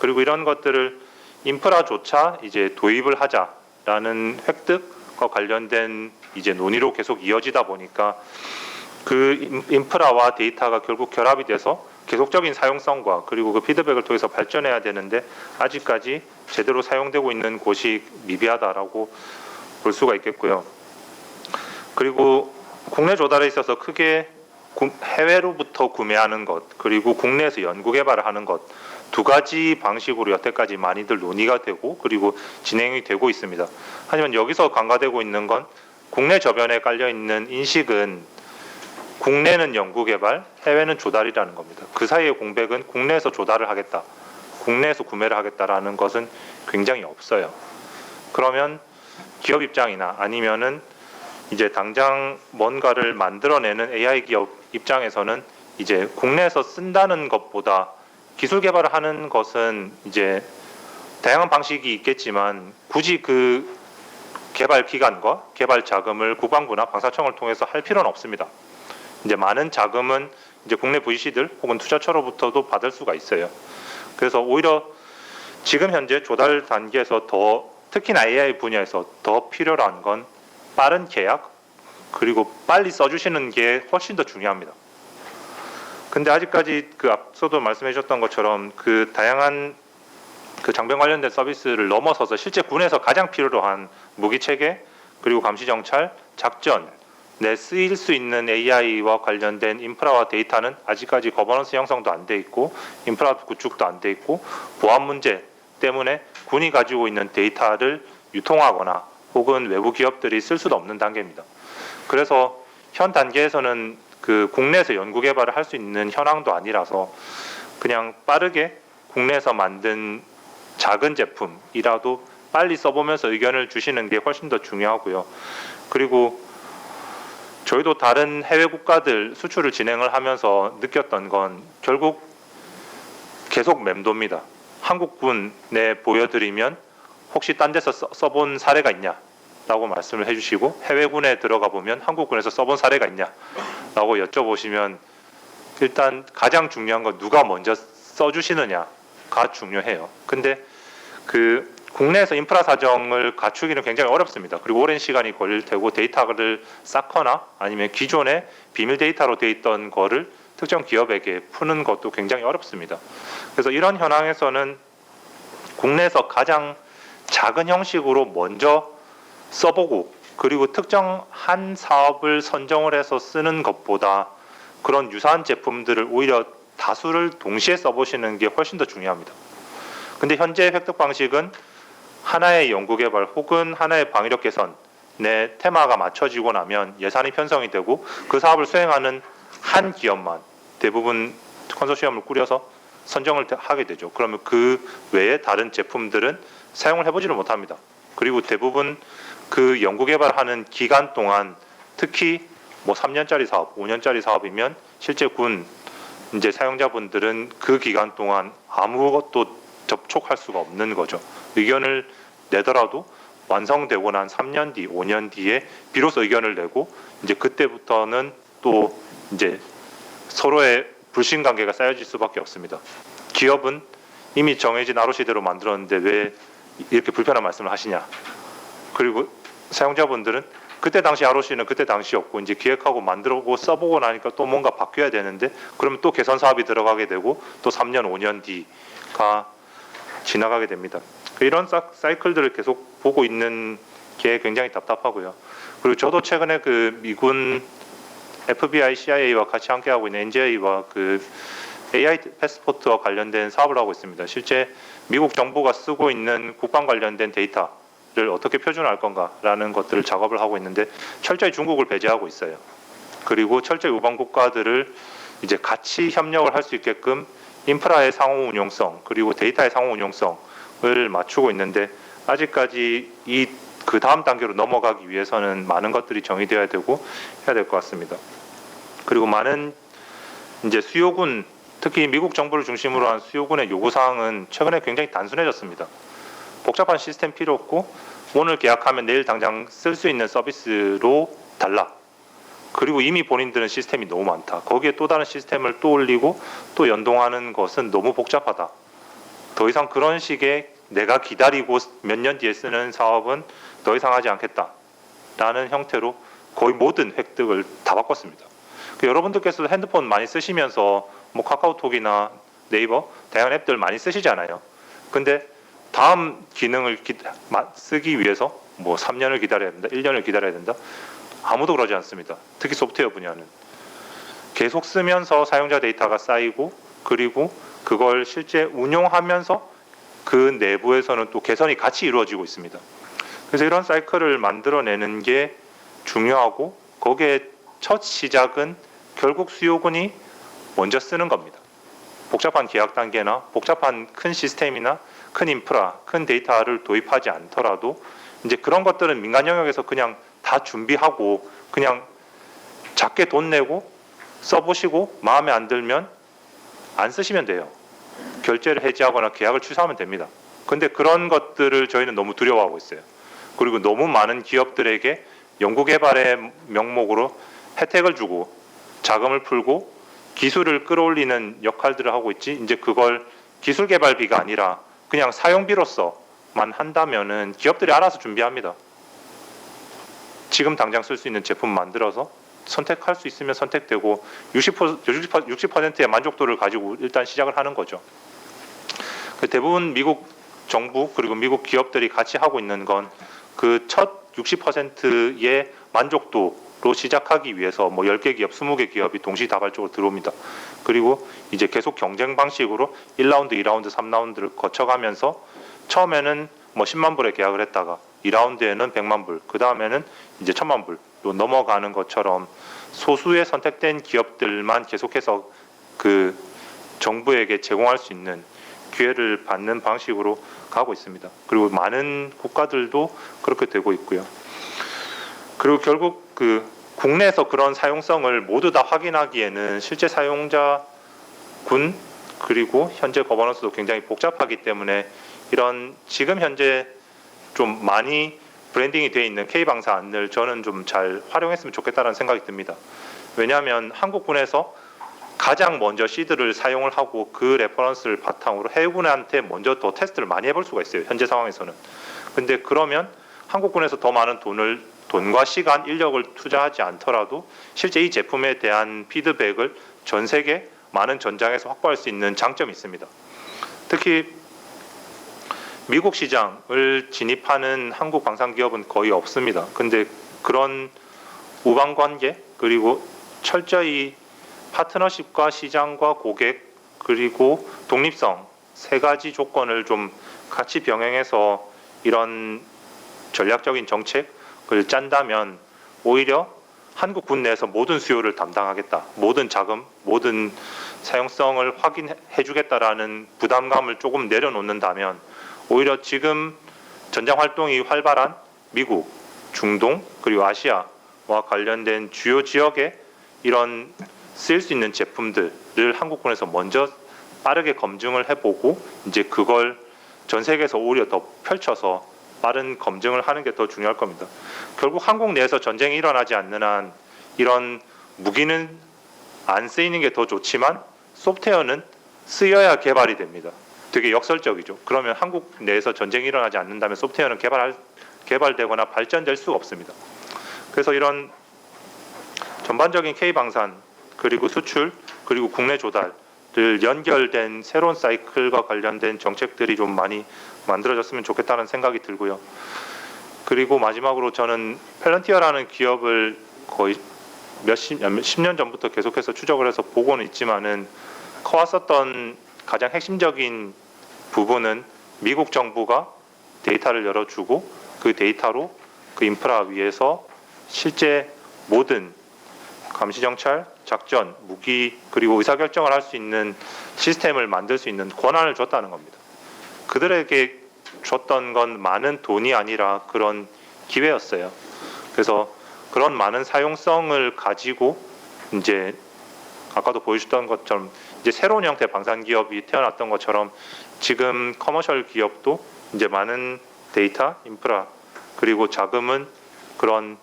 그리고 이런 것들을 인프라조차 이제 도입을 하자라는 획득과 관련된 이제 논의로 계속 이어지다 보니까 그 인프라와 데이터가 결국 결합이 돼서 계속적인 사용성과 그리고 그 피드백을 통해서 발전해야 되는데 아직까지 제대로 사용되고 있는 곳이 미비하다라고 볼 수가 있겠고요. 그리고 국내 조달에 있어서 크게 해외로부터 구매하는 것, 그리고 국내에서 연구 개발을 하는 것, 두 가지 방식으로 여태까지 많이들 논의가 되고 그리고 진행이 되고 있습니다. 하지만 여기서 간과되고 있는 건 국내 저변에 깔려 있는 인식은 국내는 연구 개발, 해외는 조달이라는 겁니다. 그 사이의 공백은 국내에서 조달을 하겠다. 국내에서 구매를 하겠다라는 것은 굉장히 없어요. 그러면 기업 입장이나 아니면은 이제 당장 뭔가를 만들어내는 AI 기업 입장에서는 이제 국내에서 쓴다는 것보다 기술 개발을 하는 것은 이제 다양한 방식이 있겠지만 굳이 그 개발 기간과 개발 자금을 국방부나 방사청을 통해서 할 필요는 없습니다. 이제 많은 자금은 이제 국내 VC들 혹은 투자처로부터도 받을 수가 있어요. 그래서 오히려 지금 현재 조달 단계에서 더 특히나 AI 분야에서 더 필요한 건 빠른 계약 그리고 빨리 써주시는 게 훨씬 더 중요합니다. 근데 아직까지 그 앞서도 말씀해 주셨던 것처럼 그 다양한 그 장병 관련된 서비스를 넘어서서 실제 군에서 가장 필요로 한 무기 체계 그리고 감시 정찰, 작전 내 쓰일 수 있는 AI와 관련된 인프라와 데이터는 아직까지 거버넌스 형성도 안 돼 있고 인프라 구축도 안 돼 있고 보안 문제 때문에 군이 가지고 있는 데이터를 유통하거나 혹은 외부 기업들이 쓸 수도 없는 단계입니다. 그래서 현 단계에서는 그 국내에서 연구 개발을 할 수 있는 현황도 아니라서 그냥 빠르게 국내에서 만든 작은 제품이라도 빨리 써보면서 의견을 주시는 게 훨씬 더 중요하고요. 그리고 저희도 다른 해외 국가들 수출을 진행을 하면서 느꼈던 건 결국 계속 맴돕니다. 한국군에 보여드리면 혹시 딴 데서 써본 사례가 있냐? 라고 말씀을 해주시고 해외군에 들어가 보면 한국군에서 써본 사례가 있냐? 라고 여쭤보시면 일단 가장 중요한 건 누가 먼저 써주시느냐가 중요해요. 근데 그 국내에서 인프라 사정을 갖추기는 굉장히 어렵습니다. 그리고 오랜 시간이 걸릴 테고 데이터를 쌓거나 아니면 기존에 비밀 데이터로 돼 있던 거를 특정 기업에게 푸는 것도 굉장히 어렵습니다. 그래서 이런 현황에서는 국내에서 가장 작은 형식으로 먼저 써보고 그리고 특정 한 사업을 선정을 해서 쓰는 것보다 그런 유사한 제품들을 오히려 다수를 동시에 써보시는 게 훨씬 더 중요합니다. 근데 현재 획득 방식은 하나의 연구개발 혹은 하나의 방위력 개선의 테마가 맞춰지고 나면 예산이 편성이 되고 그 사업을 수행하는 한 기업만 대부분 컨소시엄을 꾸려서 선정을 하게 되죠. 그러면 그 외에 다른 제품들은 사용을 해보지를 못합니다. 그리고 대부분 그 연구개발하는 기간 동안 특히 뭐 3년짜리 사업, 5년짜리 사업이면 실제 군 이제 사용자분들은 그 기간 동안 아무것도 접촉할 수가 없는 거죠. 의견을 내더라도 완성되고 난 3년 뒤, 5년 뒤에 비로소 의견을 내고 이제 그때부터는 또 이제 서로의 불신 관계가 쌓여질 수밖에 없습니다. 기업은 이미 정해진 ROC대로 만들었는데 왜 이렇게 불편한 말씀을 하시냐? 그리고 사용자분들은 그때 당시 ROC는 그때 당시였고 이제 기획하고 만들고 써보고 나니까 또 뭔가 바뀌어야 되는데 그러면 또 개선 사업이 들어가게 되고 또 3년, 5년 뒤가 지나가게 됩니다. 이런 사이클들을 계속 보고 있는 게 굉장히 답답하고요. 그리고 저도 최근에 그 미군 FBI, CIA와 같이 함께하고 있는 NGA와 그 AI 패스포트와 관련된 사업을 하고 있습니다. 실제 미국 정부가 쓰고 있는 국방 관련된 데이터를 어떻게 표준화할 건가라는 것들을 작업을 하고 있는데 철저히 중국을 배제하고 있어요. 그리고 철저히 우방 국가들을 이제 같이 협력을 할 수 있게끔 인프라의 상호 운용성 그리고 데이터의 상호 운용성을 맞추고 있는데 아직까지 이 그 다음 단계로 넘어가기 위해서는 많은 것들이 정의되어야 되고 해야 될 것 같습니다. 그리고 많은 이제 수요군 특히 미국 정부를 중심으로 한 수요군의 요구 사항은 최근에 굉장히 단순해졌습니다. 복잡한 시스템 필요 없고 오늘 계약하면 내일 당장 쓸 수 있는 서비스로 달라. 그리고 이미 본인들은 시스템이 너무 많다. 거기에 또 다른 시스템을 또 올리고 또 연동하는 것은 너무 복잡하다. 더 이상 그런 식의 내가 기다리고 몇 년 뒤에 쓰는 사업은 더 이상 하지 않겠다라는 형태로 거의 모든 획득을 다 바꿨습니다. 여러분들께서도 핸드폰 많이 쓰시면서 뭐 카카오톡이나 네이버 다양한 앱들 많이 쓰시잖아요. 근데 다음 기능을 쓰기 위해서 뭐 3년을 기다려야 된다, 1년을 기다려야 된다. 아무도 그러지 않습니다. 특히 소프트웨어 분야는 계속 쓰면서 사용자 데이터가 쌓이고 그리고 그걸 실제 운용하면서 그 내부에서는 또 개선이 같이 이루어지고 있습니다. 그래서 이런 사이클을 만들어내는 게 중요하고 거기에 첫 시작은 결국 수요군이 먼저 쓰는 겁니다. 복잡한 계약 단계나 복잡한 큰 시스템이나 큰 인프라, 큰 데이터를 도입하지 않더라도 이제 그런 것들은 민간 영역에서 그냥 다 준비하고 그냥 작게 돈 내고 써보시고 마음에 안 들면 안 쓰시면 돼요. 결제를 해지하거나 계약을 취소하면 됩니다. 근데 그런 것들을 저희는 너무 두려워하고 있어요. 그리고 너무 많은 기업들에게 연구개발의 명목으로 혜택을 주고 자금을 풀고 기술을 끌어올리는 역할들을 하고 있지, 이제 그걸 기술 개발비가 아니라 그냥 사용비로서만 한다면은 기업들이 알아서 준비합니다. 지금 당장 쓸 수 있는 제품 만들어서 선택할 수 있으면 선택되고 60%의 만족도를 가지고 일단 시작을 하는 거죠. 대부분 미국 정부 그리고 미국 기업들이 같이 하고 있는 건 그 첫 60%의 만족도로 시작하기 위해서 뭐 10개 기업, 20개 기업이 동시다발적으로 들어옵니다. 그리고 이제 계속 경쟁 방식으로 1라운드, 2라운드, 3라운드를 거쳐가면서 처음에는 뭐 10만 불에 계약을 했다가 2라운드에는 100만 불, 그 다음에는 이제 1000만 불로 넘어가는 것처럼 소수의 선택된 기업들만 계속해서 그 정부에게 제공할 수 있는 기회를 받는 방식으로 가고 있습니다. 그리고 많은 국가들도 그렇게 되고 있고요. 그리고 결국 그 국내에서 그런 사용성을 모두 다 확인하기에는 실제 사용자군 그리고 현재 거버넌스도 굉장히 복잡하기 때문에 이런 지금 현재 좀 많이 브랜딩이 되어 있는 K방산을 저는 좀 잘 활용했으면 좋겠다는 생각이 듭니다. 왜냐하면 한국군에서 가장 먼저 시드를 사용을 하고 그 레퍼런스를 바탕으로 해군한테 먼저 더 테스트를 많이 해볼 수가 있어요. 현재 상황에서는. 근데 그러면 한국군에서 더 많은 돈과 시간, 인력을 투자하지 않더라도 실제 이 제품에 대한 피드백을 전 세계 많은 전장에서 확보할 수 있는 장점이 있습니다. 특히 미국 시장을 진입하는 한국 방산 기업은 거의 없습니다. 근데 그런 우방 관계 그리고 철저히 파트너십과 시장과 고객 그리고 독립성 세 가지 조건을 좀 같이 병행해서 이런 전략적인 정책을 짠다면 오히려 한국 국내에서 모든 수요를 담당하겠다, 모든 자금, 모든 사용성을 확인해 주겠다라는 부담감을 조금 내려놓는다면 오히려 지금 전장 활동이 활발한 미국, 중동 그리고 아시아와 관련된 주요 지역에 이런 쓰일 수 있는 제품들을 한국군에서 먼저 빠르게 검증을 해보고 이제 그걸 전 세계에서 오히려 더 펼쳐서 빠른 검증을 하는 게 더 중요할 겁니다. 결국 한국 내에서 전쟁이 일어나지 않는 한 이런 무기는 안 쓰이는 게 더 좋지만 소프트웨어는 쓰여야 개발이 됩니다. 되게 역설적이죠. 그러면 한국 내에서 전쟁이 일어나지 않는다면 소프트웨어는 개발되거나 발전될 수가 없습니다. 그래서 이런 전반적인 K방산 그리고 수출 그리고 국내 조달을 연결된 새로운 사이클과 관련된 정책들이 좀 많이 만들어졌으면 좋겠다는 생각이 들고요. 그리고 마지막으로 저는 펠런티어라는 기업을 거의 십 년 전부터 계속해서 추적을 해서 보고는 있지만은 커왔었던 가장 핵심적인 부분은 미국 정부가 데이터를 열어주고 그 데이터로 그 인프라 위에서 실제 모든 감시정찰, 작전, 무기 그리고 의사결정을 할 수 있는 시스템을 만들 수 있는 권한을 줬다는 겁니다. 그들에게 줬던 건 많은 돈이 아니라 그런 기회였어요. 그래서 그런 많은 사용성을 가지고 이제 아까도 보여줬던 것처럼 이제 새로운 형태의 방산 기업이 태어났던 것처럼 지금 커머셜 기업도 이제 많은 데이터, 인프라 그리고 자금은 그런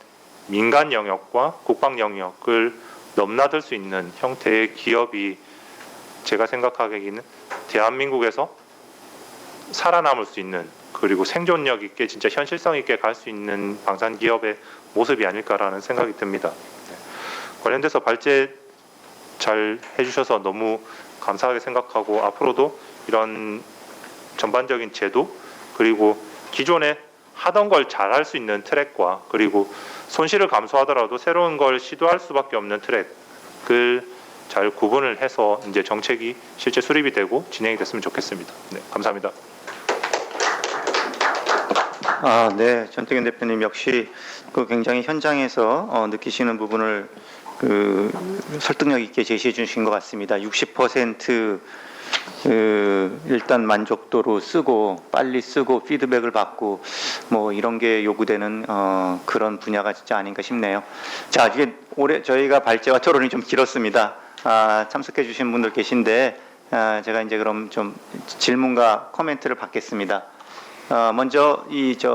민간 영역과 국방 영역을 넘나들 수 있는 형태의 기업이 제가 생각하기에는 대한민국에서 살아남을 수 있는 그리고 생존력 있게 진짜 현실성 있게 갈 수 있는 방산 기업의 모습이 아닐까라는 생각이 듭니다. 관련돼서 발제 잘 해주셔서 너무 감사하게 생각하고 앞으로도 이런 전반적인 제도 그리고 기존에 하던 걸 잘할 수 있는 트랙과 그리고 손실을 감수하더라도 새로운 걸 시도할 수밖에 없는 트랙을 잘 구분을 해서 이제 정책이 실제 수립이 되고 진행이 됐으면 좋겠습니다. 네, 감사합니다. 네, 전태균 대표님 역시 그 굉장히 현장에서 느끼시는 부분을 설득력 있게 제시해 주신 것 같습니다. 60% 일단 만족도로 쓰고 빨리 쓰고 피드백을 받고 뭐 이런 게 요구되는 그런 분야가 진짜 아닌가 싶네요. 자, 이게 올해 저희가 발제와 토론이 좀 길었습니다. 참석해 주신 분들 계신데 제가 이제 그럼 좀 질문과 코멘트를 받겠습니다. 먼저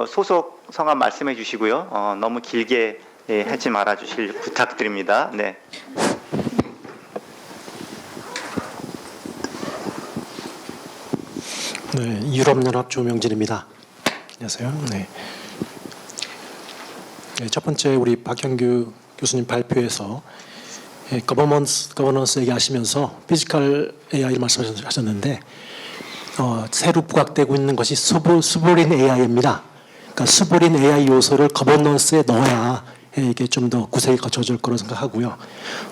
소속 성함 말씀해 주시고요. 너무 길게 하지 말아 주실 부탁드립니다. 네. 네, 유럽연합 조명진입니다. 안녕하세요. 네. 네, 첫 번째 우리 박형규 교수님 발표에서 거버넌스 얘기하시면서 피지컬 AI를 말씀하셨는데 새로 부각되고 있는 것이 수보린 AI입니다. 그러니까 수보린 AI 요소를 거버넌스에 넣어야 이게 좀 더 구색이 갖춰질 거라고 생각하고요.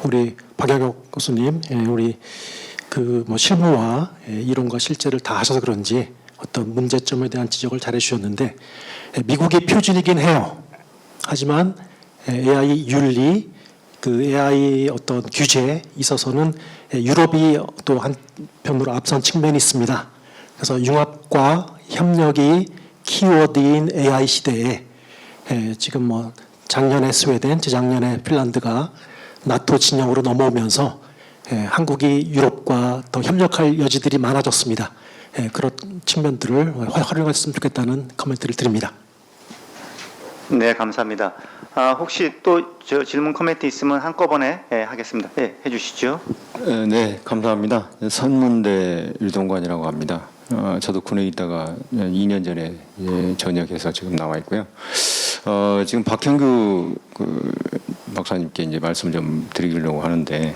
우리 박영혁 교수님, 우리 실무와 이론과 실제를 다 하셔서 그런지 어떤 문제점에 대한 지적을 잘 해주셨는데 미국의 표준이긴 해요. 하지만 AI 윤리, AI 어떤 규제에 있어서는 유럽이 또 한편으로 앞선 측면이 있습니다. 그래서 융합과 협력이 키워드인 AI 시대에 지금 작년에 스웨덴, 재작년에 핀란드가 나토 진영으로 넘어오면서 한국이 유럽과 더 협력할 여지들이 많아졌습니다. 그런 측면들을 활용했으면 좋겠다는 코멘트를 드립니다. 네, 감사합니다. 혹시 또 질문 코멘트 있으면 한꺼번에 하겠습니다. 네, 해주시죠. 네, 감사합니다. 선문대 유동관이라고 합니다. 저도 군에 있다가 2년 전에 전역해서 지금 나와 있고요. 지금 박형규 박사님께 이제 말씀을 좀 드리려고 하는데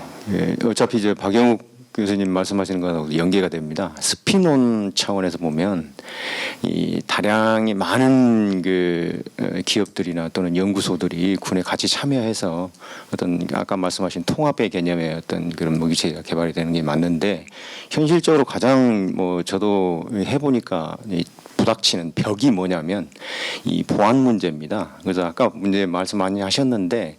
어차피 이제 박영욱 교수님 말씀하시는 거하고 연계가 됩니다. 스피논 차원에서 보면 이 다량의 많은 기업들이나 또는 연구소들이 군에 같이 참여해서 어떤 아까 말씀하신 통합의 개념의 어떤 그런 무기체계가 개발이 되는 게 맞는데 현실적으로 가장 저도 해보니까 부닥치는 벽이 뭐냐면 이 보안 문제입니다. 그래서 아까 문제 말씀 많이 하셨는데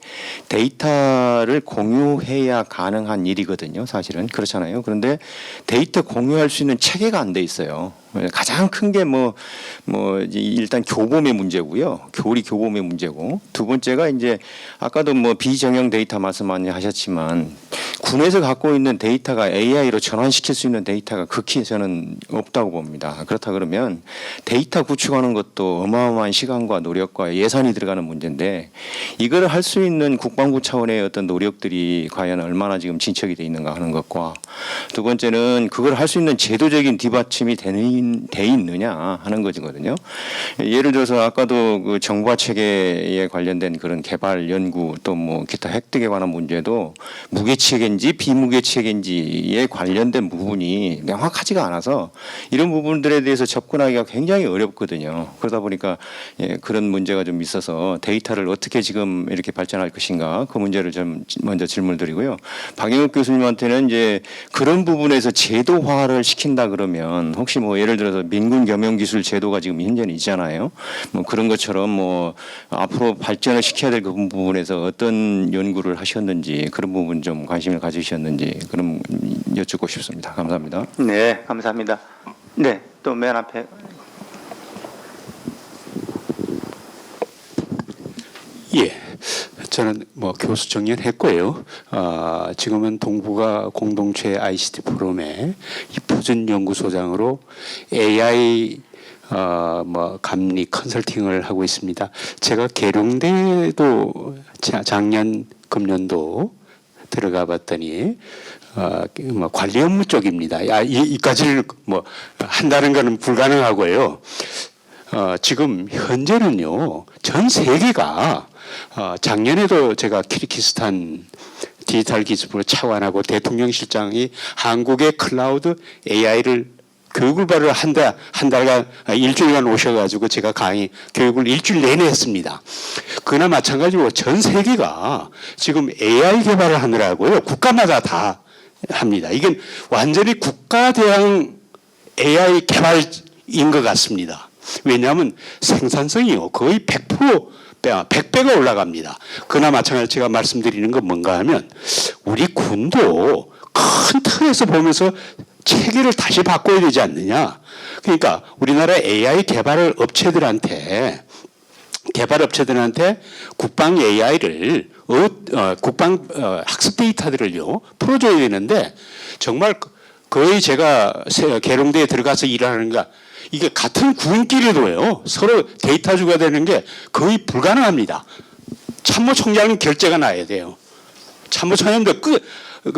데이터를 공유해야 가능한 일이거든요. 사실은 그렇잖아요. 그런데 데이터 공유할 수 있는 체계가 안 돼 있어요. 가장 큰 게 일단 교범의 문제고요. 교범의 문제고 두 번째가 이제 아까도 비정형 데이터 말씀 많이 하셨지만 군에서 갖고 있는 데이터가 AI로 전환시킬 수 있는 데이터가 극히 저는 없다고 봅니다. 그렇다 그러면 데이터 구축하는 것도 어마어마한 시간과 노력과 예산이 들어가는 문제인데 이걸 할 수 있는 국방부 차원의 어떤 노력들이 과연 얼마나 지금 진척이 돼 있는가 하는 것과 두 번째는 그걸 할 수 있는 제도적인 뒷받침이 돼 있느냐 하는 것이거든요. 예를 들어서 아까도 그 정보화 체계에 관련된 그런 개발 연구 또 기타 획득에 관한 문제도 무게체계인지 비무게체계인지에 관련된 부분이 명확하지가 않아서 이런 부분들에 대해서 접근하기가 굉장히 어렵거든요. 그러다 보니까 그런 문제가 좀 있어서 데이터를 어떻게 지금 이렇게 발전할 것인가 그 문제를 좀 먼저 질문을 드리고요. 박영욱 교수님한테는 이제 그런 부분에서 제도화를 시킨다 그러면 혹시 예를 들어서 민군 겸용 기술 제도가 지금 현재는 있잖아요. 그런 것처럼 앞으로 발전을 시켜야 될 그 부분에서 어떤 연구를 하셨는지 그런 부분 좀 관심을 가지셨는지 그럼 여쭙고 싶습니다. 감사합니다. 네, 감사합니다. 네, 또 맨 앞에. 예, 저는 교수 정연했고요. 지금은 동북아 공동체 ICT 포럼의 이포준 연구소장으로 AI 감리 컨설팅을 하고 있습니다. 제가 계룡대도 작년 금년도 들어가 봤더니 관리 업무 쪽입니다. 이까지는 한다는 것은 불가능하고요. 지금 현재는요 전 세계가 작년에도 제가 키르기스탄 디지털 기술부를 차관하고 대통령실장이 한국의 클라우드 AI를 교육을 바로 한 달간 일주일간 오셔가지고 제가 강의 교육을 일주일 내내 했습니다. 그나 마찬가지로 전 세계가 지금 AI 개발을 하느라고요 국가마다 다 합니다. 이건 완전히 국가 대항 AI 개발인 것 같습니다. 왜냐하면 생산성이요 거의 100배가 올라갑니다. 그나 마찬가지로 제가 말씀드리는 건 뭔가 하면 우리 군도 큰 틀에서 보면서 체계를 다시 바꿔야 되지 않느냐. 그러니까 우리나라 AI 개발업체들한테 국방 AI를 국방 학습 데이터들을요 풀어줘야 되는데 정말 거의 제가 계룡대에 들어가서 일하는가 이게 같은 구분끼리도요 서로 데이터주가 되는 게 거의 불가능합니다. 참모총장은 결재가 나야 돼요. 참모총장도 그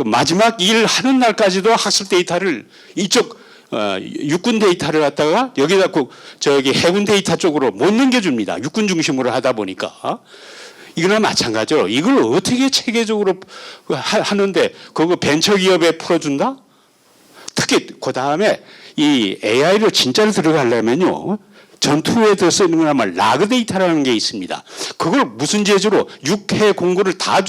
마지막 일 하는 날까지도 학습 데이터를 이쪽 육군 데이터를 갖다가 여기다 저기 해군 데이터 쪽으로 못 넘겨줍니다. 육군 중심으로 하다 보니까 이거나 마찬가지로 이걸 어떻게 체계적으로 하는데 그거 벤처기업에 풀어준다? 특히 그 다음에 이 AI를 진짜로 들어가려면요 전투에 더 쓰는 거라면 라그 데이터라는 게 있습니다. 그걸 무슨 재주로 육해 공군을 다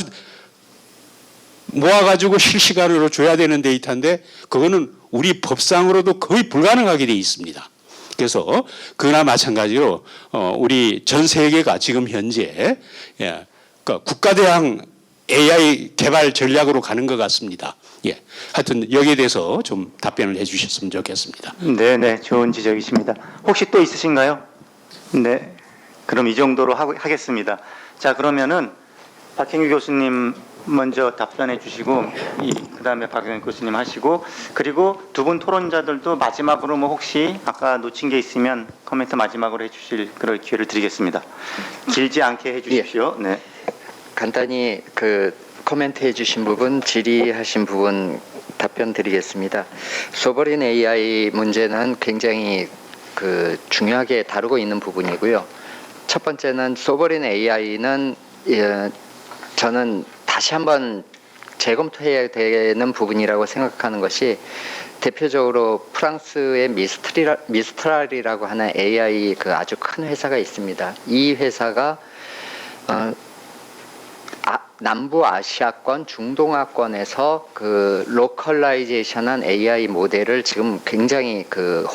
모아가지고 실시간으로 줘야 되는 데이터인데 그거는 우리 법상으로도 거의 불가능하게 돼 있습니다. 그래서 그나 마찬가지로 우리 전 세계가 지금 현재 그러니까 국가대항 AI 개발 전략으로 가는 것 같습니다. 예, 하여튼 여기에 대해서 좀 답변을 해주셨으면 좋겠습니다. 네, 좋은 지적이십니다. 혹시 또 있으신가요? 네, 그럼 이 정도로 하겠습니다. 자, 그러면은 박형규 교수님 먼저 답변해 주시고 그다음에 박영현 교수님 하시고 그리고 두 분 토론자들도 마지막으로 뭐 혹시 아까 놓친 게 있으면 코멘트 마지막으로 해주실 그럴 기회를 드리겠습니다. 길지 않게 해주십시오. 네. 간단히 코멘트 해주신 부분, 질의하신 부분 답변 드리겠습니다. 소버린 AI 문제는 굉장히 중요하게 다루고 있는 부분이고요. 첫 번째는 소버린 AI는 저는 다시 한번 재검토해야 되는 부분이라고 생각하는 것이 대표적으로 프랑스의 미스트랄이라고 하는 AI 아주 큰 회사가 있습니다. 이 회사가 남부아시아권, 중동아권에서 로컬라이제이션한 AI 모델을 지금 굉장히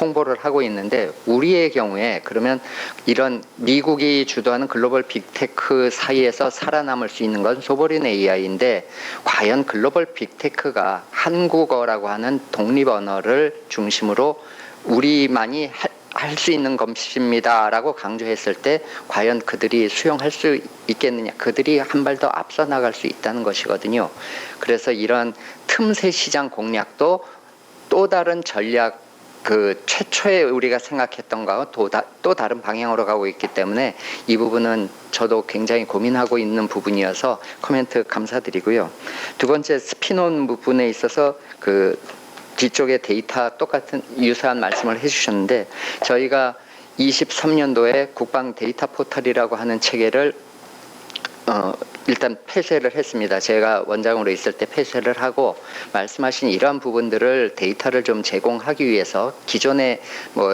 홍보를 하고 있는데 우리의 경우에 그러면 이런 미국이 주도하는 글로벌 빅테크 사이에서 살아남을 수 있는 건 소버린 AI인데 과연 글로벌 빅테크가 한국어라고 하는 독립 언어를 중심으로 우리만이 할 수 있는 것입니다라고 강조했을 때 과연 그들이 수용할 수 있겠느냐, 그들이 한 발 더 앞서 나갈 수 있다는 것이거든요. 그래서 이런 틈새 시장 공략도 또 다른 전략, 최초에 우리가 생각했던 거와 또 다른 방향으로 가고 있기 때문에 이 부분은 저도 굉장히 고민하고 있는 부분이어서 코멘트 감사드리고요. 두 번째 스피논 부분에 있어서 뒤쪽에 데이터 똑같은 유사한 말씀을 해주셨는데 저희가 23년도에 국방 데이터 포털이라고 하는 체계를 일단 폐쇄를 했습니다. 제가 원장으로 있을 때 폐쇄를 하고 말씀하신 이러한 부분들을 데이터를 좀 제공하기 위해서 기존에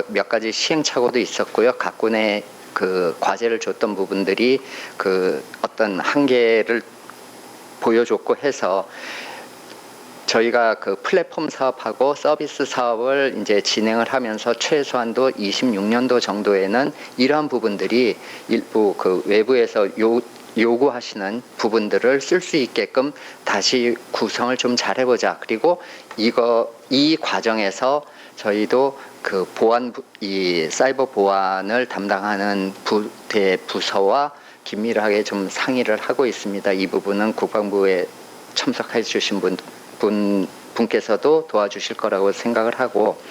몇 가지 시행착오도 있었고요. 각군의 과제를 줬던 부분들이 어떤 한계를 보여줬고 해서 저희가 플랫폼 사업하고 서비스 사업을 이제 진행을 하면서 최소한도 26년도 정도에는 이러한 부분들이 일부 외부에서 요구하시는 부분들을 쓸 수 있게끔 다시 구성을 좀 잘해보자. 그리고 이 과정에서 저희도 이 사이버 보안을 담당하는 부서와 긴밀하게 좀 상의를 하고 있습니다. 이 부분은 국방부에 참석해 주신 분께서도 도와주실 거라고 생각을 하고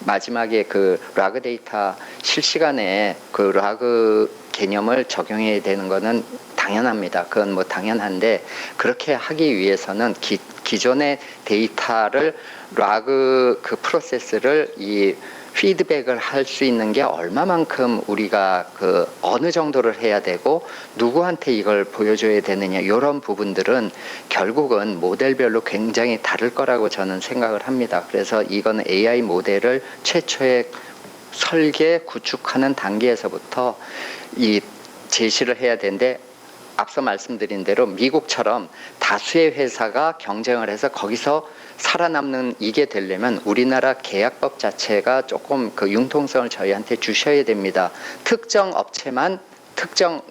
마지막에 라그 데이터 실시간에 라그 개념을 적용해야 되는 것은 당연합니다. 그건 당연한데 그렇게 하기 위해서는 기존의 데이터를 라그 프로세스를 피드백을 할 수 있는 게 얼마만큼 우리가 어느 정도를 해야 되고 누구한테 이걸 보여줘야 되느냐 이런 부분들은 결국은 모델별로 굉장히 다를 거라고 저는 생각을 합니다. 그래서 이건 AI 모델을 최초의 설계 구축하는 단계에서부터 제시를 해야 되는데 앞서 말씀드린 대로 미국처럼 다수의 회사가 경쟁을 해서 거기서 살아남는 이게 되려면 우리나라 계약법 자체가 조금 융통성을 저희한테 주셔야 됩니다. 특정 업체만 특정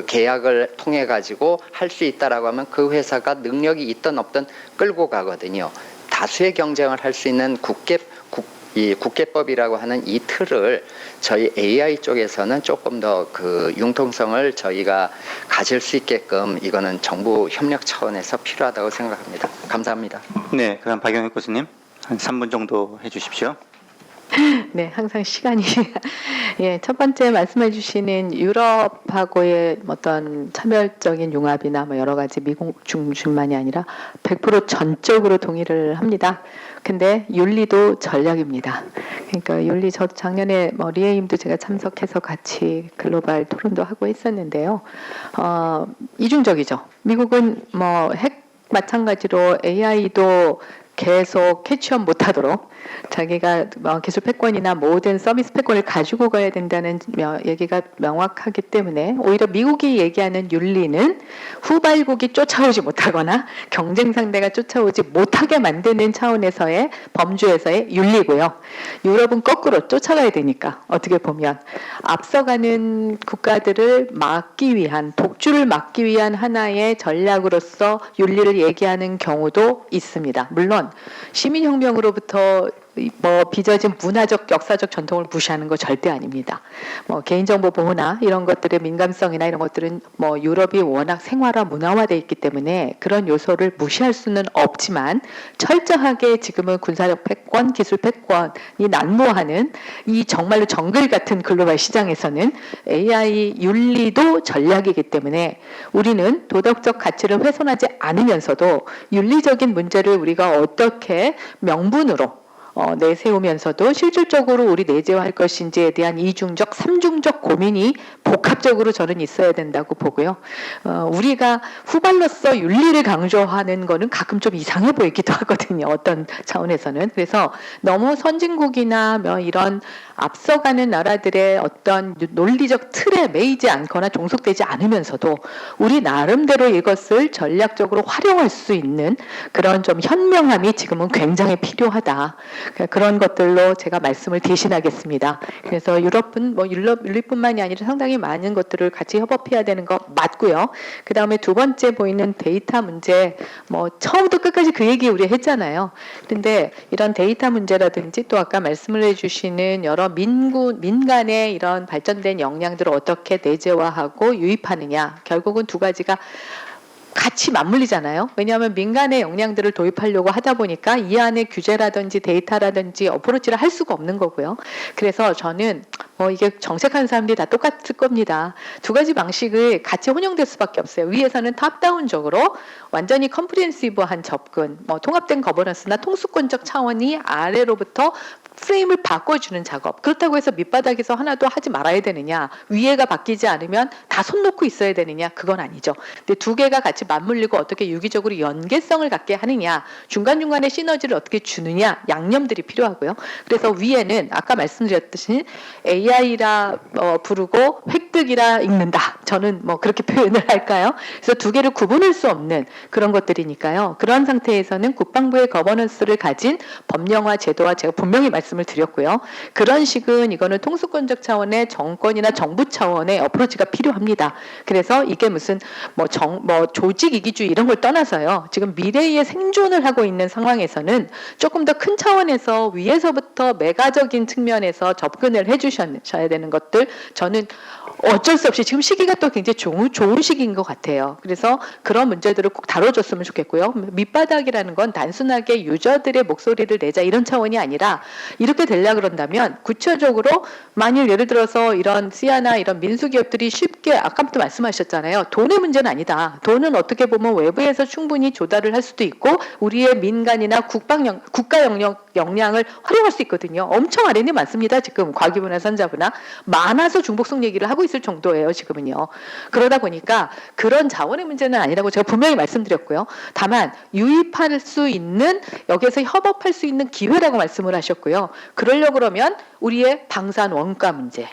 계약을 통해 가지고 할 수 있다라고 하면 그 회사가 능력이 있든 없든 끌고 가거든요. 다수의 경쟁을 할 수 있는 이 국계법이라고 하는 이 틀을 저희 AI 쪽에서는 조금 더 그 융통성을 저희가 가질 수 있게끔 이거는 정부 협력 차원에서 필요하다고 생각합니다. 감사합니다. 네, 그럼 박영익 교수님 한 3분 정도 해주십시오. 네, 항상 시간이 예, 첫 번째 말씀해 주시는 유럽하고의 어떤 차별적인 융합이나 뭐 여러 가지 미국 중심만이 아니라 100% 전적으로 동의를 합니다. 근데 윤리도 전략입니다. 그러니까 윤리 저 작년에 리에임도 제가 참석해서 같이 글로벌 토론도 하고 했었는데요. 이중적이죠. 미국은 핵 마찬가지로 AI도 계속 캐치업 못하도록 자기가 기술 패권이나 모든 서비스 패권을 가지고 가야 된다는 얘기가 명확하기 때문에 오히려 미국이 얘기하는 윤리는 후발국이 쫓아오지 못하거나 경쟁 상대가 쫓아오지 못하게 만드는 차원에서의 범주에서의 윤리고요. 유럽은 거꾸로 쫓아가야 되니까 어떻게 보면 앞서가는 국가들을 막기 위한 독주를 막기 위한 하나의 전략으로서 윤리를 얘기하는 경우도 있습니다. 물론 시민혁명으로부터 빚어진 문화적 역사적 전통을 무시하는 거 절대 아닙니다. 개인정보 보호나 이런 것들의 민감성이나 이런 것들은 유럽이 워낙 생활화 문화화돼 있기 때문에 그런 요소를 무시할 수는 없지만 철저하게 지금은 군사력 패권, 기술 패권이 난무하는 이 정말로 정글 같은 글로벌 시장에서는 AI 윤리도 전략이기 때문에 우리는 도덕적 가치를 훼손하지 않으면서도 윤리적인 문제를 우리가 어떻게 명분으로 내세우면서도 실질적으로 우리 내재화할 것인지에 대한 이중적, 삼중적 고민이 복합적으로 저는 있어야 된다고 보고요. 우리가 후발로서 윤리를 강조하는 거는 가끔 좀 이상해 보이기도 하거든요. 어떤 차원에서는. 그래서 너무 선진국이나 이런 앞서가는 나라들의 어떤 논리적 틀에 매이지 않거나 종속되지 않으면서도 우리 나름대로 이것을 전략적으로 활용할 수 있는 그런 좀 현명함이 지금은 굉장히 필요하다. 그런 것들로 제가 말씀을 대신하겠습니다. 그래서 유럽은 윤리뿐만이 아니라 상당히 많은 것들을 같이 협업해야 되는 거 맞고요. 그 다음에 두 번째 보이는 데이터 문제, 처음부터 끝까지 그 얘기 우리 했잖아요. 그런데 이런 데이터 문제라든지 또 아까 말씀을 해주시는 여러 민간의 이런 발전된 역량들을 어떻게 내재화하고 유입하느냐, 결국은 두 가지가 같이 맞물리잖아요. 왜냐하면 민간의 역량들을 도입하려고 하다 보니까 이 안에 규제라든지 데이터라든지 어프로치를 할 수가 없는 거고요. 그래서 저는 이게 정책하는 사람들이 다 똑같을 겁니다. 두 가지 방식을 같이 혼용될 수밖에 없어요. 위에서는 탑다운적으로 완전히 컴프리헨시브한 접근, 통합된 거버넌스나 통수권적 차원이 아래로부터 프레임을 바꿔주는 작업. 그렇다고 해서 밑바닥에서 하나도 하지 말아야 되느냐, 위에가 바뀌지 않으면 다 손 놓고 있어야 되느냐, 그건 아니죠. 근데 두 개가 같이 맞물리고 어떻게 유기적으로 연계성을 갖게 하느냐, 중간중간에 시너지를 어떻게 주느냐, 양념들이 필요하고요. 그래서 위에는 아까 말씀드렸듯이 AI라 부르고 획득이라 읽는다. 저는 그렇게 표현을 할까요? 그래서 두 개를 구분할 수 없는 그런 것들이니까요. 그런 상태에서는 국방부의 거버넌스를 가진 법령화 제도와 제가 분명히 말씀을 드렸고요. 그런 식은 이거는 통수권적 차원의 정권이나 정부 차원의 어프로치가 필요합니다. 그래서 이게 무슨 조직 이기주의 이런 걸 떠나서요. 지금 미래의 생존을 하고 있는 상황에서는 조금 더 큰 차원에서 위에서부터 메가적인 측면에서 접근을 해주셔야 되는 것들, 저는 어쩔 수 없이 지금 시기가 또 굉장히 좋은 시기인 것 같아요. 그래서 그런 문제들을 꼭 다뤄줬으면 좋겠고요. 밑바닥이라는 건 단순하게 유저들의 목소리를 내자 이런 차원이 아니라 이렇게 되려고 그런다면 구체적으로 만일 예를 들어서 이런 씨아나 이런 민수기업들이 쉽게 아까부터 말씀하셨잖아요. 돈의 문제는 아니다. 돈은 어떻게 보면 외부에서 충분히 조달을 할 수도 있고 우리의 민간이나 국가 역량을 활용할 수 있거든요. 엄청 R&D 많습니다. 지금 과기부나 선자부나 많아서 중복성 얘기를 하고 있을 정도예요. 지금은요. 그러다 보니까 그런 자원의 문제는 아니라고 제가 분명히 말씀드렸고요. 다만 유입할 수 있는, 여기에서 협업할 수 있는 기회라고 말씀을 하셨고요. 그러려고 그러면 우리의 방산 원가 문제,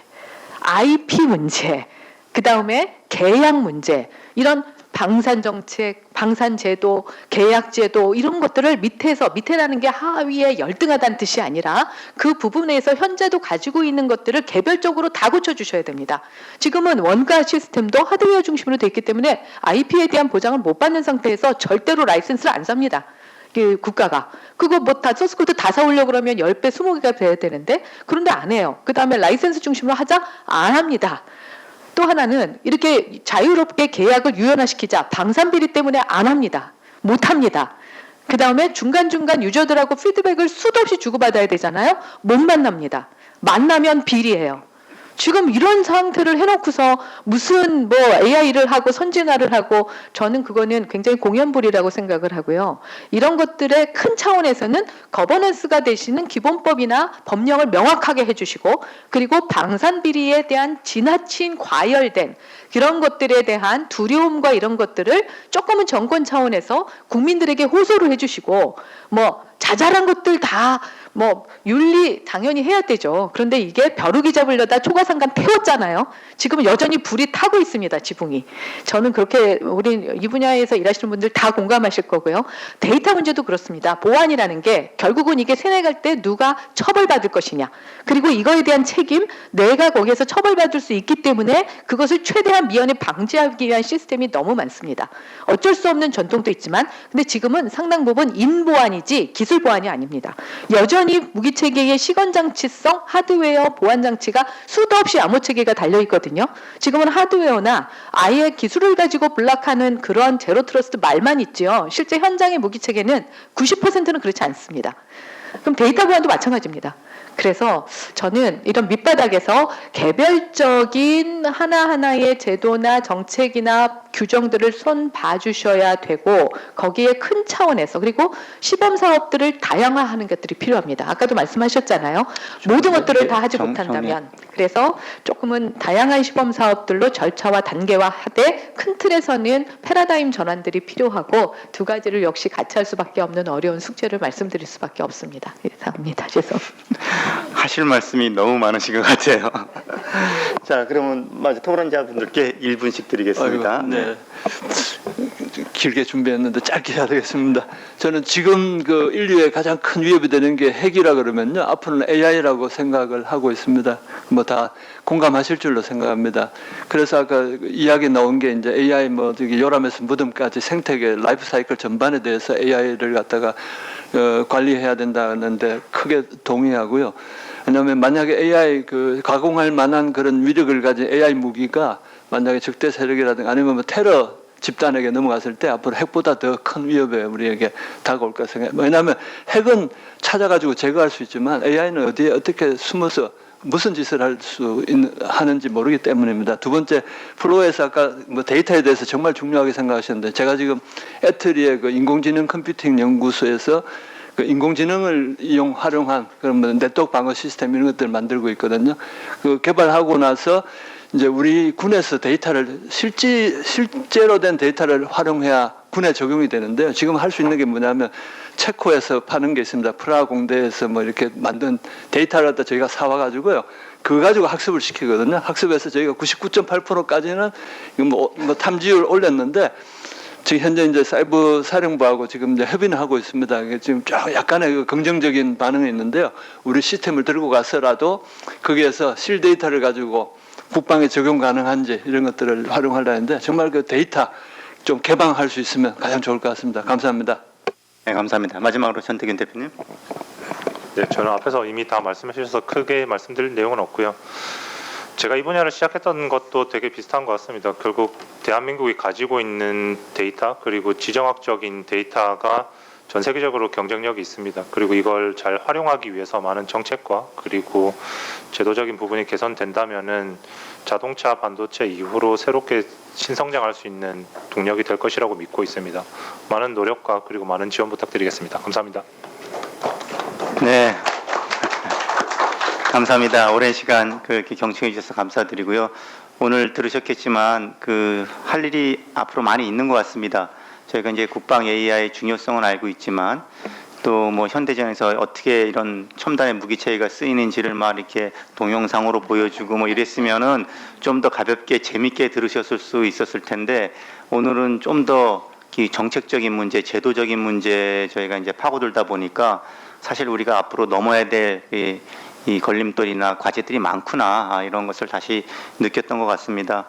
IP 문제, 그 다음에 계약 문제, 이런 방산 정책, 방산 제도, 계약 제도 이런 것들을 밑에라는 게 하위에 열등하다는 뜻이 아니라 그 부분에서 현재도 가지고 있는 것들을 개별적으로 다 고쳐주셔야 됩니다. 지금은 원가 시스템도 하드웨어 중심으로 되어 있기 때문에 IP에 대한 보장을 못 받는 상태에서 절대로 라이센스를 안 삽니다. 그 국가가. 그거 뭐 다 소스 코드 다 사오려고 그러면 10배, 20배가 돼야 되는데 그런데 안 해요. 그다음에 라이센스 중심으로 하자? 안 합니다. 또 하나는 이렇게 자유롭게 계약을 유연화시키자. 방산 비리 때문에 안 합니다. 못 합니다. 그 다음에 중간중간 유저들하고 피드백을 수도 없이 주고받아야 되잖아요. 못 만납니다. 만나면 비리예요. 지금 이런 상태를 해놓고서 무슨 뭐 AI를 하고 선진화를 하고 저는 그거는 굉장히 공연불이라고 생각을 하고요. 이런 것들의 큰 차원에서는 거버넌스가 되시는 기본법이나 법령을 명확하게 해주시고 그리고 방산 비리에 대한 지나친 과열된 그런 것들에 대한 두려움과 이런 것들을 조금은 정권 차원에서 국민들에게 호소를 해주시고 뭐 자잘한 것들 다 뭐 윤리 당연히 해야 되죠. 그런데 이게 벼룩이 잡으려다 초가상간 태웠잖아요. 지금 여전히 불이 타고 있습니다. 지붕이. 저는 그렇게 우리 이 분야에서 일하시는 분들 다 공감하실 거고요. 데이터 문제도 그렇습니다. 보안이라는 게 결국은 이게 새내갈 때 누가 처벌받을 것이냐. 그리고 이거에 대한 책임 내가 거기에서 처벌받을 수 있기 때문에 그것을 최대한 미연에 방지하기 위한 시스템이 너무 많습니다. 어쩔 수 없는 전통도 있지만 근데 지금은 상당 부분 인보안이지 기술 보안이 아닙니다. 여전히 무기체계의 시건장치성 하드웨어 보안장치가 수도 없이 암호체계가 달려있거든요. 지금은 하드웨어나 아예 기술을 가지고 블락하는 그런 제로 트러스트 말만 있죠. 실제 현장의 무기체계는 90%는 그렇지 않습니다. 그럼 데이터 보안도 마찬가지입니다. 그래서 저는 이런 밑바닥에서 개별적인 하나하나의 제도나 정책이나 규정들을 손 봐주셔야 되고 거기에 큰 차원에서 그리고 시범 사업들을 다양화하는 것들이 필요합니다. 아까도 말씀하셨잖아요. 모든 것들을 다 하지 못한다면 그래서 조금은 다양한 시범 사업들로 절차와 단계화하되 큰 틀에서는 패러다임 전환들이 필요하고 두 가지를 역시 같이 할 수밖에 없는 어려운 숙제를 말씀드릴 수밖에 없습니다. 이상입니다. 죄송합니다. 하실 말씀이 너무 많으신 것 같아요. 자, 그러면 마저 토론자분들께 1분씩 드리겠습니다. 아이고, 네. 길게 준비했는데 짧게 해야 되겠습니다. 저는 지금 그 인류의 가장 큰 위협이 되는 게 핵이라 그러면요. 앞으로는 AI라고 생각을 하고 있습니다. 뭐 다 공감하실 줄로 생각합니다. 그래서 아까 이야기 나온 게 이제 AI 뭐 저기 요람에서 무덤까지 생태계 라이프 사이클 전반에 대해서 AI를 갖다가 관리해야 된다는데 크게 동의하고요. 왜냐하면 만약에 AI 그 가공할 만한 그런 위력을 가진 AI 무기가 만약에 적대 세력이라든가 아니면 뭐 테러 집단에게 넘어갔을 때 앞으로 핵보다 더 큰 위협에 우리에게 다가올 것 생각해요. 왜냐하면 핵은 찾아가지고 제거할 수 있지만 AI는 어디에 어떻게 숨어서 무슨 짓을 하는지 모르기 때문입니다. 두 번째, 플로에서 아까 뭐 데이터에 대해서 정말 중요하게 생각하셨는데 제가 지금 애트리의 그 인공지능 컴퓨팅 연구소에서 그 인공지능을 활용한 그런 뭐 네트워크 방어 시스템 이런 것들을 만들고 있거든요. 그 개발하고 나서 이제 우리 군에서 데이터를 실제로 된 데이터를 활용해야 군에 적용이 되는데요. 지금 할 수 있는 게 뭐냐면 체코에서 파는 게 있습니다. 프라하 공대에서 뭐 이렇게 만든 데이터를 갖다 저희가 사와가지고요. 그거 가지고 학습을 시키거든요. 학습해서 저희가 99.8%까지는 뭐 탐지율 올렸는데 지금 현재 이제 사이버 사령부하고 지금 이제 협의는 하고 있습니다. 지금 약간의 그 긍정적인 반응이 있는데요. 우리 시스템을 들고 가서라도 거기에서 실 데이터를 가지고 국방에 적용 가능한지 이런 것들을 활용하려는데 정말 그 데이터 좀 개방할 수 있으면 가장 좋을 것 같습니다. 감사합니다. 네, 감사합니다. 마지막으로 전태균 대표님. 네, 저는 앞에서 이미 다 말씀해 주셔서 크게 말씀드릴 내용은 없고요. 제가 이 분야를 시작했던 것도 되게 비슷한 것 같습니다. 결국 대한민국이 가지고 있는 데이터 그리고 지정학적인 데이터가 전 세계적으로 경쟁력이 있습니다. 그리고 이걸 잘 활용하기 위해서 많은 정책과 그리고 제도적인 부분이 개선된다면은 자동차, 반도체 이후로 새롭게 신성장할 수 있는 동력이 될 것이라고 믿고 있습니다. 많은 노력과 그리고 많은 지원 부탁드리겠습니다. 감사합니다. 네. 감사합니다. 오랜 시간 그렇게 경청해 주셔서 감사드리고요. 오늘 들으셨겠지만 그 할 일이 앞으로 많이 있는 것 같습니다. 저희가 이제 국방 AI의 중요성은 알고 있지만 또 뭐 현대전에서 어떻게 이런 첨단의 무기체계가 쓰이는지를 막 이렇게 동영상으로 보여주고 뭐 이랬으면은 좀 더 가볍게 재밌게 들으셨을 수 있었을 텐데 오늘은 좀 더 정책적인 문제, 제도적인 문제 저희가 이제 파고들다 보니까 사실 우리가 앞으로 넘어야 될 이 걸림돌이나 과제들이 많구나 이런 것을 다시 느꼈던 것 같습니다.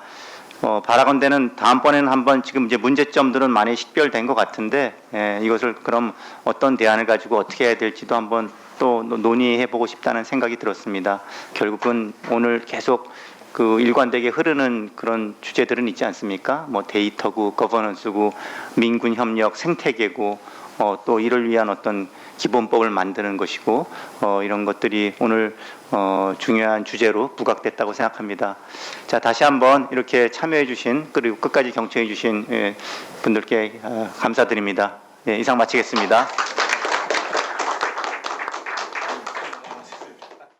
바라건대는 다음번에는 한번 지금 이제 문제점들은 많이 식별된 것 같은데 이것을 그럼 어떤 대안을 가지고 어떻게 해야 될지도 한번 또 논의해 보고 싶다는 생각이 들었습니다. 결국은 오늘 계속 그 일관되게 흐르는 그런 주제들은 있지 않습니까? 뭐 데이터고 거버넌스고 민군 협력 생태계고 또 이를 위한 어떤 기본법을 만드는 것이고 이런 것들이 오늘 중요한 주제로 부각됐다고 생각합니다. 자, 다시 한번 이렇게 참여해 주신 그리고 끝까지 경청해 주신 분들께 감사드립니다. 예, 이상 마치겠습니다.